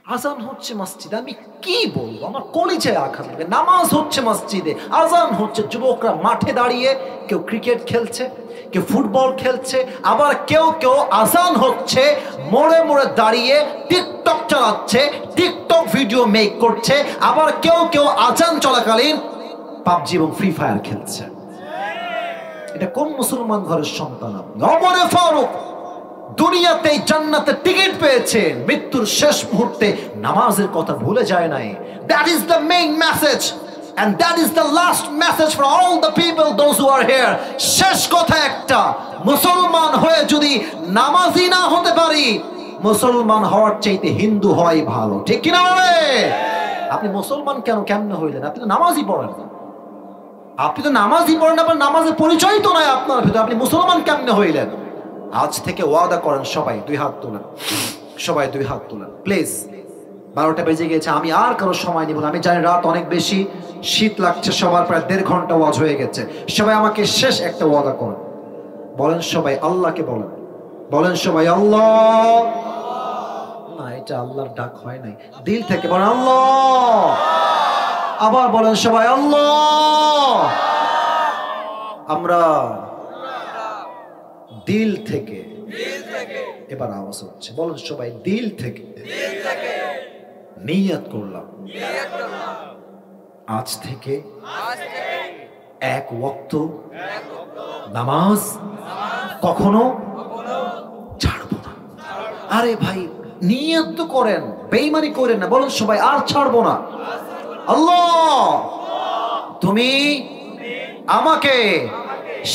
A: আজান হচ্ছে মসজিদে, আমি কি বলবো, আমার কলিজায় আঘাত লাগে। নামাজ হচ্ছে মসজিদে, আজান হচ্ছে, যুবকরা মাঠে দাঁড়িয়ে কেউ ক্রিকেট খেলছে, কেউ ফুটবল খেলছে, আবার কেউ কেউ আজান হচ্ছে মোড়ে মোড়ে দাঁড়িয়ে টিকটক চালাচ্ছে, টিকটক ভিডিও মেক করছে, আবার কেউ কেউ আজান চলাকালীন পাবজি এবং ফ্রি ফায়ার খেলছে। এটা কোন মুসলমান ঘরের সন্তান? ওমর ফারুক দুনিয়াতে জান্নাতে টিকিট পেয়েছে, মৃত্যুর শেষ মুহূর্তে নামাজের কথা ভুলে যায় নাই। That is the main message and that is the last message for all the people those who are here. শেষ কথা একটা, মুসলমান হয়ে যদি নামাজি না হতে পারি, মুসলমান হওয়ার চাইতে হিন্দু হওয়াই ভালো, ঠিক কিনা বলে? আপনি মুসলমান কেমনে হইলেন? আপনি তো নামাজই পড়েন না, আপনি তো নামাজই পড়েন, আবার নামাজের পরিচয় তো নাই আপনার ভিতরে, আপনি মুসলমান কেমনে হইলেন? আজ থেকে ওয়াদা করেন, সবাই 2 হাত তোলেন, সবাই 2 হাত তোলেন প্লিজ। 12টা বেজে গেছে, আমি আর কারো সময় নিব না। আমি জানি রাত অনেক বেশি, শীত লাগছে, সবার প্রায় 1.5 ঘন্টা ওয়াজ হয়ে গেছে। সবাই আমাকে শেষ একটা ওয়াদা করেন, বলেন সবাই, আল্লাহকে বলেন, বলেন সবাই আল্লাহ। না, এটা আল্লাহর ডাক হয় নাই, দিল থেকে বলেন আল্লাহ। আবার বলেন সবাই আল্লাহ। আমরা দিল থেকে, এবার আওয়াজ হচ্ছে, বলেন সবাই দিল থেকে নিয়ত করলাম, আজ থেকে এক ওয়াক্ত নামাজ কখনো ছাড়বো না। আরে ভাই নিয়ত তো করেন, বেঈমানি করেন না, বলুন সবাই আর ছাড়বো না। আল্লাহ তুমি আমাকে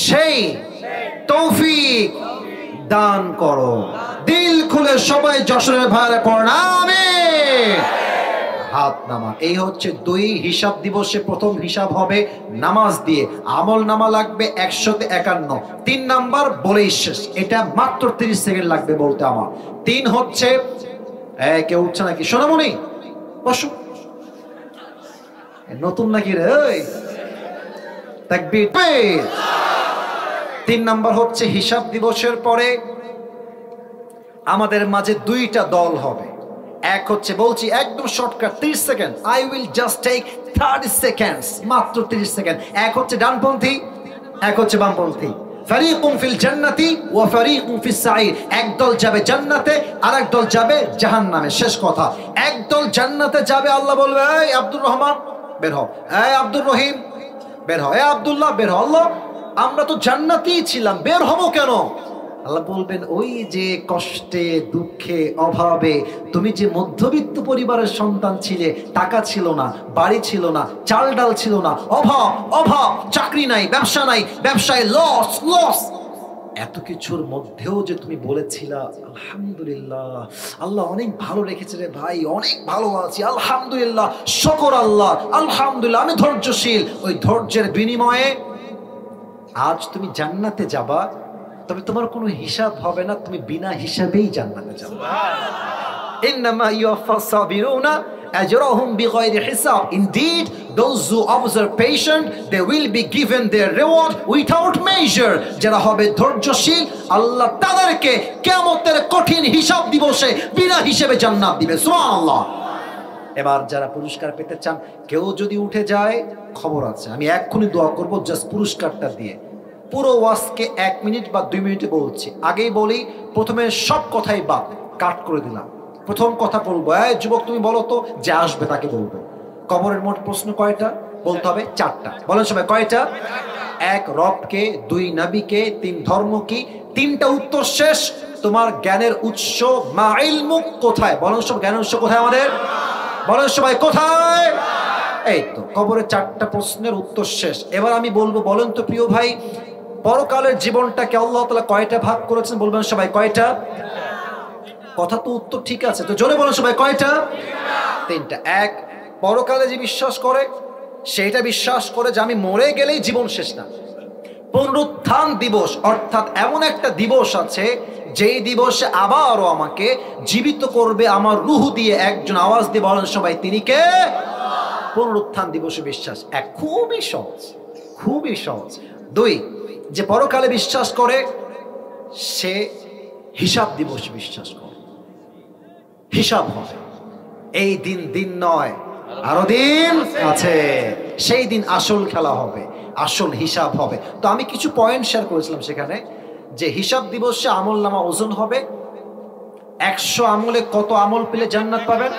A: সেই তৌফিক দান করো। দিল খুলে সবাই যশোরের ভাইরা পড়েন আমিন। হাত নামা। এই হচ্ছে 2 হিসাব দিবসে প্রথম হিসাব হবে নামাজ দিয়ে। আমল নামা লাগবে 151। 3 নাম্বার বলেই শেষ, এটা মাত্র 30 সেকেন্ড লাগবে বলতে আমার। 3 হচ্ছে কেউ উঠছে নাকি সোনামণি? বসো, নতুন নাকি রে? তাকবীর। 3 নাম্বার হচ্ছে হিসাব দিবসের পরে আমাদের মাঝে 2টা দল হবে। এক হচ্ছে বলছি একদম shortcut 30 second, I will just take 30 seconds, মাত্র 30 সেকেন্ড। এক হচ্ছে ডানপন্থী, এক হচ্ছে বামপন্থী। ফারিকুম ফিল জান্নাতি ওয়া ফারিকুম ফিস সাঈর। এক দল যাবে জান্নাতে, আরেক দল যাবে জাহান্নামে। শেষ কথা, এক দল জান্নাতে যাবে, আল্লাহ বলবে এই আব্দুর রহমান বের হও, এই আব্দুর রহিম বের হও, এই আব্দুল্লাহ বের হও। আল্লাহ আমরা তো জান্নাতেই ছিলাম, বের হবো কেন? আল্লাহ বলবেন ওই যে কষ্টে দুঃখে অভাবে তুমি যে মধ্যবিত্ত পরিবারের সন্তান ছিলে, টাকা ছিল না, বাড়ি ছিল না, চাল ডাল ছিল না, অভাব অভাব, চাকরি নাই, ব্যবসা নাই, ব্যবসায় লস লস, এত কিছুর মধ্যেও যে তুমি বলেছিলা আলহামদুলিল্লাহ, আল্লাহ অনেক ভালো রেখেছে রে ভাই, অনেক ভালো আছি আলহামদুলিল্লাহ, শুকর আল্লাহ, আলহামদুলিল্লাহ, আমি ধৈর্যশীল। ওই ধৈর্যের বিনিময়ে আজ তুমি জান্নাতে যাবা, তবে তোমার কোনো হিসাব হবে না, তুমি বিনা হিসাবেই জান্নাতে যাবে। ইন্নামা ইউওয়াফাস সাবিরুনা আজরাহুম বিগাইরি হিসাব। Indeed, those who observe patient, they will be given their reward without measure. যারা হবে ধৈর্যশীল, আল্লাহ তাদেরকে কিয়ামতের কঠিন হিসাব দিবসে বিনা হিসাবে জান্নাত দিবে। সুবহানাল্লাহ। এবার যারা পুরস্কার পেতে চান, কেউ যদি উঠে যায় খবর আছে, আমি এক্ষুনি দোয়া করব জাস্ট পুরস্কারটা দিয়ে। পুরো ওয়াজকে 1 মিনিট বা 2 মিনিটে বলছি। আগেই বলি, প্রথমে সব কথাই বাদ, কাট করে দিলাম। প্রথম কথা বলবো, এই যুবক তুমি বলো তো, যে আসবে তাকে বলবো কবরের মোট প্রশ্ন কয়টা? বলতে হবে 4টা। বলেন সবাই কয়টা? 1 রবকে, 2 নবীকে, 3 ধর্ম কি। 3টা উত্তর শেষ। তোমার জ্ঞানের উৎস মা ইলমুক কোথায়? বলেন সব, জ্ঞানের উৎস কোথায় আমাদের? বলেন সবাই কোথায়? এই তো কবরের 4টা প্রশ্নের উত্তর শেষ। এবার আমি বলবো, বলেন তো প্রিয় ভাই, পরকালের জীবনটাকে আল্লাহ তাআলা কয়টা ভাগ করেছেন? বলবেন সবাই কয়টা? কথা তো উত্তর ঠিক আছে, তো জোরে বলেন সবাই কয়টা? 3টা। 1 পরকালে যে বিশ্বাস করে, সেটা বিশ্বাস করে যে আমি মরে গেলেই জীবন শেষ না। পুনরুত্থান দিবস, অর্থাৎ এমন একটা দিবস আছে যেই দিবসে আবারও আমাকে জীবিত করবে আমার রূহ দিয়ে। একজন আওয়াজ দিয়ে বলেন সবাই, তিনি কে? পুনরুত্থান দিবসে বিশ্বাস। 1 খুবই সহজ, খুবই সহজ। 2 যে পরকালে বিশ্বাস করে, সে হিসাব দিবসে বিশ্বাস করে। হিসাব হবে, এই দিন দিন নয়, আরো দিন আছে। সেই দিন আসল খেলা হবে, আসল হিসাব হবে। তো আমি কিছু পয়েন্ট শেয়ার করেছিলাম সেখানে, যে হিসাব দিবসে আমল নামা ওজন হবে। 100 আমলে কত আমল পেলে জান্নাত পাবেন?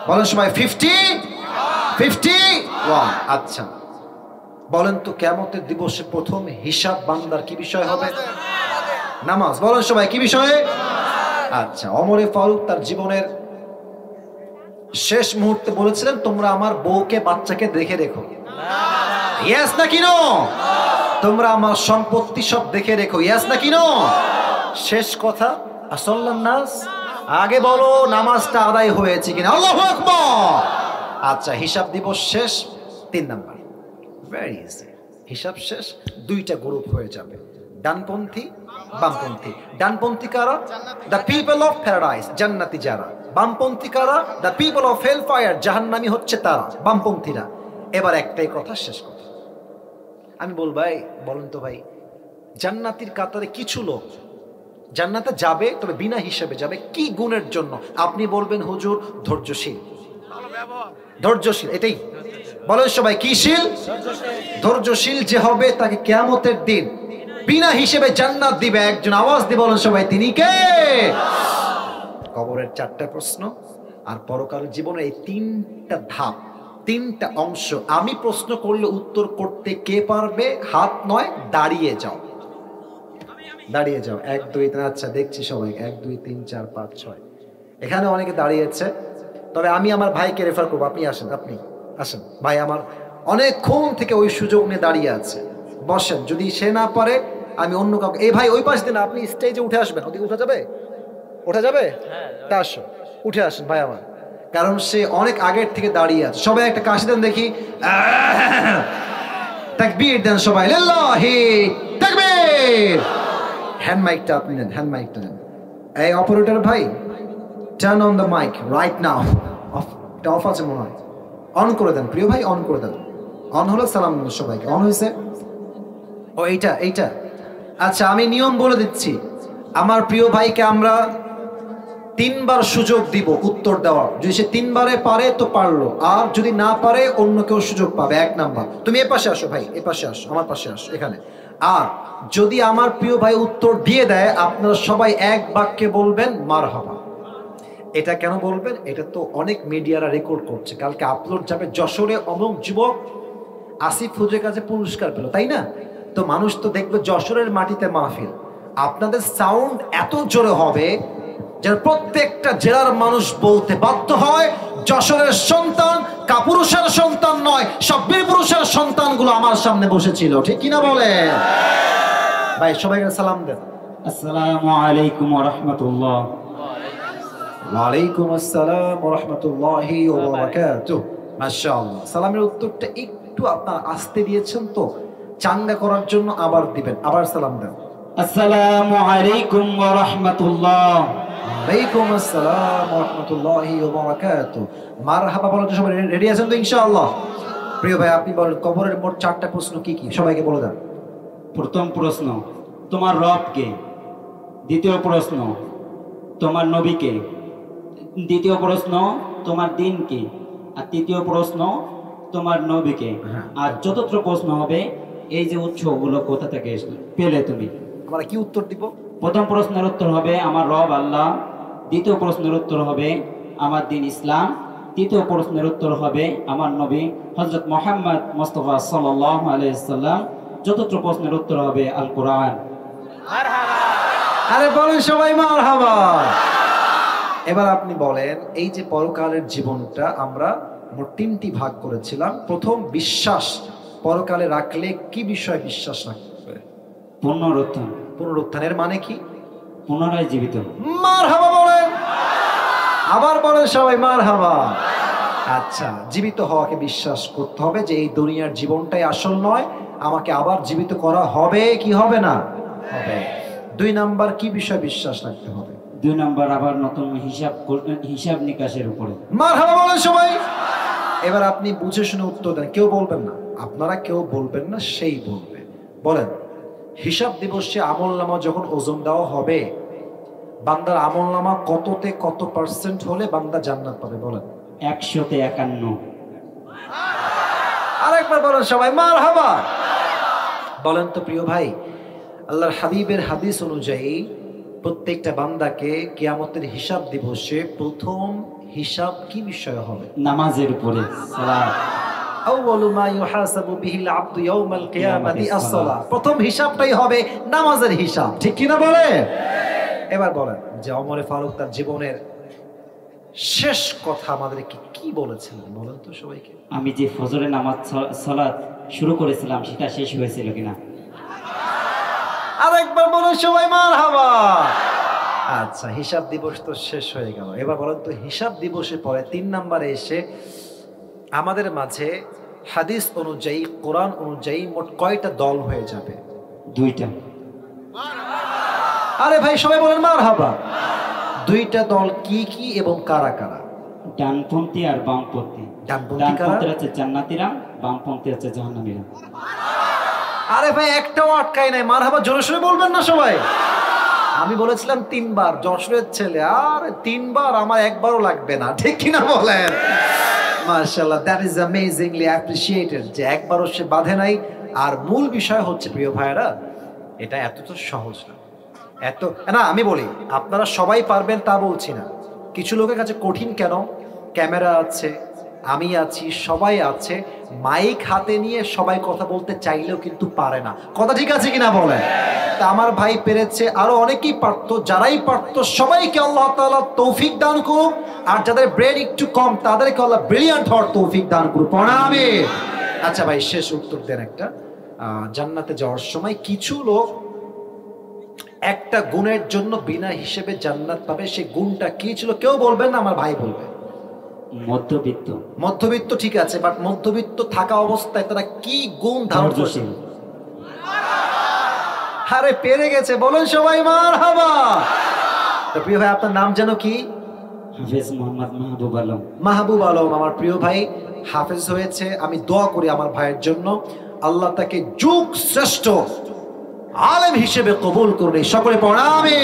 A: বলেন সবাই 51। আচ্ছা বলেন তো, কিয়ামতের দিবসে প্রথম হিসাব বান্দার কি বিষয় হবে? নামাজ। বলেন সবাই কি বিষয়ে? আচ্ছা, ওমরে ফারুক তার জীবনের শেষ মুহূর্তে বলেছিলেন, তোমরা আমার বউকে বাচ্চাকে দেখে রেখো। ইয়েস নাকি নো? তোমরা আমার সম্পত্তি সব দেখে রেখো। ইয়েস নাকি নো? শেষ কথা, আসল্লান নাস, আগে বলো নামাজটা আদায় হয়েছে কিনা। আল্লাহু আকবার। আচ্ছা, হিসাব দিবস শেষ। 3 নাম্বার, ভেরি ইজি। হিসাব শেষ, 2টা গ্রুপ হয়ে যাবে, ডানপন্থী বামপন্থী। ডানপন্থী কারা? দ্য পিপল অফ প্যারাডাইস, জান্নাতি যারা। বামপন্থী কারা? The people of hell fire, জাহান্নামী হচ্ছে তারা, বামপন্থীরা। এবার একটাই কথা, শেষ কথা আমি বলবো, ভাই বলেন তো ভাই, জান্নাতীর কাতারে কিছু লোক জান্নাতে যাবে, তবে বিনা হিসাবে যাবে। কি গুণের জন্য? আপনি বলবেন হুজুর ধৈর্যশীল। ধৈর্যশীল, এটাই বলেন সবাই। কিশীল? ধৈর্যশীল যে হবে তাকে কিয়ামতের দিন বিনা হিসেবে জান্নাত দিবে। একজন আওয়াজ দিয়ে বলেন সবাই, তিনি কে? কবরের 4টা প্রশ্ন আর পরকাল জীবনের এই 3টা ধাপ, তিনটা অংশ। আমি প্রশ্ন করলে উত্তর করতে কে পারবে? হাত নয়, দাঁড়িয়ে যাও, দাঁড়িয়ে যাও। 1 2 3, আচ্ছা দেখছি সবাই 1 2 3 4 5 6, এখানে অনেকে দাঁড়িয়েছে। তবে আমি আমার ভাইকে রেফার করবো, আপনি আসেন, আপনি আসেন ভাই, আমার অনেকক্ষণ থেকে ওই সুযোগ নিয়ে দাঁড়িয়ে আছে, বসেন। যদি সে না পারে আমি অন্য কাউকে, এই ভাই ওই পাশ দিন, আপনি স্টেজে উঠে আসবেন। ওদিকে উঠা যাবে? ওঠা যাবে? তা আসো, উঠে আসেন ভাই আমার, কারণ সে অনেক আগের থেকে দাঁড়িয়ে আছে। সবাই একটা কাশি দেন দেখি, তাকবীর দেন সবাই, লিল্লাহি তাকবীর। হ্যান্ড মাইকটা আপনি নেন, হ্যান্ড মাইকটা নেন। এই অপারেটর ভাই, turn on the mike right now. Off আছে মনে হয়, অন করে দেন প্রিয় ভাই, অন করে দেন। অন হলো সালাম দেন সবাইকে, অন হয়েছে? ও এইটা এইটা, আচ্ছা আমি নিয়ম বলে দিচ্ছি। আমার প্রিয় ভাইকে আমরা 3 বার সুযোগ দিব উত্তর দেওয়ার। যদি সে 3 বারে পারে তো পারলো, আর যদি না পারে অন্য কেউ সুযোগ পাবে। 1 নাম্বার, তুমি এ পাশে আসো ভাই, এ পাশে আসো, আমার পাশে আসো এখানে। আর যদি আমার প্রিয় ভাই উত্তর দিয়ে দেয়, আপনারা সবাই এক বাক্যে বলবেন মারহাবা। এটা কেন বলবেন? এটা তো অনেক মিডিয়ারা রেকর্ড করছে, কালকে আপলোড যাবে। যশোরে অমুক যুবক আসিফ হুজুরের কাছে পুরস্কার পেল, তাই না? তো মানুষ তো দেখবে যশোরের মাটিতে মাহফিল। আপনাদের সাউন্ড এত জোরে হবে যেন প্রত্যেকটা জেলার মানুষ বলতে বাধ্য হয়, যশোরের সন্তান কাপুরুষের সন্তান নয়, সব বীর পুরুষের সন্তানগুলো আমার সামনে বসেছিল। ঠিক কিনা বলে ভাই? সবাইকে সালাম দেন।
C: আসসালামু আলাইকুম ওয়া রাহমাতুল্লাহ।
A: ওয়ালাইকুম আসসালাম ওয়া রাহমাতুল্লাহি ওয়া বারাকাতুহু। মাশাআল্লাহ। সালামের উত্তরটা একটু আপনারা আস্তে দিয়েছেন, তো চাঙ্গা করার জন্য আবার দিবেন, আবার সালাম দেন।
C: আসসালামু আলাইকুম ওয়া রাহমাতুল্লাহ।
A: ওয়ালাইকুম আসসালাম ওয়া রাহমাতুল্লাহি ওয়া বারাকাতুহু। মারহাবা বলার জন্য সবাই রেডি আছেন তো ইনশাআল্লাহ? প্রিয় ভাই আপনি বলেন, কবরের মোট 4টা প্রশ্ন কি কি? সবাইকে বলে দেন।
C: প্রথম প্রশ্ন, তোমার রব কে? দ্বিতীয় প্রশ্ন, তোমার নবী কে? দ্বিতীয় প্রশ্ন, তোমার দিন কি? আর তৃতীয় প্রশ্ন, তোমার নবী কে? আর চতুর্থ প্রশ্ন হবে, এই যে উৎসগুলো কোথা থেকে পেলে তুমি?
A: আমরা কি উত্তর দিব?
C: প্রথম প্রশ্নের উত্তর হবে আমার রব আল্লাহ, দ্বিতীয় প্রশ্নের উত্তর হবে আমার দিন ইসলাম, তৃতীয় প্রশ্নের উত্তর হবে আমার নবী হযরত মুহাম্মদ মুস্তাফা সাল্লাল্লাহু আলাইহি সাল্লাম, চতুর্থ প্রশ্নের উত্তর হবে আল কোরআন।
A: আরে বলেন সবাই মারহাবা। এবার আপনি বলেন, এই যে পরকালের জীবনটা আমরা মোট 3টি ভাগ করেছিলাম। প্রথম, বিশ্বাস, পরকালে রাখলে কি বিষয়ে বিশ্বাস রাখবে?
C: পুনরুত্থান।
A: পুনরুত্থানের মানে কি?
C: পুনরায় জীবিত।
A: মারহাবা বলেন, আবার বলেন সবাই মারহাবা। আচ্ছা, জীবিত হওয়াকে বিশ্বাস করতে হবে যে এই দুনিয়ার জীবনটাই আসল নয়, আমাকে আবার জীবিত করা হবে কি হবে না? হবে। 2 নাম্বার কি বিষয়ে বিশ্বাস রাখতে হবে?
C: 2 নম্বর আবার নতুন হিসাব নিকাশের উপরে।
A: মারহাবা বলেন সবাই। এবার আপনি বুঝে শুনে উত্তর দেন, কেউ বলবেন না, আপনারা কেউ বলবেন না, সেই বলবে। বলেন, হিসাব দিবসে আমলনামা যখন ওজন দেওয়া হবে, বান্দার আমলনামা কততে কত % হলে বান্দা জান্নাত পাবে? বলেন।
C: 100তে 51।
A: আরেকবার বলেন সবাই মারহাবা। বলেন তো প্রিয় ভাই, আল্লাহর হাবিবের হাদিস অনুযায়ী প্রত্যেকটা বান্দাকে কিয়ামতের হিসাব দিবসে প্রথম হিসাব কি বিষয় হবে?
C: নামাজের উপরে, সালাত।
A: আউয়ালু মা ইউহাসাবু বিহিল আবদু ইয়াউমাল কিয়ামাতি আস-সালাহ। প্রথম হিসাবটাই হবে নামাজের হিসাব। ঠিক কি না বলে? এবার বলেন যে ওমর ফারুক তার জীবনের শেষ কথা আমাদেরকে কি বলেছিলেন? বলেন তো সবাইকে।
C: আমি যে ফজরের নামাজ সালাত শুরু করেছিলাম সেটা শেষ হয়েছিল কিনা?
A: আরেকবার বলুন সবাই মারহাবা। আচ্ছা, হিসাব দিবস তো শেষ হয়ে গেল। এবার বলেন তো, হিসাব দিবসের পরে 3 নম্বরে এসে আমাদের মাঝে হাদিস অনুযায়ী, কোরআন অনুযায়ী মোট কয়টা দল হয়ে যাবে?
C: 2টা।
A: আরে ভাই সবাই বলেন মারহাবা। 2টা দল কি কি এবং কারা কারা?
C: ডানপন্থী আর বামপন্থী।
A: ডানপন্থী কারা?
C: ডানপন্থী হচ্ছে জান্নাতীরা, বামপন্থী হচ্ছে জাহান্নামীরা।
A: আরে ভাই একটাও আটকাই নাই, মারহাবা জোরে সোরে বলবেন না সবাই। আমি বলেছিলাম 3 বার, যশোরের ছেলে, আর 3 বার, আমার একবারও লাগবে না। ঠিক কিনা বলেন? মাশাআল্লাহ, দ্যাট ইজ অ্যামেজিংলি অ্যাপ্রিশিয়েটেড যে একবারও সে বাধে নাই। আর মূল বিষয় হচ্ছে প্রিয় ভাইরা, এটা এত তো সহজ না। এত না, আমি বলি আপনারা সবাই পারবেন তা বলছি না। কিছু লোকের কাছে কঠিন কেন? ক্যামেরা আছে, আমি আছি, সবাই আছে, মাইক হাতে নিয়ে সবাই কথা বলতে চাইলেও কিন্তু পারে না। কথা ঠিক আছে কিনা বলেন? তা আমার ভাই পেরেছে, আরো অনেকেই পারতো, যারাই পারতো সবাইকে আল্লাহ তাআলা তৌফিক দান করুক, আর যাদের ব্রেন একটু কম তাদেরকে আল্লাহ ব্রিলিয়ান্ট হওয়ার তৌফিক দান করুক। প্রণামে। আচ্ছা ভাই, শেষ উত্তর দেন একটা। জান্নাতে যাওয়ার সময় কিছু লোক একটা গুণের জন্য বিনা হিসেবে জান্নাত পাবে, সেই গুণটা কি ছিল কেউ বলবেন না? আমার ভাই বলবে।
C: মধ্যবিত্ত।
A: মধ্যবিত্ত, ঠিক আছে, বাট মধ্যবিত্ত থাকা অবস্থায় তারা কি গুণ ধারণ করছে? আরে পেরে গেছে, বলুন সবাই মারহাবা। তো প্রিয় ভাই, আপনার নাম যেন কি?
C: হাফেজ মোহাম্মদ মাহবুব আলম।
A: মাহবুব আলম আমার প্রিয় ভাই হাফেজ হয়েছে। আমি দোয়া করি আমার ভাইয়ের জন্য, আল্লাহ তাকে যুগ শ্রেষ্ঠ আলেম হিসেবে কবুল করুন। সকলে প্রণামে।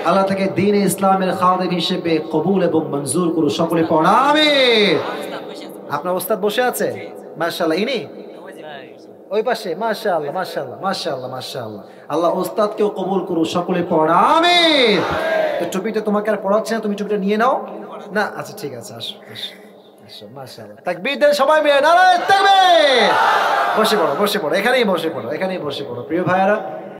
A: আল্লাহ তাকে দ্বীন ইসলামের খাদেম হিসেবে কবুল এবং মঞ্জুর করুন। সকলে প্রণামে। আপনার ওস্তাদ বসে আছে, মাশাআল্লাহ। ইনি ওই পাশে, মাশাআল্লাহ মাশাআল্লাহ মাশাআল্লাহ মাশাআল্লাহ। আল্লাহ ওস্তাদকেও কবুল করুন। সকলে প্রণামে। তো টুপিটা তোমাকে আর পড়াচ্ছে না, তুমি টুপিটা নিয়ে নাও না। আচ্ছা ঠিক আছে, আসো আসো আসো। মাশাআল্লাহ, তাকবীর দেন সবাই মিলে, নারায়ে তাকবীর। বসে পড়ো, বসে পড়ো, এখানেই বসে পড়ো, এখানেই বসে পড়ো প্রিয় ভাইয়ারা।